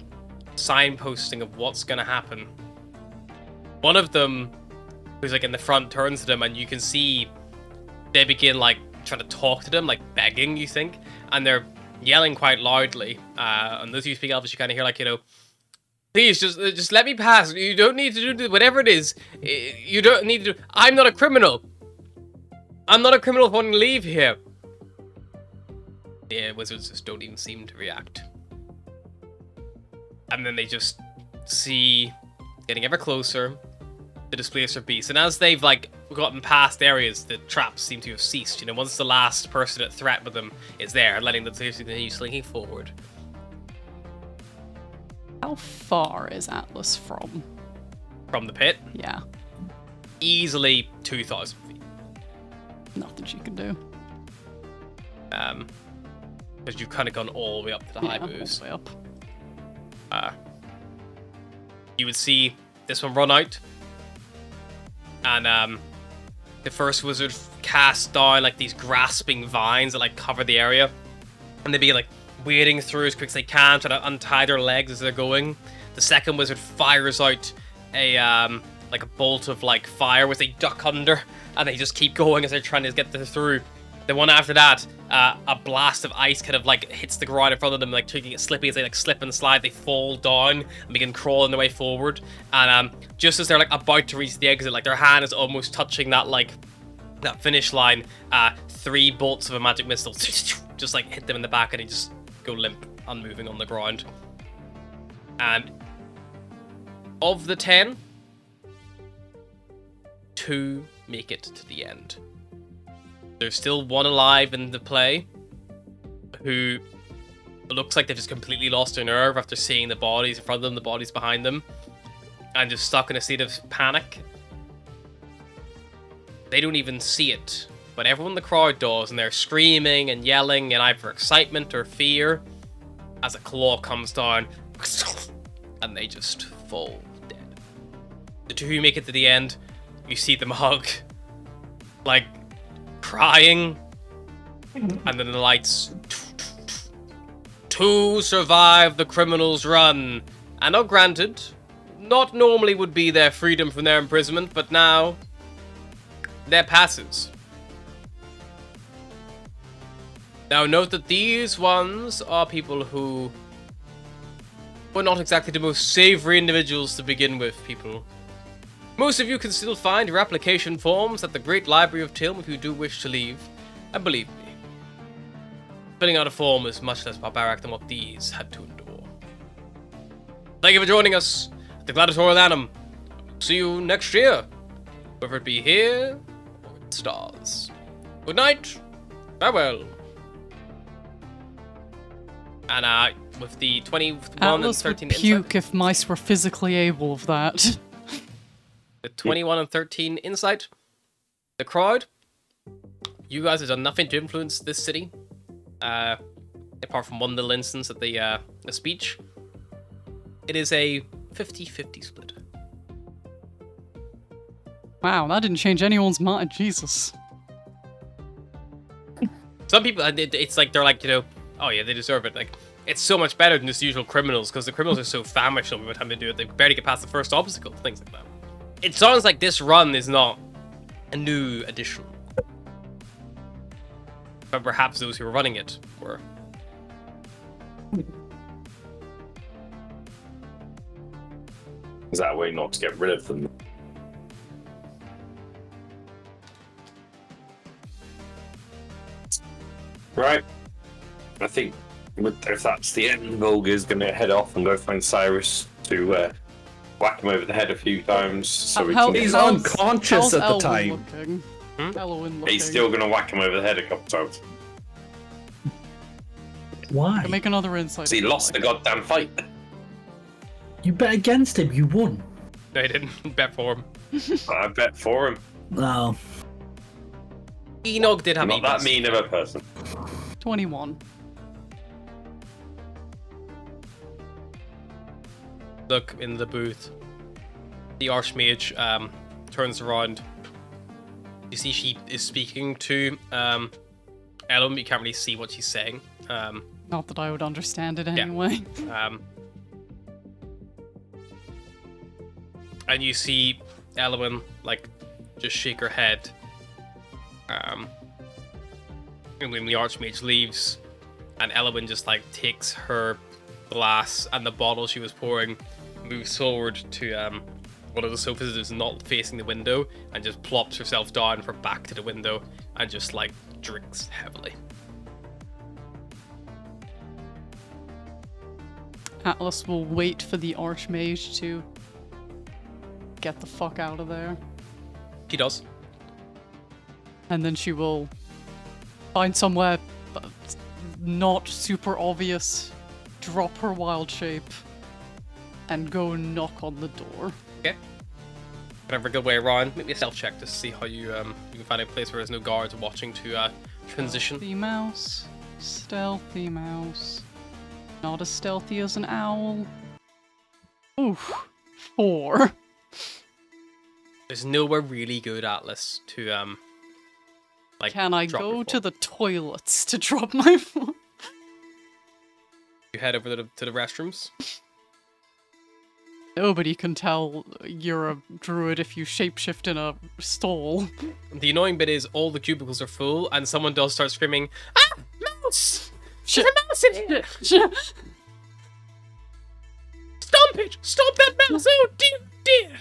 signposting of what's gonna happen. One of them, who's like in the front, turns to them, and you can see they begin like trying to talk to them, like begging, you think, and they're yelling quite loudly. And those of you who speak Elvish, you kind of hear like, you know, please just let me pass. You don't need to do whatever it is. You don't need to do. I'm not a criminal. I'm not a criminal wanting to leave here. Yeah, wizards just don't even seem to react. And then they just see, getting ever closer, the Displacer Beast. And as they've like gotten past areas, the traps seem to have ceased. You know, once the last person at threat with them is there, letting the Displacer continue slinking forward. How far is Atlas from? From the pit, Yeah, easily 2,000 feet. nothing she can do. Because you've kind of gone all the way up to the high Yeah, moves. all the way up. You would see this one run out, and the first wizard cast down like these grasping vines that like cover the area, and they'd be like wading through as quick as they can, trying to untie their legs as they're going. The second wizard fires out a like a bolt of like fire, which they duck under, and they just keep going as they're trying to get through. The one after that, a blast of ice kind of like hits the ground in front of them, like making it slippy as they like slip and slide. They fall down and begin crawling their way forward. And just as they're like about to reach the exit, like their hand is almost touching that like that finish line, 3 bolts of a magic missile just like hit them in the back, and they just go limp, unmoving on the ground. And of the 10, 2 make it to the end. There's still one alive in the play who looks like they've just completely lost their nerve after seeing the bodies in front of them, the bodies behind them, and just stuck in a state of panic. They don't even see it, but everyone in the crowd does, and they're screaming and yelling in either excitement or fear as a claw comes down, and they just fall dead. The 2 who make it to the end, you see them hug, like crying, and then the lights. 2 survive the criminal's run, and now granted, not normally would be their freedom from their imprisonment, but now their passes. Now note that these ones are people who were not exactly the most savory individuals to begin with, people. Most of you can still find your application forms at the Great Library of Tilm if you do wish to leave. And believe me, filling out a form is much less barbaric than what these had to endure. Thank you for joining us at the Gladiatorial Annum. See you next year, whether it be here or in the stars. Good night, farewell. And with the 21 Atlas and 13 would puke insight, if mice were physically able of that. the 21 and 13 insight, the crowd, you guys have done nothing to influence this city, apart from one little instance at the speech. It is a 50-50 split. Wow, that didn't change anyone's mind. Jesus. Some people, it's like, they're like, you know, oh yeah, they deserve it. Like, it's so much better than just the usual criminals, because the criminals are so famished by the time they do it, they barely get past the first obstacle, things like that. It sounds like this run is not a new addition. But perhaps those who were running it were. Is that a way not to get rid of them? Right. I think if that's the end, Volga's going to head off and go find Cyrus to whack him over the head a few times so we can He's get... unconscious at the Elwyn time. looking? Hmm? Elwyn looking. He's still going to whack him over the head a couple times. Why? Can make another insight. So he lost the goddamn fight. You bet against him, you won. No, I didn't bet for him. I bet for him. No. Enoch did have I'm not that evils. mean of a person. 21. Look in the booth. The Archmage turns around. You see she is speaking to Ellum. You can't really see what she's saying. Not that I would understand it anyway. And you see Elwyn like just shake her head. And when the Archmage leaves, and Elwyn just like takes her glass and the bottle she was pouring, moves forward to one of the sofas that is not facing the window, and just plops herself down with her back to the window and just like drinks heavily. Atlas will wait for the Archmage to get the fuck out of there. He does. And then she will find somewhere not super obvious, drop her wild shape, and go knock on the door. Okay. Whatever good way around. Make me a stealth check to see how you you can find a place where there's no guards watching to transition. Stealthy mouse. Not as stealthy as an owl. Oof. 4. There's nowhere really good, Atlas, to like. Can I drop go your to phone. the toilets to drop my phone? You head over to the restrooms. Nobody can tell you're a druid if you shapeshift in a stall. The annoying bit is all the cubicles are full, and someone does start screaming, "Ah, mouse! Shit. There's a mouse in here! Stomp it! Stop that mouse! Oh dear, dear!"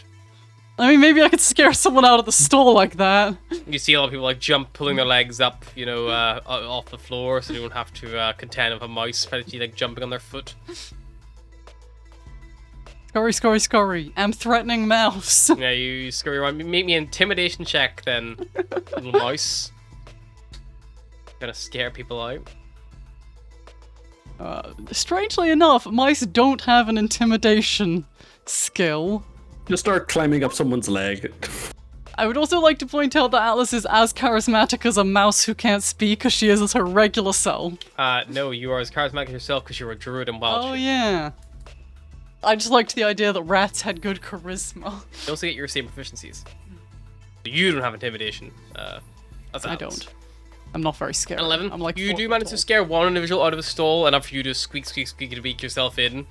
I mean, maybe I could scare someone out of the stall like that. You see a lot of people like pulling their legs up, you know, off the floor, so they don't have to contend with a mouse, especially like jumping on their foot. Scurry, scurry, scurry. I'm threatening mouse. Yeah, you scurry around. Make me an intimidation check, then, little mouse. Gonna scare people out. Strangely enough, mice don't have an intimidation skill. Just start climbing up someone's leg. I would also like to point out that Atlas is as charismatic as a mouse who can't speak as she is as her regular self. No, you are as charismatic yourself because you're a druid and wild. Oh yeah. I just liked the idea that rats had good charisma. You also get your same proficiencies. You don't have intimidation. As I don't. I'm not very scared. 11. I'm like you 4 do foot manage to tall. scare one individual out of a stall, enough for you to squeak, squeak, squeak, and beak yourself in.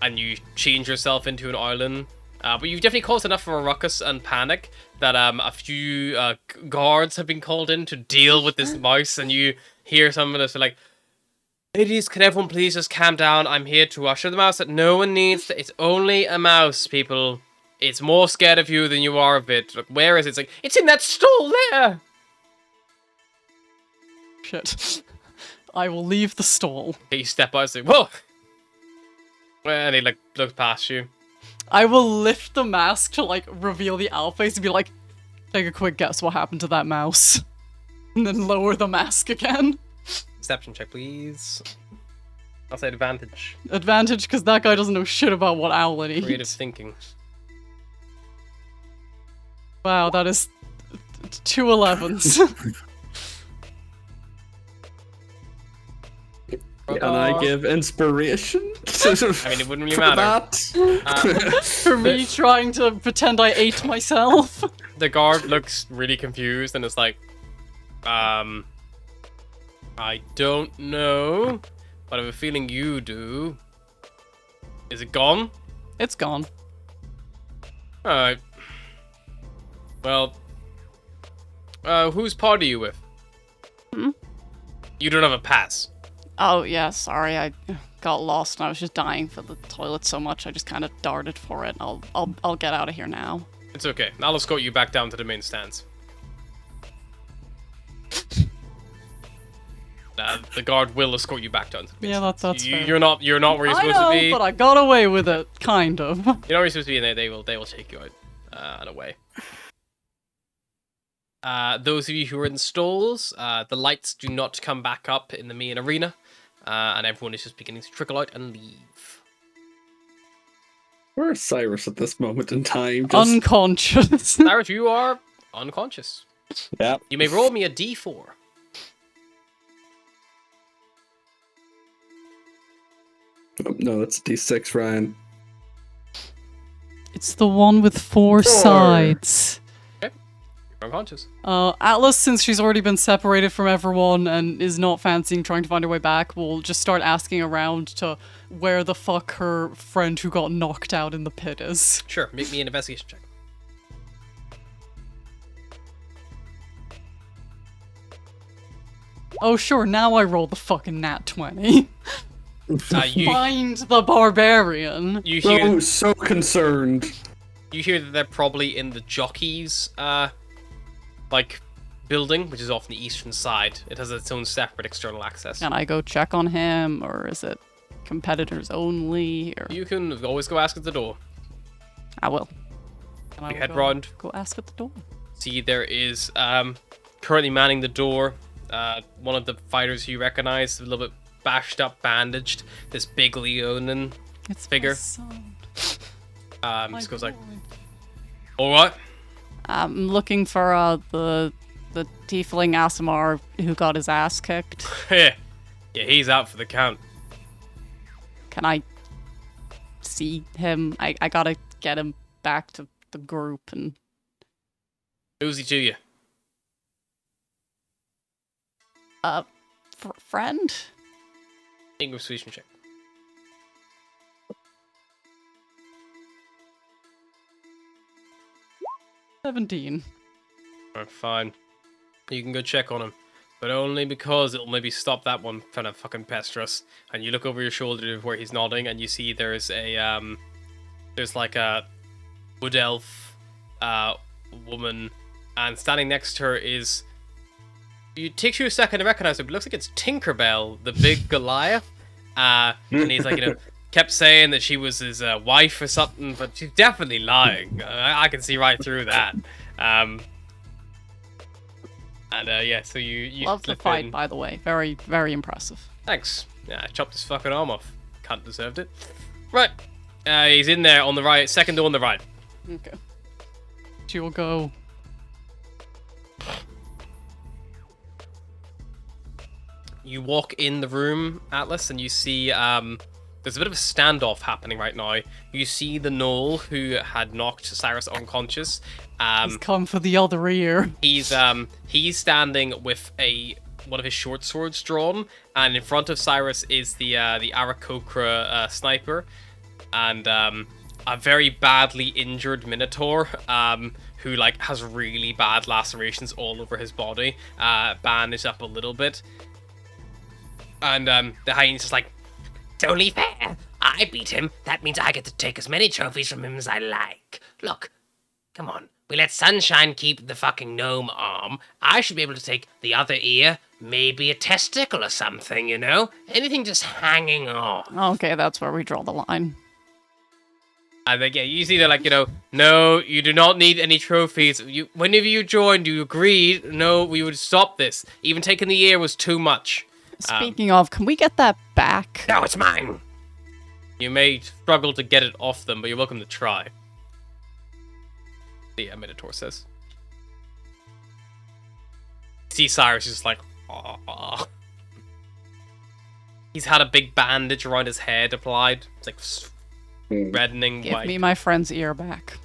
And you change yourself into an island. But you've definitely caused enough of a ruckus and panic that a few guards have been called in to deal with this mouse, and you hear someone that's like, "Ladies, can everyone please just calm down? I'm here to usher the mouse that no one needs to. It's only a mouse, people. It's more scared of you than you are of it. Look, where is it?" It's like, "It's in that stall there!" Shit. I will leave the stall. Okay, you step out and say, whoa! And he, like, looks past you. I will lift the mask to, like, reveal the owl face and be like, take a quick guess what happened to that mouse. And then lower the mask again. Deception check, please. I'll say advantage. Advantage, because that guy doesn't know shit about what owl it Creative eats. thinking. Wow, that is 2 11s. And I give inspiration. I mean, it wouldn't really matter. For me trying to pretend I ate myself. The guard looks really confused and is like, I don't know, but I have a feeling you do. Is it gone? It's gone. Alright. Well, whose party are you with? You don't have a pass. Oh, yeah, sorry, I got lost and I was just dying for the toilet so much I just kind of darted for it. I'll get out of here now. It's okay. I'll escort you back down to the main stands. The guard will escort you back down to the main stands. That's fair. You're not where you're supposed I know, to be. but I got away with it, kind of. You're not where you're supposed to be, and they will take you out and away. Those of you who are in stalls, the lights do not come back up in the main arena, and everyone is just beginning to trickle out and leave. Where's Cyrus at this moment in time? Just... Unconscious. Cyrus, you are unconscious. Yeah. You may roll me a d4. Oh, no, that's a D6, Ryan. It's the one with 4 sides. You're unconscious. Atlas, since she's already been separated from everyone and is not fancying trying to find her way back, will just start asking around to where the fuck her friend who got knocked out in the pit is. Sure, make me an investigation check. Oh sure, now I roll the fucking nat 20. Find the barbarian. You hear So concerned. You hear that they're probably in the jockey's, like, building, which is off on the eastern side. It has its own separate external access. Can I go check on him, or is it competitors only? Or... You can always go ask at the door. I will. And I You will head go- round. Go ask at the door. See, there is, currently manning the door, one of the fighters you recognize, a little bit bashed up, bandaged, this big Leonin It's figure. my son. Just goes like, alright. I'm looking for the tiefling Asimar who got his ass kicked. Yeah, he's out for the count. Can I see him? I gotta get him back to the group and... Who's he to you? Friend? English persuasion check. $17. Alright, fine. You can go check on him. But only because it'll maybe stop that one trying to fucking pester us. And you look over your shoulder where he's nodding and you see there's a, there's like a wood elf, woman, and standing next to her is... It takes you a second to recognize her, but it looks like it's Tinkerbell, the big Goliath. And he's like, kept saying that she was his wife or something, but she's definitely lying. I can see right through that. Yeah, so you Love the slip fight, in. by the way. Very, very impressive. Thanks. Yeah, I chopped his fucking arm off. Cunt deserved it. Right. He's in there on the right, second door on the right. Okay. She will go... You walk in the room, Atlas, and you see there's a bit of a standoff happening right now. You see the gnoll who had knocked Cyrus unconscious. He's come for the other ear. He's standing with one of his short swords drawn, and in front of Cyrus is the Aarakocra sniper, and a very badly injured Minotaur who like has really bad lacerations all over his body, bandaged up a little bit. And the hyena's just like, It's only fair. I beat him. That means I get to take as many trophies from him as I like. Look, come on. We let Sunshine keep the fucking gnome arm. I should be able to take the other ear, Maybe a testicle or something, you know? Anything just hanging off. Okay, that's where we draw the line. And then, yeah, you see they're like, no, you do not need any trophies. Whenever you joined, you agreed, no, we would stop this. Even taking the ear was too much. Speaking of, can we get that back? No, it's mine. You may struggle to get it off them, but you're welcome to try. The Minotaur says. See Cyrus is just like, aww. He's had a big bandage around his head applied. It's like reddening Give white. me my friend's ear back.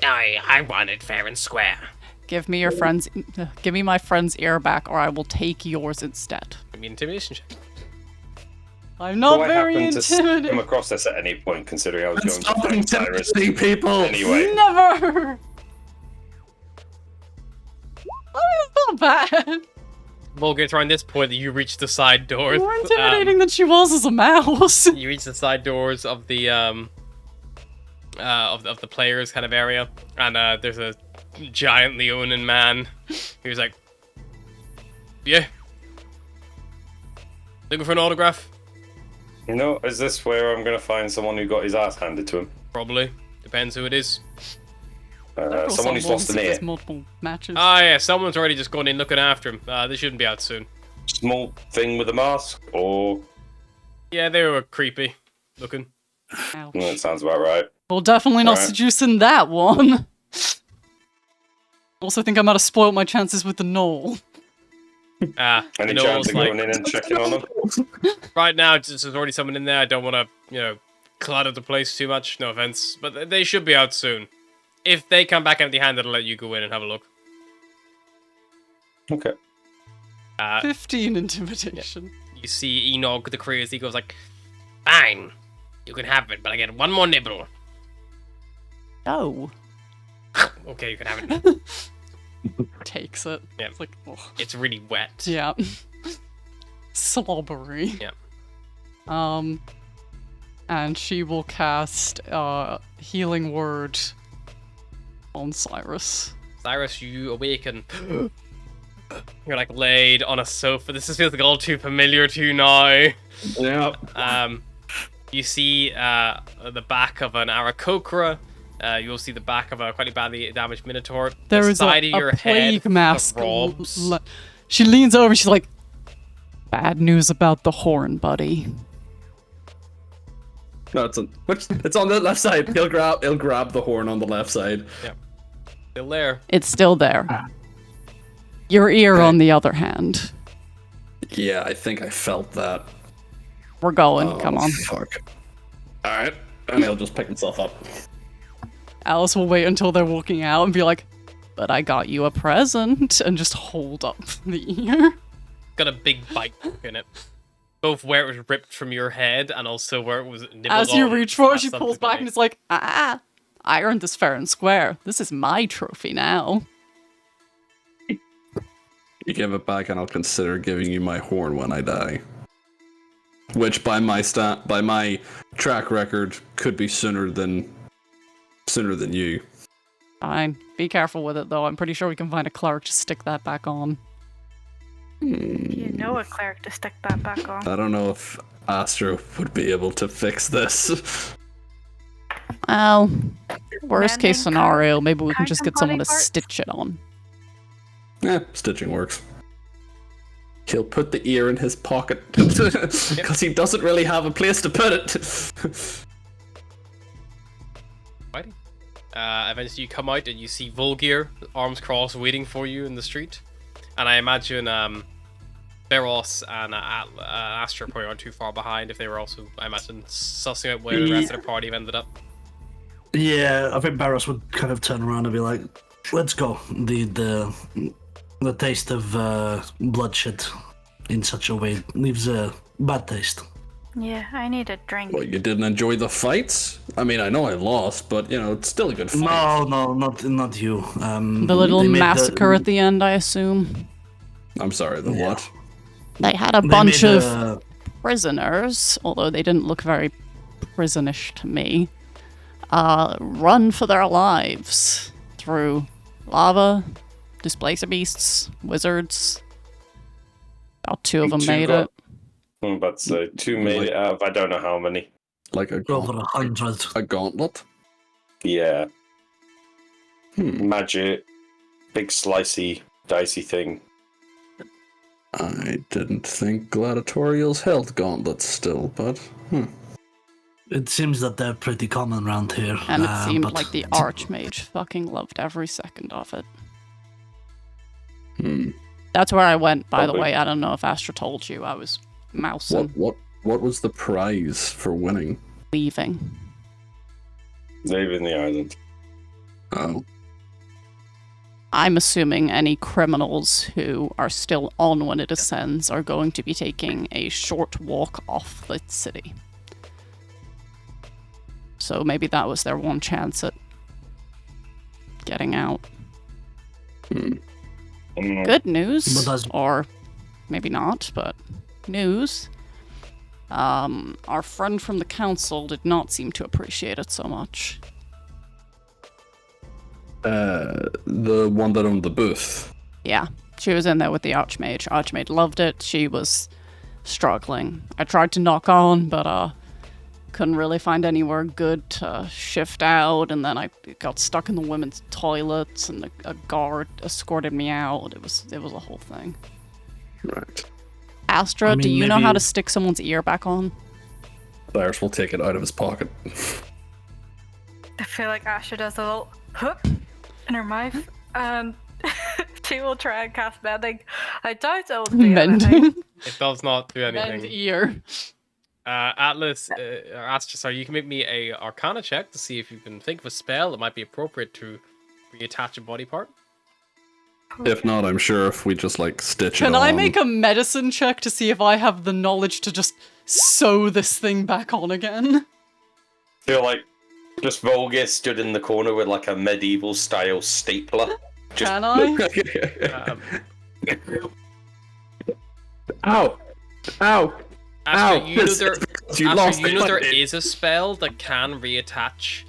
I want it fair and square. Give me my friend's ear back, or I will take yours instead. Give me an intimidation check. I'm not Do I very happen to come intimidated. across this at any point, considering I was going to Stop find Cyrus intimidating people! anyway? Never. Not bad. Volga, it's around this point that you reach the side doors. More intimidating than she was as a mouse. You reach the side doors of the of the players kind of area, and there's a giant Leonin man who's like, yeah, looking for an autograph? Is this where I'm going to find someone who got his ass handed to him? Probably. Depends who it is. Someone who's lost an ear. There's multiple matches. Ah, yeah, someone's already just gone in looking after him. They shouldn't be out soon. Small thing with a mask, or... Yeah, they were creepy looking. Ouch. That sounds about right. Well, definitely not Alright. seducing that one. Also think I might have spoiled my chances with the knoll. Any Noel's chance of like, going in and checking on them? right now, there's already someone in there. I don't want to, clutter the place too much. No offense, but they should be out soon. If they come back empty-handed, I'll let you go in and have a look. Okay. 15 intimidation. You see Enoch the crazy goes like, Fine. You can have it, but I get one more nibble. No. okay, you can have it. Takes it. Yeah. It's like, oh. It's really wet. Yeah. Slobbery. Yeah. And she will cast Healing Word on Cyrus. Cyrus, you awaken. You're like laid on a sofa. This feels like all too familiar to you now. Yeah. You see the back of an Aarakocra. You'll see the back of a quite badly damaged Minotaur. There the is side a of your plague head, mask. the robes. She leans over and she's like, bad news about the horn, buddy. No, it's on the left side. He'll grab the horn on the left side. Still there. It's still there. Your ear, on the other hand. Yeah, I think I felt that. We're going. Come on. Fuck. Alright. And he'll just pick himself up. Alice will wait until they're walking out and be like, but I got you a present, and just hold up the ear. Got a big bite in it. Both where it was ripped from your head and also where it was nibbled As you on. reach for it, That's she pulls something back funny. and it's like, I earned this fair and square. This is my trophy now. You give it back and I'll consider giving you my horn when I die. Which by my track record could be sooner than you. Fine. Be careful with it, though. I'm pretty sure we can find a cleric to stick that back on. You know a cleric to stick that back on. I don't know if Astro would be able to fix this. Well, worst case Landing scenario, maybe we can kind just of get someone to body parts? stitch it on. Stitching works. He'll put the ear in his pocket because he doesn't really have a place to put it. Eventually you come out and you see Volgir, arms crossed, waiting for you in the street. And I imagine Beros and Astra probably aren't too far behind if they were also, I imagine, sussing out where the rest of the party have ended up. Yeah, I think Barros would kind of turn around and be like, let's go. The taste of bloodshed in such a way leaves a bad taste. Yeah, I need a drink. Well, you didn't enjoy the fights? I mean, I know I lost, but, it's still a good fight. No, not you. The little they made massacre at the end, I assume. I'm sorry, the what? They had a they bunch made of prisoners, although they didn't look very prisonish to me, run for their lives through lava displacer beasts, wizards. About 2 of them Two made got- it. I'm about to say 2 made it out of I don't know how many. Like a Over 100. a gauntlet. Yeah. Hmm. Magic, big slicey, dicey thing. I didn't think gladiatorials held gauntlets still, but It seems that they're pretty common around here. And it seemed but like the Archmage fucking loved every second of it. hmm. That's where I went, by the Probably. way. I don't know if Astra told you. I was mousing, What was the prize for winning? leaving. Leaving the island. Oh, I'm assuming any criminals who are still on when it ascends are going to be taking a short walk off the city. So maybe that was their one chance at getting out. Good news, But does- or maybe not, but news. Our friend from the council did not seem to appreciate it so much. the one that owned the booth. Yeah, she was in there with the Archmage. Archmage loved it. She was struggling. I tried to knock on, but couldn't really find anywhere good to shift out, and then I got stuck in the women's toilets, and a guard escorted me out. It was a whole thing. Right. Astra, I mean, do you know how maybe- to stick someone's ear back on? Cyrus will take it out of his pocket. I feel like Asher does a little hook in her mouth, and she will try and cast mending. I doubt it will do anything. Mending. It does not do Mend anything. ear. Atlas, or Astra, sorry, you can make me a Arcana check to see if you can think of a spell that might be appropriate to reattach a body part. If not, I'm sure if we just like stitch Can it on. I make a medicine check to see if I have the knowledge to just sew this thing back on again? Feel like just Volga stood in the corner with like a medieval style stapler. Just Can I? Um, Ow! Ow! Astra, Ow! you know This there, is because you Astra, lost you know it. there is a spell that can reattach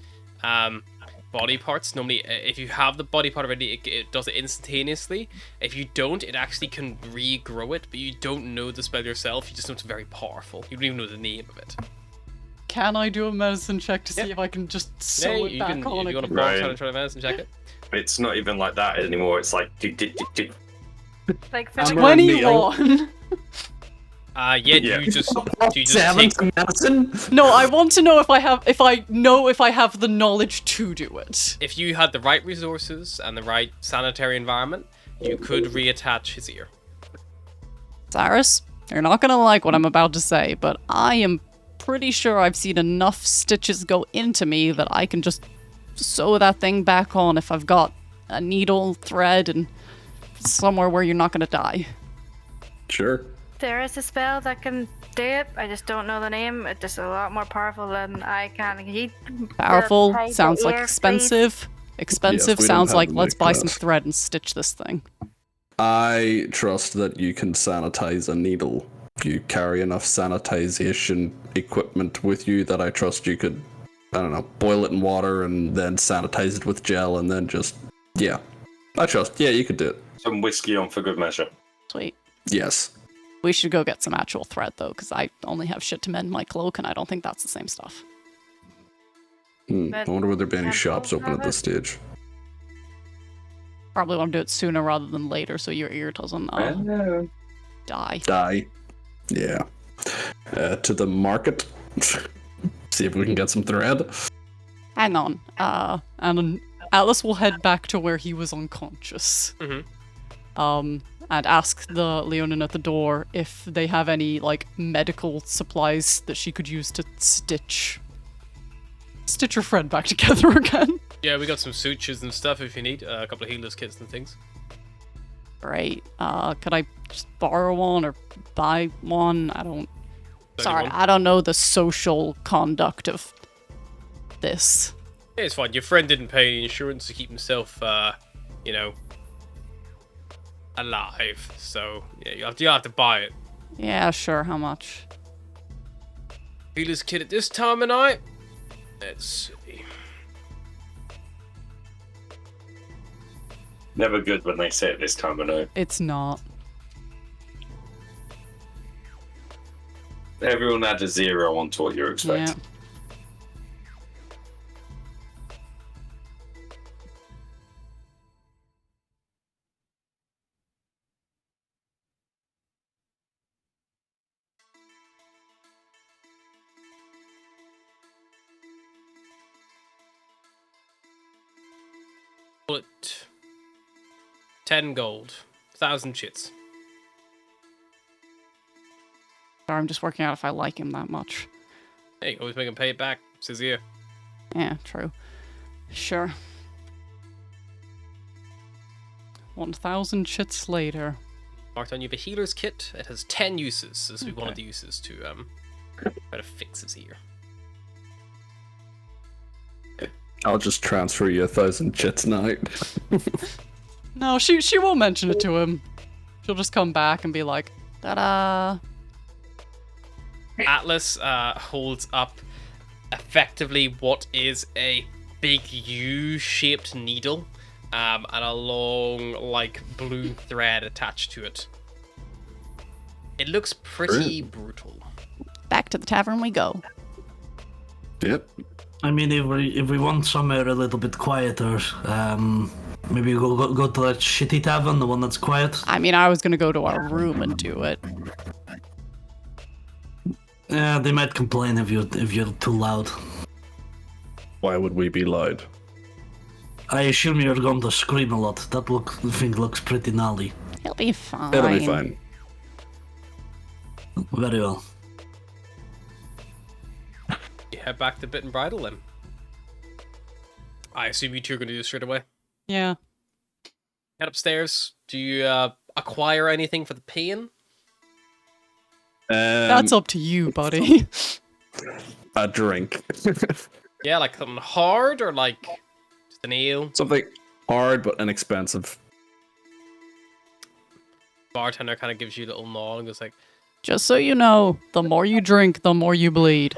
body parts. Normally, if you have the body part already, it does it instantaneously. If you don't, it actually can regrow it, but you don't know the spell yourself. You just know it's very powerful. You don't even know the name of it. Can I do a medicine check to see Yeah. if I can just sew it you back can. on If you want to again? box Right. out and try to medicine check it. It's not even like that anymore. It's like Like I'm physically- around 21. Yeah, Yeah. do you just take medicine? No, I want to know if I have the knowledge to do it. if you had the right resources and the right sanitary environment, you could reattach his ear. Cyrus, you're not gonna like what I'm about to say, but I am pretty sure I've seen enough stitches go into me that I can just sew that thing back on if I've got a needle, thread, and somewhere where you're not gonna die. Sure. There is a spell that can do it. I just don't know the name. It's just a lot more powerful than I can. Powerful, Type of sounds like ear, expensive. Expensive we don't sounds have like the let's money buy for some that. thread and stitch this thing. I trust that you can sanitize a needle. You carry enough sanitization equipment with you that I trust you could, I don't know, boil it in water and then sanitize it with gel and then just, yeah. I trust, yeah, you could do it. some whiskey on for good measure. Sweet. Yes. We should go get some actual thread though, because I only have shit to mend my cloak, and I don't think that's the same stuff. I But wonder would there be any temples shops open have at this it? stage. Probably want to do it sooner rather than later, so your ear doesn't die. Die. Yeah. To the market. See if we can get some thread. Hang on. And Atlas will head back to where he was unconscious. And ask the Leonin at the door if they have any, like, medical supplies that she could use to stitch her friend back together again. Yeah, we got some sutures and stuff if you need. A couple of healers kits and things. Great. Could I just borrow one or buy one? Sorry, Anyone? I don't know the social conduct of this. Yeah, it's fine. Your friend didn't pay any insurance to keep himself, alive. So, yeah, you'll have to buy it. Yeah, sure, how much? Healer's kit at this time of night? Let's see. Never good when they say it this time of night. It's not. Everyone adds a 0 onto what you're expecting. Yeah. Bullet. 10 gold. 1,000 chits. Sorry, I'm just working out if I like him that much. Hey, always make him pay it back. It's his ear. Yeah, true. Sure. 1,000 chits later. Marked on you, the healer's kit. It has 10 uses. This will be one of the uses to try to fix his ear. I'll just transfer you 1,000 chits now. No, she won't mention it to him. She'll just come back and be like, ta-da! Atlas holds up effectively what is a big U-shaped needle and a long, like, blue thread attached to it. It looks pretty brutal. Back to the tavern we go. Yep. I mean, if we want somewhere a little bit quieter, maybe go to that shitty tavern, the one that's quiet. I mean, I was gonna go to our room and do it. Yeah, they might complain if you're too loud. Why would we be loud? I assume you're going to scream a lot. That thing looks pretty gnarly. He'll be fine. It'll be fine. Very well. You head back to Bit and Bridle then. I assume you two are going to do this straight away. Yeah. Head upstairs. Do you acquire anything for the pain? That's up to you, buddy. A drink. Yeah, like something hard or like just an ale? Something hard but inexpensive. Bartender kind of gives you a little nod and goes like, Just so you know, the more you drink, the more you bleed.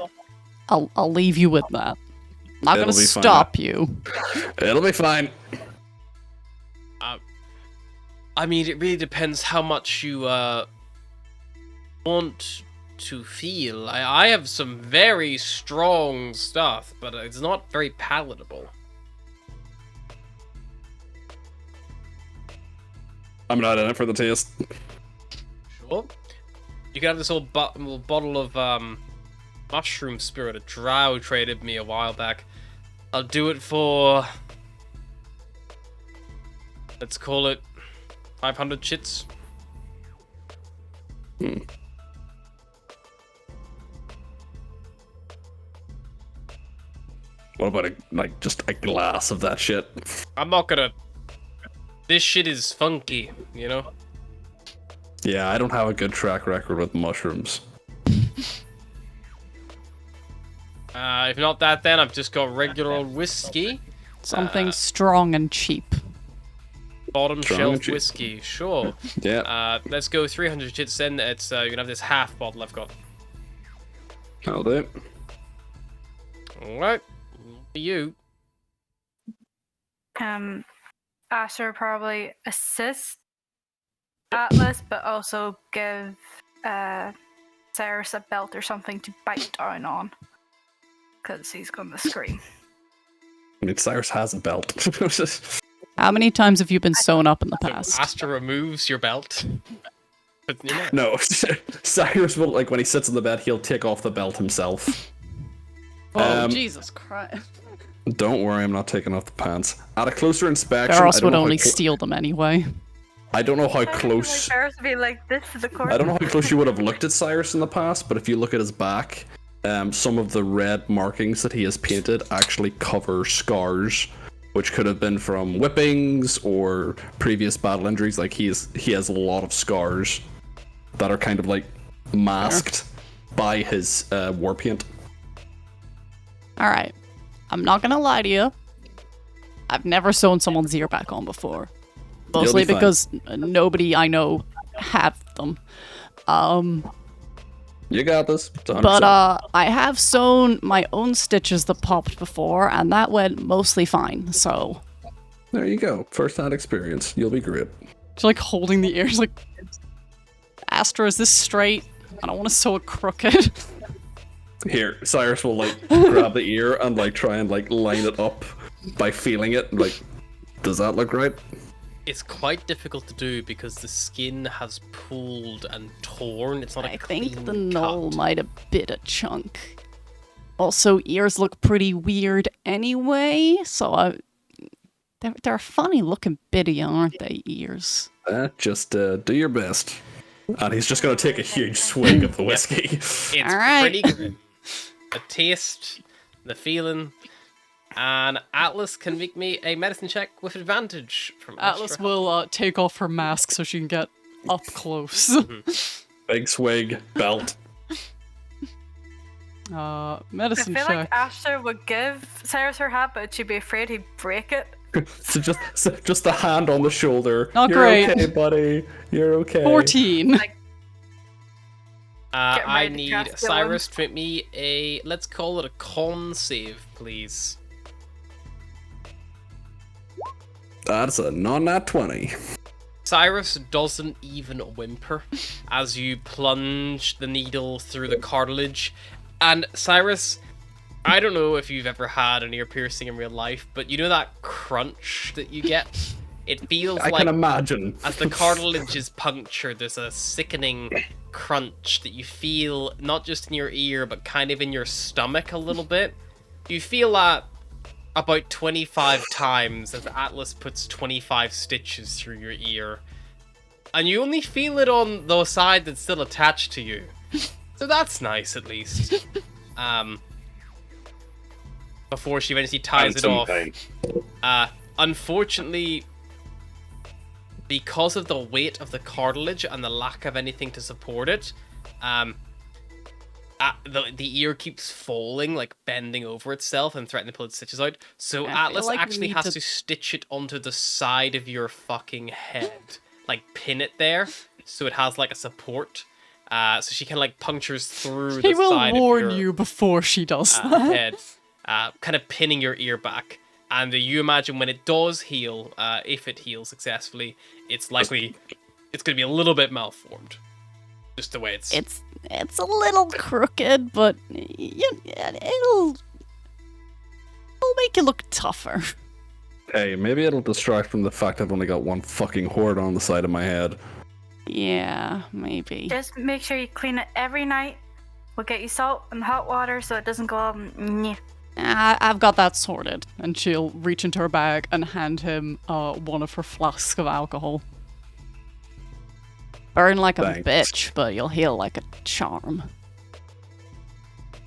I'll leave you with that. I'm not It'll gonna be fine. stop you. It'll be fine. I mean, it really depends how much you want to feel. I have some very strong stuff, but it's not very palatable. I'm not in it for the taste. Sure. You can have this little bottle of mushroom spirit. A drow traded me a while back. I'll do it for, let's call it 500 chits. What about just a glass of that shit? I'm not gonna. This shit is funky, you know? Yeah, I don't have a good track record with mushrooms. If not that, then I've just got regular old whiskey. Something strong and cheap. Bottom Strong shelf and cheap. whiskey, sure. Yeah, Let's go 300 chits then. It's you can have this half bottle I've got. that'll do it. Alright. For you. Asher probably assist Atlas, but also give Cyrus a belt or something to bite down on. Because he's gonna scream. I mean, Cyrus has a belt. How many times have you been sewn up in the past? Astra removes your belt. But, you know. No, Cyrus will, when he sits in the bed, he'll take off the belt himself. Oh, Jesus Christ. Don't worry, I'm not taking off the pants. At a closer inspection, Eros I don't would know only how clo- steal them anyway. I don't know how close. Cyrus would be like, this is the corner. I don't know how close you would have looked at Cyrus in the past, but if you look at his back, some of the red markings that he has painted actually cover scars, which could have been from whippings or previous battle injuries. Like he has a lot of scars that are kind of masked by his war paint. Alright. I'm not gonna lie to you. I've never sewn someone's ear back on before. Mostly be fine. because nobody I know have them. You got this. It's 100%. But I have sewn my own stitches that popped before, and that went mostly fine, so... There you go. First-hand experience. You'll be great. She's like holding the ears, like, Astra, is this straight? I don't want to sew it crooked. Here, Cyrus will like grab the ear and like try and like line it up by feeling it. Like, does that look right? It's quite difficult to do because the skin has pulled and torn. It's not a I clean think the knoll cut. might have bit a chunk. Also, ears look pretty weird anyway, so they're a funny looking bitty, aren't they, ears? Just do your best. And he's just gonna take a huge swig of the whiskey. It's Alright. pretty good. The taste, the feeling, and Atlas can make me a medicine check with advantage from Atlas extra will take off her mask so she can get up close. Big swig, belt. I Medicine feel check. like Asher would give Cyrus her hat, but she'd be afraid he'd break it. So just a hand on the shoulder. Not You're great. okay, buddy. You're okay. 14. Like, I ready to need cast it Cyrus to make me a, let's call it a con save, please. That's a non-nat 20. Cyrus doesn't even whimper as you plunge the needle through the cartilage. And Cyrus, I don't know if you've ever had an ear piercing in real life, but you know that crunch that you get? It feels I like can imagine. as the cartilage is punctured, there's a sickening crunch that you feel not just in your ear, but kind of in your stomach a little bit. You feel that about 25 times as Atlas puts 25 stitches through your ear. And you only feel it on the side that's still attached to you. So that's nice, at least. Before she eventually ties And it some off. pain. Unfortunately, because of the weight of the cartilage and the lack of anything to support it, the ear keeps falling, like bending over itself and threatening to pull its stitches out. So I feel Atlas like we actually need has to- to stitch it onto the side of your fucking head. Like pin it there so it has like a support. So she can like punctures through She the will side warn of your you before she does that. head, kind of pinning your ear back. And you imagine when it does heal, if it heals successfully, it's likely it's going to be a little bit malformed. Just the way it's It's a little crooked, but it'll make it look tougher. Hey, maybe it'll distract from the fact I've only got one fucking horde on the side of my head. Yeah, maybe. just make sure you clean it every night. We'll get you salt and hot water so it doesn't go all nyeh. I've got that sorted. And she'll reach into her bag and hand him one of her flasks of alcohol. Burn like a Thanks. bitch, but you'll heal like a charm.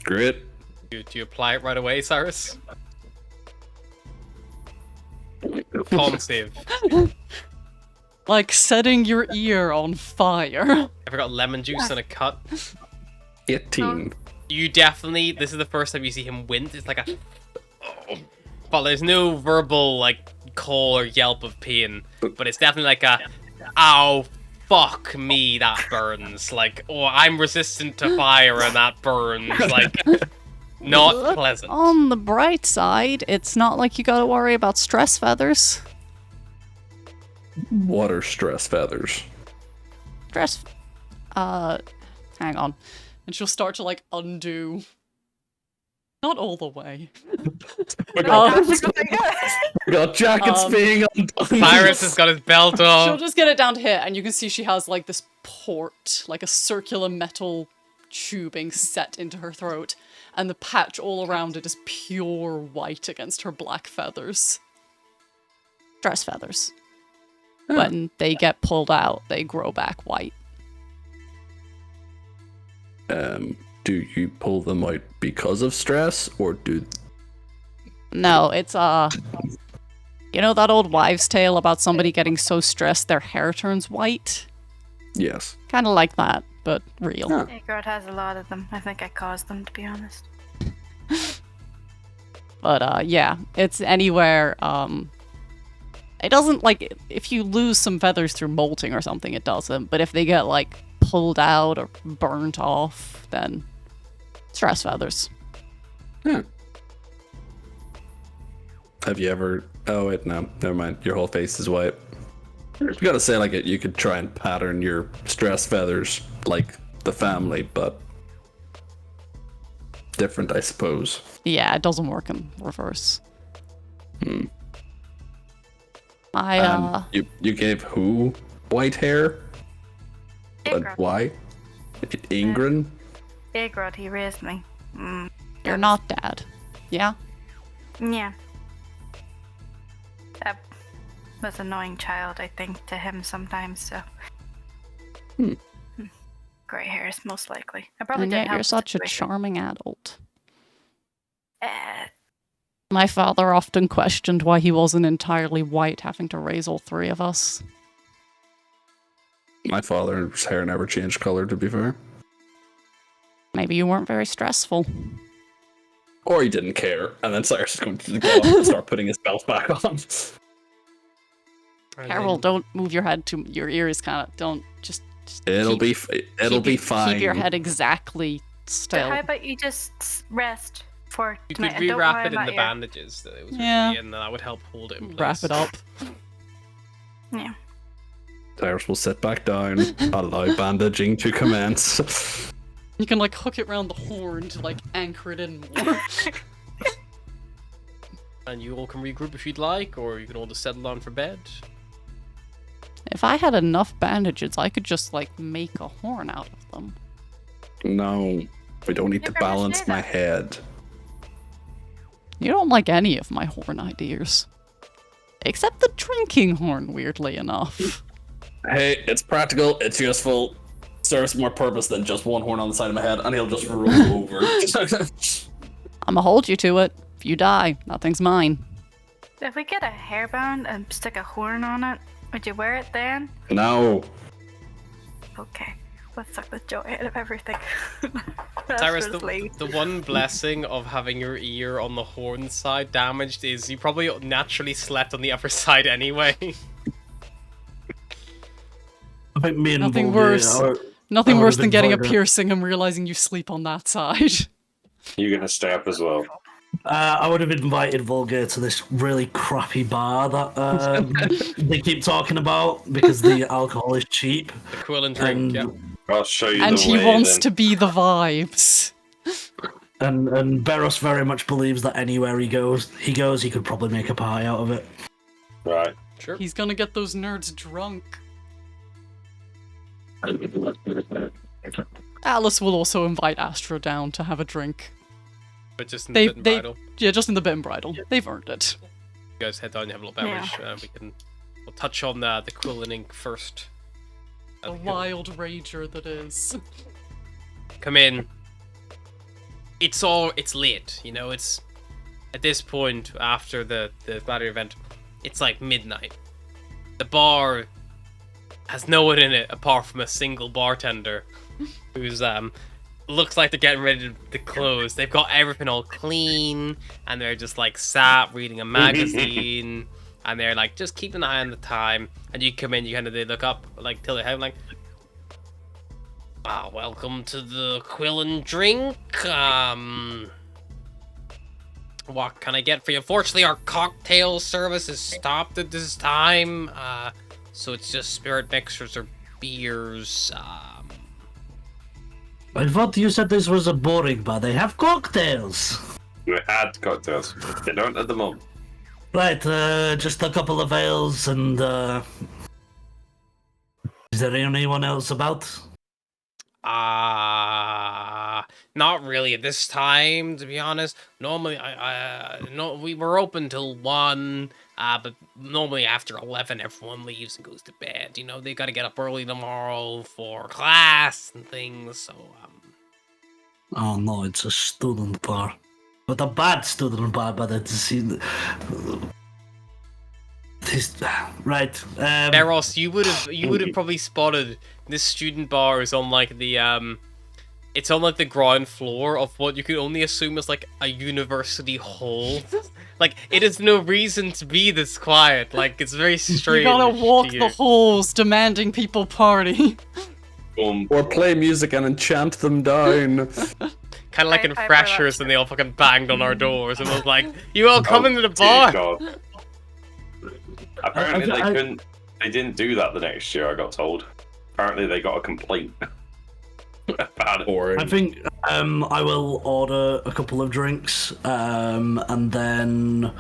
Great. Do you apply it right away, Cyrus? Con save. Like setting your ear on fire. Ever got lemon juice and a cut? 18. You definitely. This is the first time you see him wince. It's like a. But there's no verbal like call or yelp of pain. But it's definitely like a. Ow. Fuck me, that burns. Like, oh, I'm resistant to fire and that burns. Like, not Look, pleasant. on the bright side, it's not like you gotta worry about stress feathers. What are stress feathers? Stress. Hang on. And she'll start to like undo. Not all the way. We got, Um, we got jackets being undone. Cyrus has got his belt She'll on. just get it down to here, and you can see she has like this port, like a circular metal tubing set into her throat, and the patch all around it is pure white against her black feathers. Stress feathers. When they get pulled out, they grow back white. Do you pull them out because of stress, or do... No, it's you know that old wives' tale about somebody getting so stressed their hair turns white? Yes. Kind of like that, but real. Huh. Agrod has a lot of them. I think I caused them, to be honest. But yeah, it's anywhere. It doesn't like if you lose some feathers through molting or something, it doesn't. But if they get like pulled out or burnt off, then stress feathers. Huh. Have you ever Oh wait, no, never mind. Your whole face is white. You gotta say like it. You could try and pattern your stress feathers like the family, but different, I suppose. Yeah, it doesn't work in reverse. You gave who white hair? But Igrod. why? Ingrid? Igrod, he raised me. You're not dad. Yeah? Yeah. That was an annoying child, I think, to him sometimes, so. Grey hairs, most likely. I probably And didn't yet help you're the such a situation. charming adult. Uh, My father often questioned why he wasn't entirely white, having to raise all three of us. My father's hair never changed color, to be fair. Maybe you weren't very stressful. Or he didn't care, and then Cyrus is going to go off and start putting his belt back on. Carol, don't move your head to your ears. Kind of don't just. It'll be keep fine. Keep your head exactly but still. how about you just rest for You tonight could and don't rewrap worry it in about the your- bandages that it was Yeah. originally in, and that would help hold it in place. Wrap it up. Yeah. Cyrus will sit back down, allow bandaging to commence. You can like hook it around the horn to like anchor it in more. And you all can regroup if you'd like, or you can all just settle down for bed. If I had enough bandages, I could just like make a horn out of them. No, we don't need to Never balance say my that. head. You don't like any of my horn ideas. Except the drinking horn, weirdly enough. Hey, it's practical, it's useful, serves more purpose than just one horn on the side of my head, and he'll just roll over. I'ma hold you to it. If you die, nothing's mine. If we get a hairband and stick a horn on it, would you wear it then? No. Okay. Let's suck the joy out of everything. Cyrus, That's really- the one blessing of having your ear on the horn side damaged is you probably naturally slept on the upper side anyway. I think me and Nothing Volga worse. are- Nothing I would worse have than getting a enjoyed it. piercing and realizing you sleep on that side. You're gonna stay up as well. I would have invited Volga to this really crappy bar that they keep talking about because the alcohol is cheap. The quill and drink, And, yeah. I'll show you And the he way. wants then. to be the vibes. and Beros very much believes that anywhere he goes, he could probably make a pie out of it. Right. Sure. He's gonna get those nerds drunk. Alice will also invite Astro down to have a drink. But just in They- the bit and they- bridle. Yeah, just in the bit and bridle. They've earned it. You guys head down, you have a little beverage. We'll touch on the quill and ink first. The wild rager that is. Come in. It's late, you know, it's at this point after the battery event, it's like midnight. The bar has no one in it apart from a single bartender who's looks like they're getting ready to close. They've got everything all clean and they're just like sat reading a magazine and they're like just keep an eye on the time, and you come in, they look up like till their head like, welcome to the Quill and Drink. What can I get for you? Unfortunately, our cocktail service is stopped at this time. So it's just spirit mixers or beers. I thought you said this was a boring bar. They have cocktails. We had cocktails. They don't at the moment. Right, just a couple of ales and is there anyone else about? Not really at this time, to be honest. Normally, we were open till 1, but normally after 11, everyone leaves and goes to bed. You know, they gotta get up early tomorrow for class and things, so, Oh no, it's a student bar. But a bad student bar, but it's... This, right, Eros, you would have probably spotted this student bar is on like the it's on like the ground floor of what you could only assume is like a university hall. Like it has no reason to be this quiet. Like it's very strange. You gotta walk to the you. halls demanding people party. Or play music and enchant them down. Kind of like in I Freshers, and they all fucking banged on our doors and was like, "You all come into the bar." Dear God. Apparently they couldn't. They didn't do that the next year. I got told. Apparently they got a complaint about it. I think I will order a couple of drinks, and then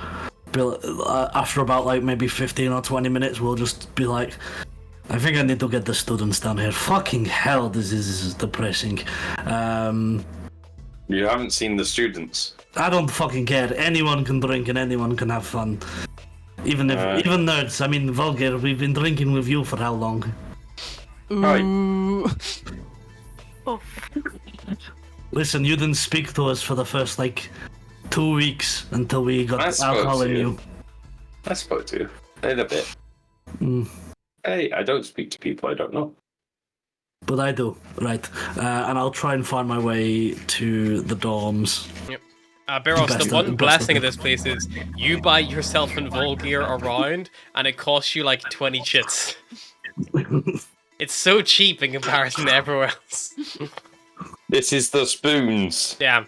after about like maybe 15 or 20 minutes, we'll just be like, I think I need to get the students down here. Fucking hell, this is depressing. You haven't seen the students. I don't fucking care. Anyone can drink and anyone can have fun. Even nerds. I mean, Volger, we've been drinking with you for how long? Ooh. Oh, Listen, you didn't speak to us for the first, like, 2 weeks until we got I spoke alcohol to in you. you. I spoke to you a little bit. Hey, I don't speak to people I don't know. But I do, right. And I'll try and find my way to the dorms. Yep. Barros, Best the of- one best blessing of of this place is you buy yourself and Volgear around, and it costs you like 20 chits. It's so cheap in comparison to everywhere else. This is the spoons. Yeah.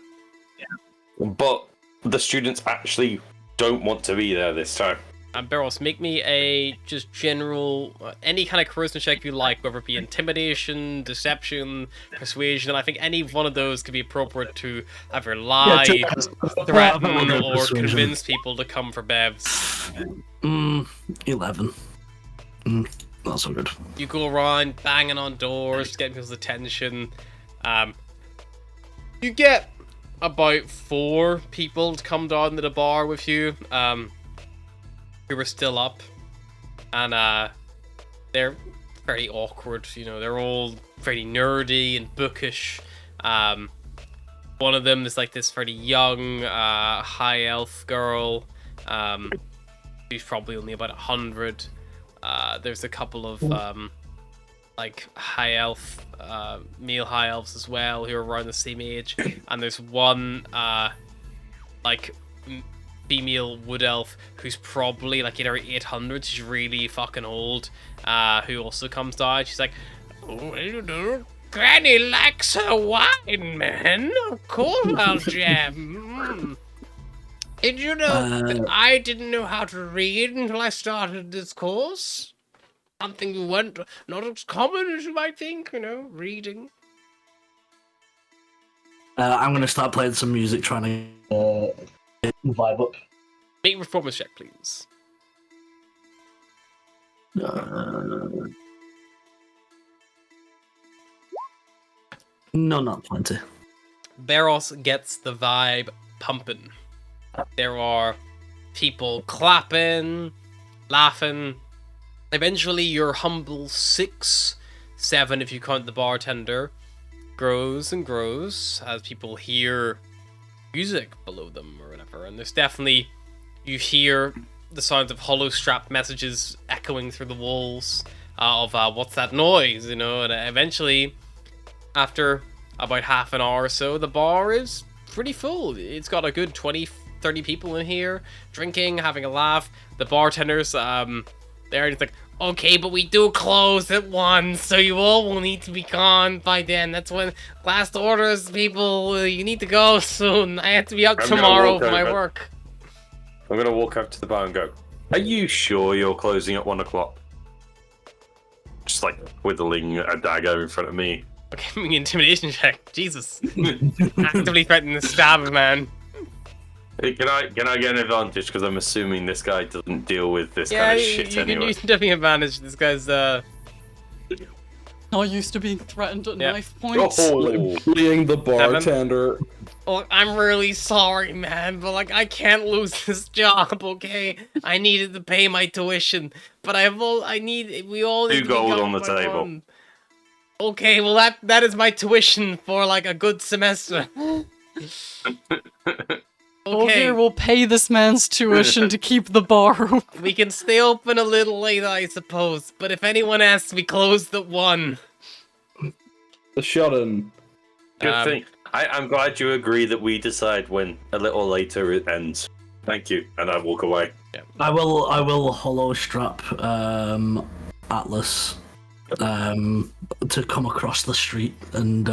But the students actually don't want to be there this time. Barros, make me a just general, any kind of charisma check you like, whether it be intimidation, deception, persuasion. I think any one of those could be appropriate to either lie, threaten, or persuasion. convince people to come for bevs. 11. Not so good. You go around banging on doors, getting people's attention. You get about 4 people to come down to the bar with you, who are still up, and they're very awkward. You know, they're all very nerdy and bookish. One of them is like this fairly young, high elf girl. She's probably only about 100. There's a couple of like high elf, male high elves as well who are around the same age, and there's one like female wood elf who's probably like in her 800s. She's really fucking old. Who also comes down. She's like, "Oh, you know, Granny likes her wine, man. Of course I'll jam." Did you know that I didn't know how to read until I started this course? Something you weren't not as common as you might think, you know, reading. I'm gonna start playing some music, trying to get the vibe up. Make a performance check, please. No, not 20. Barros gets the vibe pumping. There are people clapping, laughing. Eventually, your humble 6, 7 if you count the bartender, grows and grows as people hear music below them or whatever. And there's definitely, you hear the sounds of hollow strapped messages echoing through the walls of what's that noise, you know. And eventually, after about half an hour or so, the bar is pretty full. It's got a good 20-30 people in here drinking, having a laugh. The bartenders, they're just like, "Okay, but we do close at 1, so you all will need to be gone by then. That's when last orders, people, you need to go soon. I have to be out tomorrow for my work." I'm gonna walk up to the bar and go, "Are you sure you're closing at 1 o'clock?" Just like whittling a dagger in front of me. Okay, give me an intimidation check. Jesus. Actively threatening to stab a man. Hey, can I get an advantage? Because I'm assuming this guy doesn't deal with this Yeah, kind of shit you anyway. can use definitely advantage. This guy's, Not used to being threatened at Yeah. knife points. Oh, Bullying the bartender. Look, I'm really sorry, man, but like I can't lose this job, okay? I needed to pay my tuition, but we all need 2 to gold be on the gone by table. 1. Okay, well that is my tuition for like a good semester. Okay, Olgir will pay this man's tuition to keep the bar open. we can stay open a little later, I suppose, but if anyone asks, we closed at 1. The shut-in. Good thing. I'm glad you agree that we decide when a little later it ends. Thank you, and I walk away. I will hollow strap Atlas to come across the street and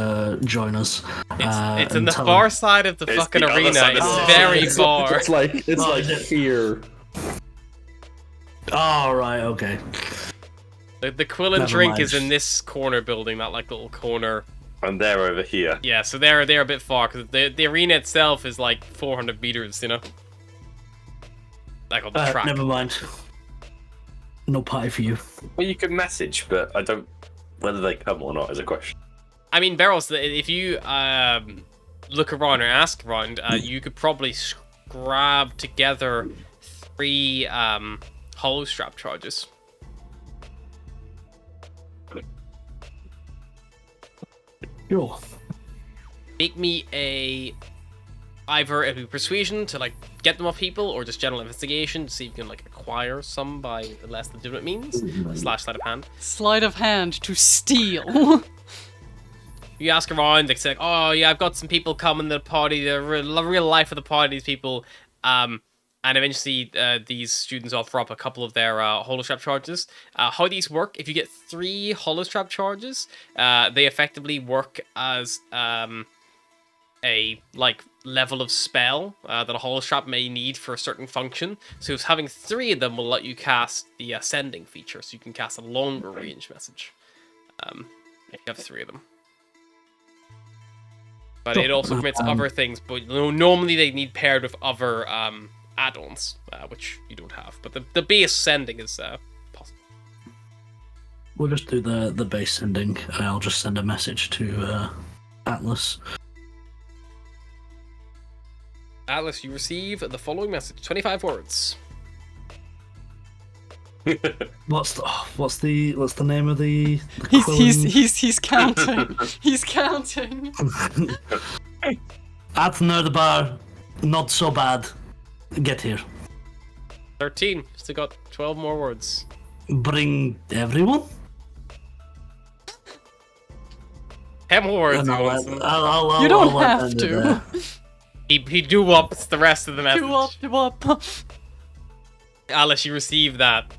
join us. It's in and the tell far him- side of the It's fucking the other arena. side of It's the very It's far. like Oh, here. Oh, right, okay. The Quillen Never drink mind. is in this corner building, that like little corner. And they're over here. Yeah, so they're a bit far because the arena itself is like 400 meters, you know. Like on the track. Never mind. No pie for you. Well, you can message, but I don't. Whether they come or not is a question. I mean, Barrels, if you look around or ask around, you could probably grab together 3 hollow strap charges. Sure. Make me either a persuasion to like get them off people, or just general investigation to see if you can like acquire some by less legitimate means. / sleight of hand. Sleight of hand to steal. You ask around, they say, "Oh yeah, I've got some people coming to the party. The real life of the party. These people." And eventually, these students offer up a couple of their holostrap charges. How these work? If you get 3 holostrap charges, they effectively work as a like level of spell that a holostrap may need for a certain function. So having 3 of them will let you cast the ascending feature, so you can cast a longer range message. If you have 3 of them. But it also permits other things, but normally they need paired with other add-ons, which you don't have. But the base sending is possible. We'll just do the base sending, and I'll just send a message to Atlas. Atlas, you receive the following message: 25 words. What's the name of the Quillen? He's counting. He's counting. At Nerdbar, not so bad. Get here. 13. Still got 12 more words. Bring everyone? 10 more words. No, he wants. You don't I'll have end it to. there. He do-ups the rest of the message. Do up. Alice, you receive that.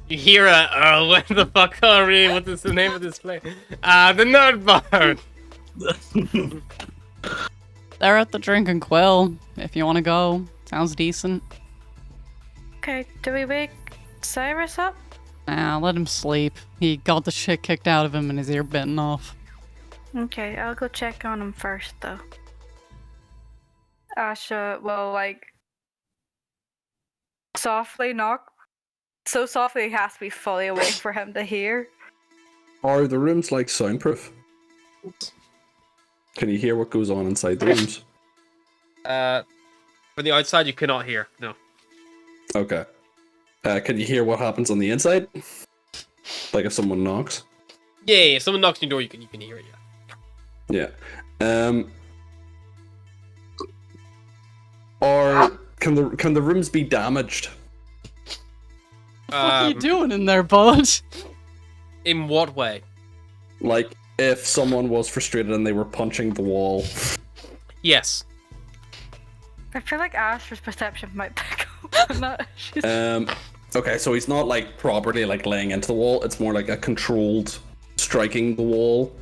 You hear what the fuck are we? What is the name of this place? The Nerd Bar. They're at the Drinking Quill, if you want to go. Sounds decent. Okay, do we wake Cyrus up? Nah, let him sleep. He got the shit kicked out of him and his ear bitten off. Okay, I'll go check on him first, though. Asha will, like, softly knock. So softly he has to be fully awake for him to hear. Are the rooms like soundproof? Can you hear what goes on inside the rooms? From the outside, you cannot hear. No. Okay. Can you hear what happens on the inside? Like if someone knocks? Yeah, if someone knocks on your door, you can hear it. Yeah. Yeah. Or can the rooms be damaged? What are you doing in there, bud? In what way? Like if someone was frustrated and they were punching the wall. Yes. I feel like Asher's perception might pick up on that. Okay, so he's not like properly like laying into the wall. It's more like a controlled striking the wall.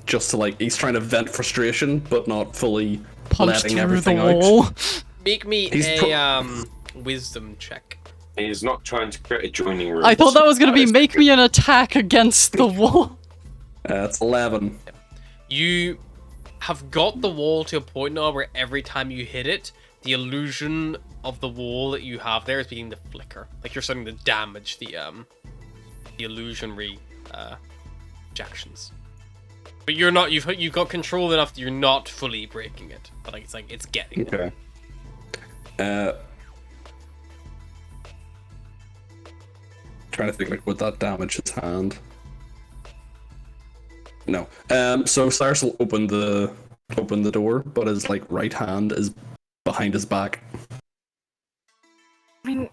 Just to like he's trying to vent frustration, but not fully Punch letting through everything the wall. out. Make me He's a wisdom check. He's not trying to create adjoining rooms. I thought that was gonna be is make me an attack against the wall. It's 11. You have got the wall to a point now where every time you hit it, the illusion of the wall that you have there is beginning to flicker. Like you're starting to damage the illusionary projections. But you're not. You've got control enough that you're not fully breaking it. But like it's getting. Okay. Trying to think like would that damage his hand? No. So Cyrus will open the door, but his like right hand is behind his back. I mean,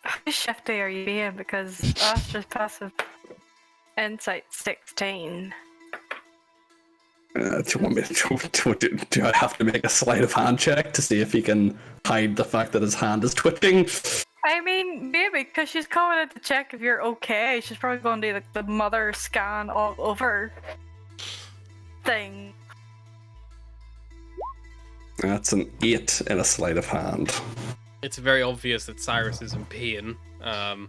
how shifty are you being? Because Asher's passive insight 16. Do you want me to do I have to make a sleight of hand check to see if he can hide the fact that his hand is twitching? I mean, maybe, because she's coming in to check if you're okay. She's probably going to do like the mother scan all over thing. That's an 8 in a sleight of hand. It's very obvious that Cyrus is in pain, and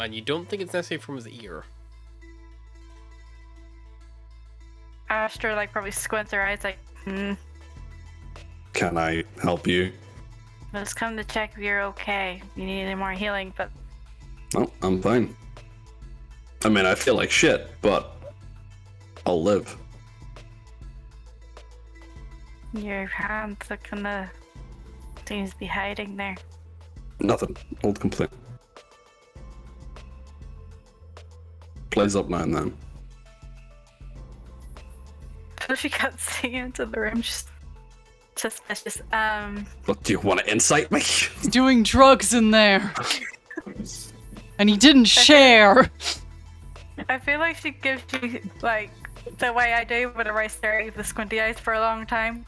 you don't think it's necessarily from his ear. Astra like probably squints her eyes like, Can I help you? let's come to check if you're okay. You need any more healing, but No, I'm fine. I mean, I feel like shit, but I'll live. your hands are kinda seems to be hiding there. Nothing. Old complaint. Plays up now and then. So she can't see into the room, just suspicious. What, do you want to insight me? He's doing drugs in there. And he didn't share. I feel like she gives you like the way I do whenever I stare at the squinty eyes for a long time.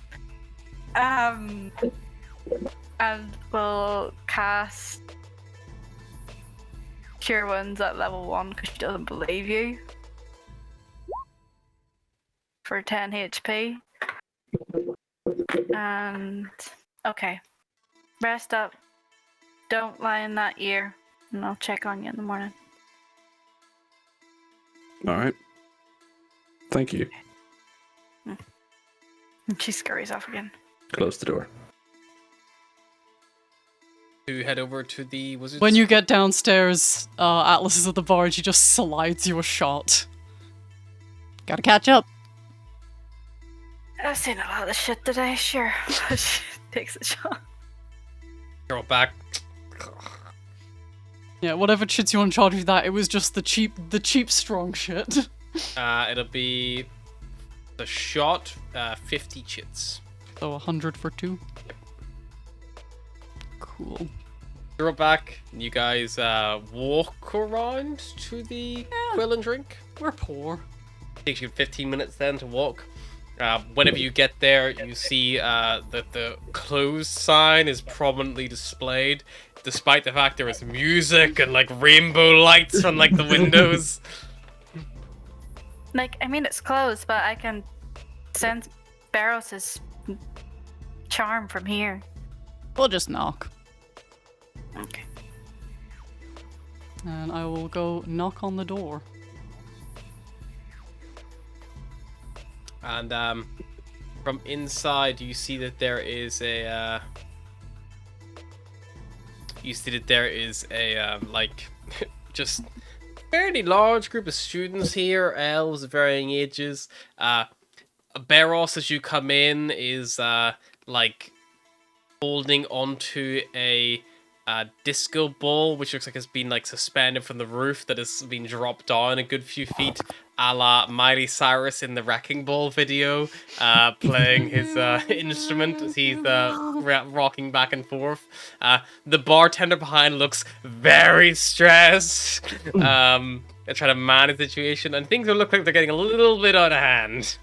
And we'll cast Cure Wounds at level 1 because she doesn't believe you. For 10 HP. And okay. Rest up. Don't lie in that ear. And I'll check on you in the morning. Alright. Thank you. And she scurries off again. Close the door. To head over to the wizards. When you get downstairs, Atlas is at the bar and she just slides you a shot. Gotta catch up. I've seen a lot of shit today, sure. She takes a shot. Girl back. Yeah, whatever shits you want to charge with that, it was just the cheap strong shit. It'll be the shot, 50 chits. So 100 for 2. Cool. Girl back. You guys walk around to the Quill and Drink. We're poor. Takes you 15 minutes then to walk. Whenever you get there, you see that the closed sign is prominently displayed, despite the fact there is music and like rainbow lights from like the windows. Like, I mean, it's closed, but I can sense Barros's charm from here. We'll just knock. Okay. And I will go knock on the door. And from inside, you see that there is a like just fairly large group of students here, elves of varying ages. Barros, as you come in, is like holding onto a disco ball, which looks like it's been like suspended from the roof that has been dropped down a good few feet, a la Miley Cyrus in the Wrecking Ball video, playing his instrument as he's rocking back and forth. The bartender behind looks very stressed. They're trying to manage the situation, and things look like they're getting a little bit out of hand.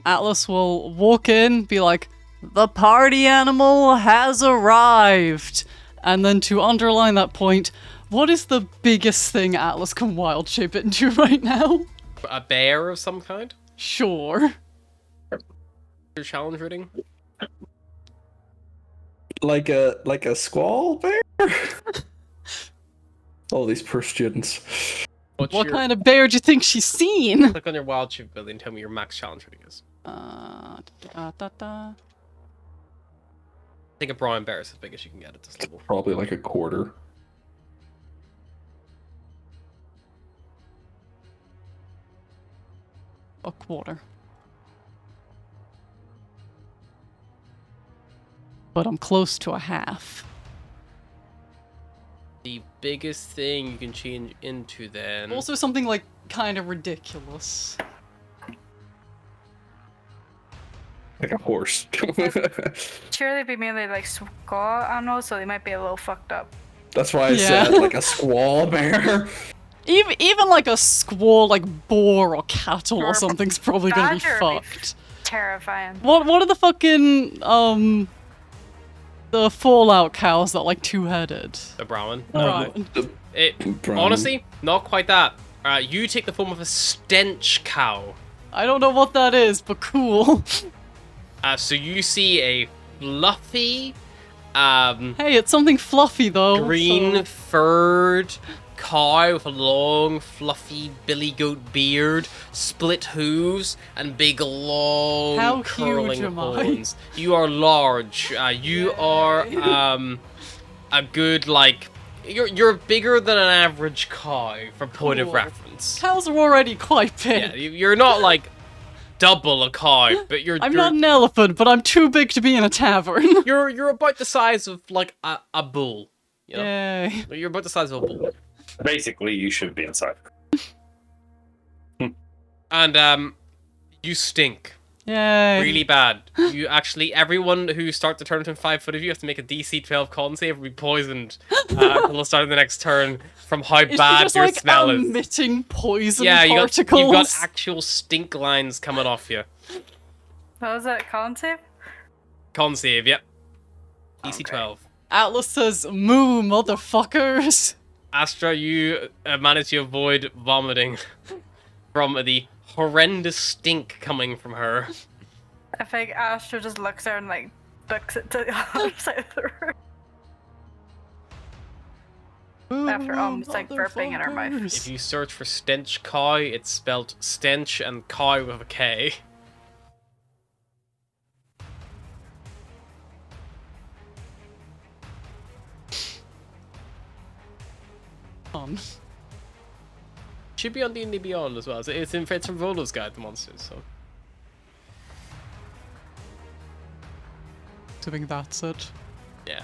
Atlas will walk in, be like, "The party animal has arrived!" And then to underline that point, what is the biggest thing Atlas can wild shape it into right now? A bear of some kind? Sure. Your challenge reading? Like a squall bear? All these poor students. What kind of bear do you think she's seen? Click on your wild shape ability and tell me your max challenge reading is. Da. I think a brown bear is as big as you can get at this level. Probably like a quarter. A quarter. But I'm close to a half. The biggest thing you can change into then... Also something like kind of ridiculous. Like a horse. Surely be mainly like squaw animals, so they might be a little fucked up. That's why I said like a squall bear. Even like a squaw, like boar or cattle or Or something's probably gonna be badger would be fucked. Terrifying. What are the fucking the Fallout cows that like two-headed? The brown. Right. It, Brown. honestly, not quite that. You take the form of a stench cow. I don't know what that is, but cool. So you see a fluffy, Hey, it's something fluffy though. green so- furred cow with a long, fluffy billy goat beard, split hooves, and big, long, How huge curling am I? horns. You are large. You are a good like. You're bigger than an average cow for point of Cool. reference. Cows are already quite big. Yeah, you're not like double a cow, but I'm not an elephant, but I'm too big to be in a tavern. you're about the size of like a bull. You know? Yay. You're about the size of a bull. Basically, you should be inside. And you stink Yay. really bad. You actually, everyone who starts to turn within 5 foot of you have to make a DC 12 con save or be poisoned until the start of the next turn from how Is she bad just your like smell is. emitting poison Yeah, particles? you've got actual stink lines coming off you. What was it? Con save? Con save, yep. DC Okay. 12. Atlas says, "Moo, motherfuckers." Astra, you managed to avoid vomiting from the horrendous stink coming from her. I think Astra just looks there and like books it to the other side of the room. After almost, like, burping in her mouth. Motherfuckers. If you search for stench cow, it's spelled stench and cow with a K. Should be on D&D Beyond as well. It's from Volo's Guide to Monsters, so. I think that's it. Yeah.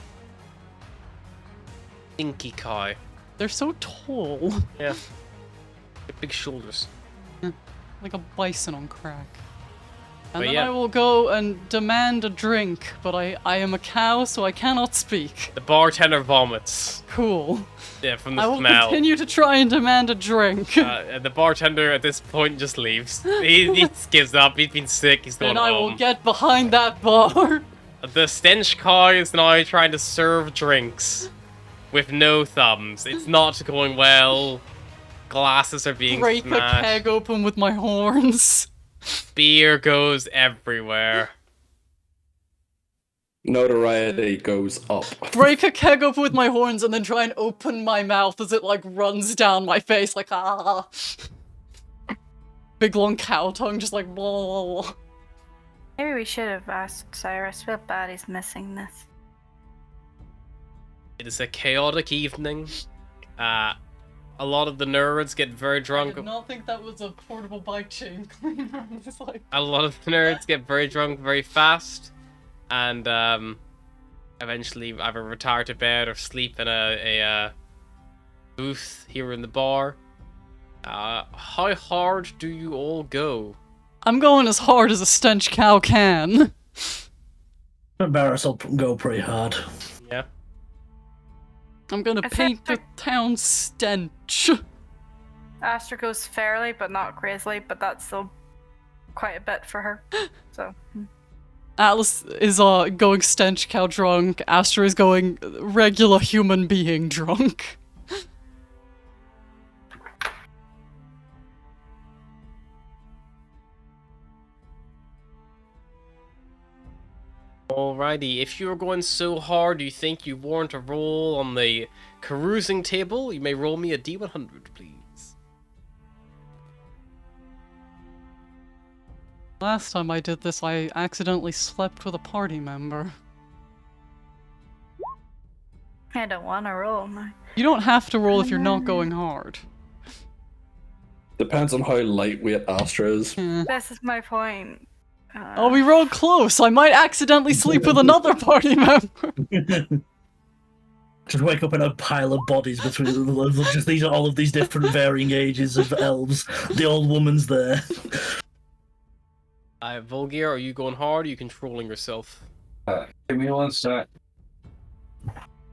Stinky cow. They're so tall. Yeah. Big shoulders. Like a bison on crack. And But then yeah. I will go and demand a drink, but I am a cow, so I cannot speak. The bartender vomits. Cool. Yeah, from the I will smell. continue to try and demand a drink. And the bartender at this point just leaves. He just gives up. He's been sick. He's going and I home. will get behind that bar. The stench cow is now trying to serve drinks with no thumbs. It's not going well. Glasses are being Break a smashed. keg open with my horns. Beer goes everywhere. Notoriety goes up. Break a keg open with my horns and then try and open my mouth as it like runs down my face like ah. Big long cow tongue just like blah. Maybe we should have asked Cyrus. Feel bad he's missing this. It is a chaotic evening. A lot of the nerds get very I drunk. did not think that was a portable bike chain cleaner. It's like A lot of the nerds get very drunk very fast, and eventually either retire to bed or sleep in a booth here in the bar. How hard do you all go? I'm going as hard as a stench cow can. Barris will go pretty hard. Yeah. I'm gonna I said paint the that- town stench. Astra goes fairly, but not crazily, but that's still quite a bit for her. So, Atlas is going stench cow drunk. Astra is going regular human being drunk. Alrighty, if you are going so hard you think you warrant a roll on the carousing table, you may roll me a D100, please. Last time I did this, I accidentally slept with a party member. I don't want to roll. No. You don't have to roll if you're not going hard. Depends on how lightweight Astra is. Eh. This is my point. Oh, we rolled close. I might accidentally sleep with another party member. Just wake up in a pile of bodies between just these all of these different varying ages of elves. The old woman's there. Volgear, are you going hard or are you controlling yourself? Give me one sec.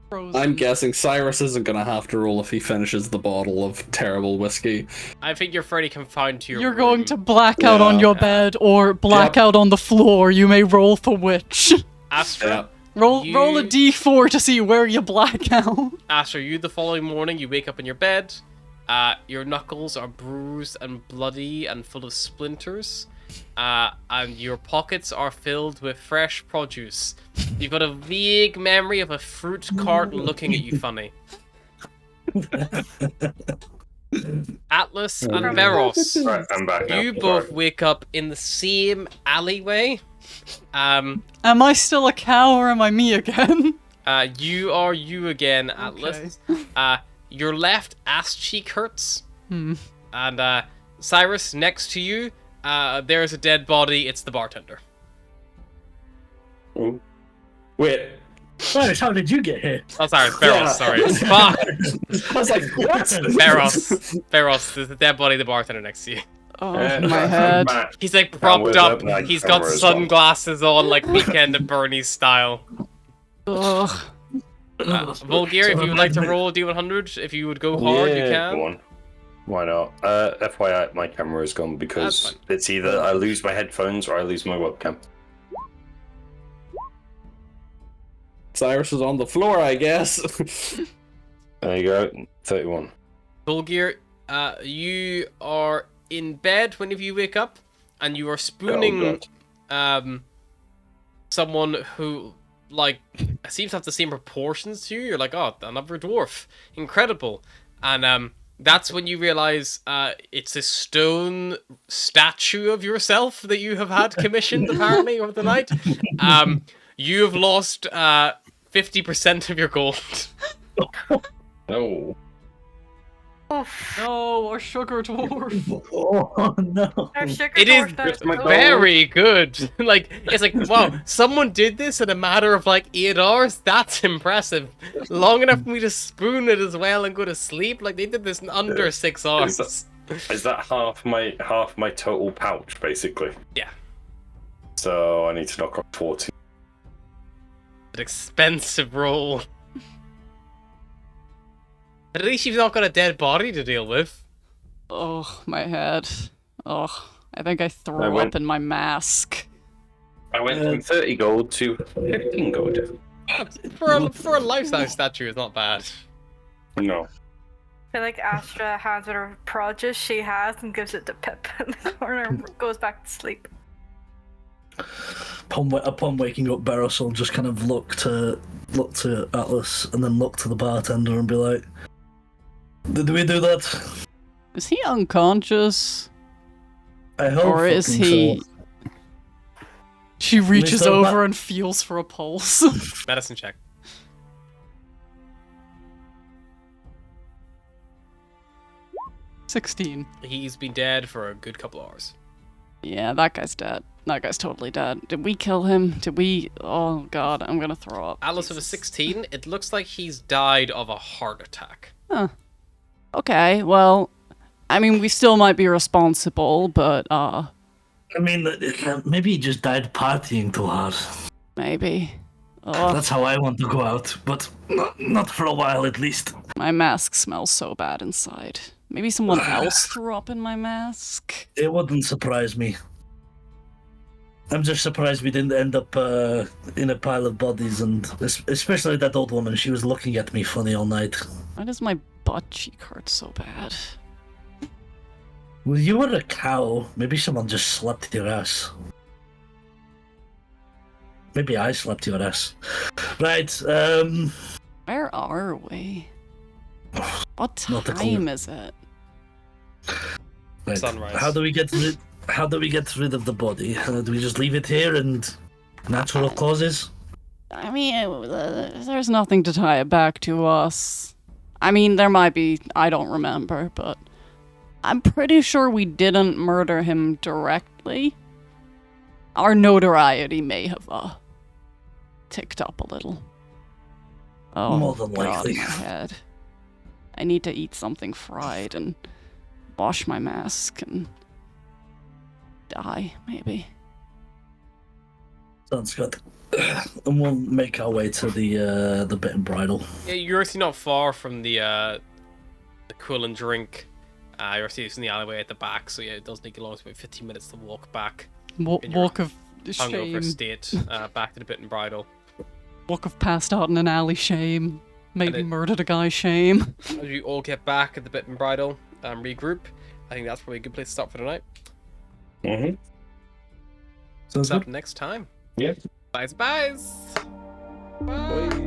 Frozen. I'm guessing Cyrus isn't gonna have to roll if he finishes the bottle of terrible whiskey. I think you're fairly confined to your You're room. going to black out on Yeah. your bed or black Yep. out on the floor. You may roll for which. Astra, Yeah. roll You- roll a d4 to see where you black out. Astra, you the following morning, you wake up in your bed. Your knuckles are bruised and bloody and full of splinters. And your pockets are filled with fresh produce. You've got a vague memory of a fruit cart looking at you funny. Atlas and Veros, Right, I'm back now. you both wake up in the same alleyway. Am I still a cow or am I me again? You are you again, Atlas. Your left ass cheek hurts. And Cyrus, next to you, there's a dead body. It's the bartender. Ooh. Wait. Cyrus, how did you get here? Oh, sorry, Veros. Sorry, fuck. I was like, what? Veros, there's a dead body. The bartender next to you. Oh, my head. Matt, He's like propped up. like He's got camera as well. sunglasses on, like Weekend at Bernie's style. Ugh. Volgear, if you would like to roll a D100, if you would go hard, you can. Go on. Why not? FYI, my camera is gone That's because fine. it's either I lose my headphones or I lose my webcam. Cyrus is on the floor, I guess. There you go. 31. Volgear, you are in bed whenever you wake up, and you are Oh, spooning God. someone who, like, seems to have the same proportions to you. You're like, oh, another dwarf. Incredible. And that's when you realize it's a stone statue of yourself that you have had commissioned, apparently, over the night. You have lost 50% of your gold. No. Oof. No, our sugar dwarf. Oh, no. Our sugar It is dwarf does my so- very good. Like, it's like, wow, someone did this in a matter of like 8 hours? That's impressive. Long enough for me to spoon it as well and go to sleep? Like, they did this in under 6 hours. Is that half my total pouch, basically? Yeah. So I need to knock off 40. An expensive roll. At least you've not got a dead body to deal with. Oh, my head. Oh, I think I threw I went- up in my mask. I went from 30 gold to 15 gold. For a life-size statue, it's not bad. No. I feel like Astra hands her produce she has and gives it to Pip in the corner and goes back to sleep. Upon waking up, Barros will just kind of look to Atlas and then look to the bartender and be like, "Did we do that?" Is he unconscious? I hope. Or is fucking he... so. She reaches Mr. over and feels for a pulse. Medicine check. 16. He's been dead for a good couple hours. Yeah, that guy's dead. That guy's totally dead. Did we kill him? Did we... Oh, God, I'm gonna throw up. Alice with a 16, it looks like he's died of a heart attack. Huh. Okay, well... I mean, we still might be responsible, but, I mean, maybe he just died partying too hard. maybe. Oh, That's how I want to go out, but not for a while at least. my mask smells so bad inside. Maybe someone else threw up in my mask? It wouldn't surprise me. I'm just surprised we didn't end up in a pile of bodies, and especially that old woman. She was looking at me funny all night. Why does my butt cheek hurt so bad? Well, you were a cow. Maybe someone just slapped your ass. Maybe I slapped your ass. Right, Where are we? What Not a time clue. is it? right. Sunrise. How do we get rid of the body? Do we just leave it here and natural causes? I mean, there's nothing to tie it back to us. I mean, there might be, I don't remember, but I'm pretty sure we didn't murder him directly. Our notoriety may have ticked up a little. Oh, More than God, likely. my head. I need to eat something fried and wash my mask and die, maybe. Sounds good. And we'll make our way to the bit and bridle. Yeah, you're actually not far from the Quill and Drink. You're actually in the alleyway at the back, so yeah, it does take you long. It's about 15 minutes to walk back. In your Walk of Hungover shame. state back to the Bit and Bridle. Walk of passed out in an alley shame. Maybe murdered a guy, shame. As you all get back at the Bit and Bridle regroup, I think that's probably a good place to stop for tonight. Mm-hmm. Sounds What's up good. next time? Yeah. Bye. Bye.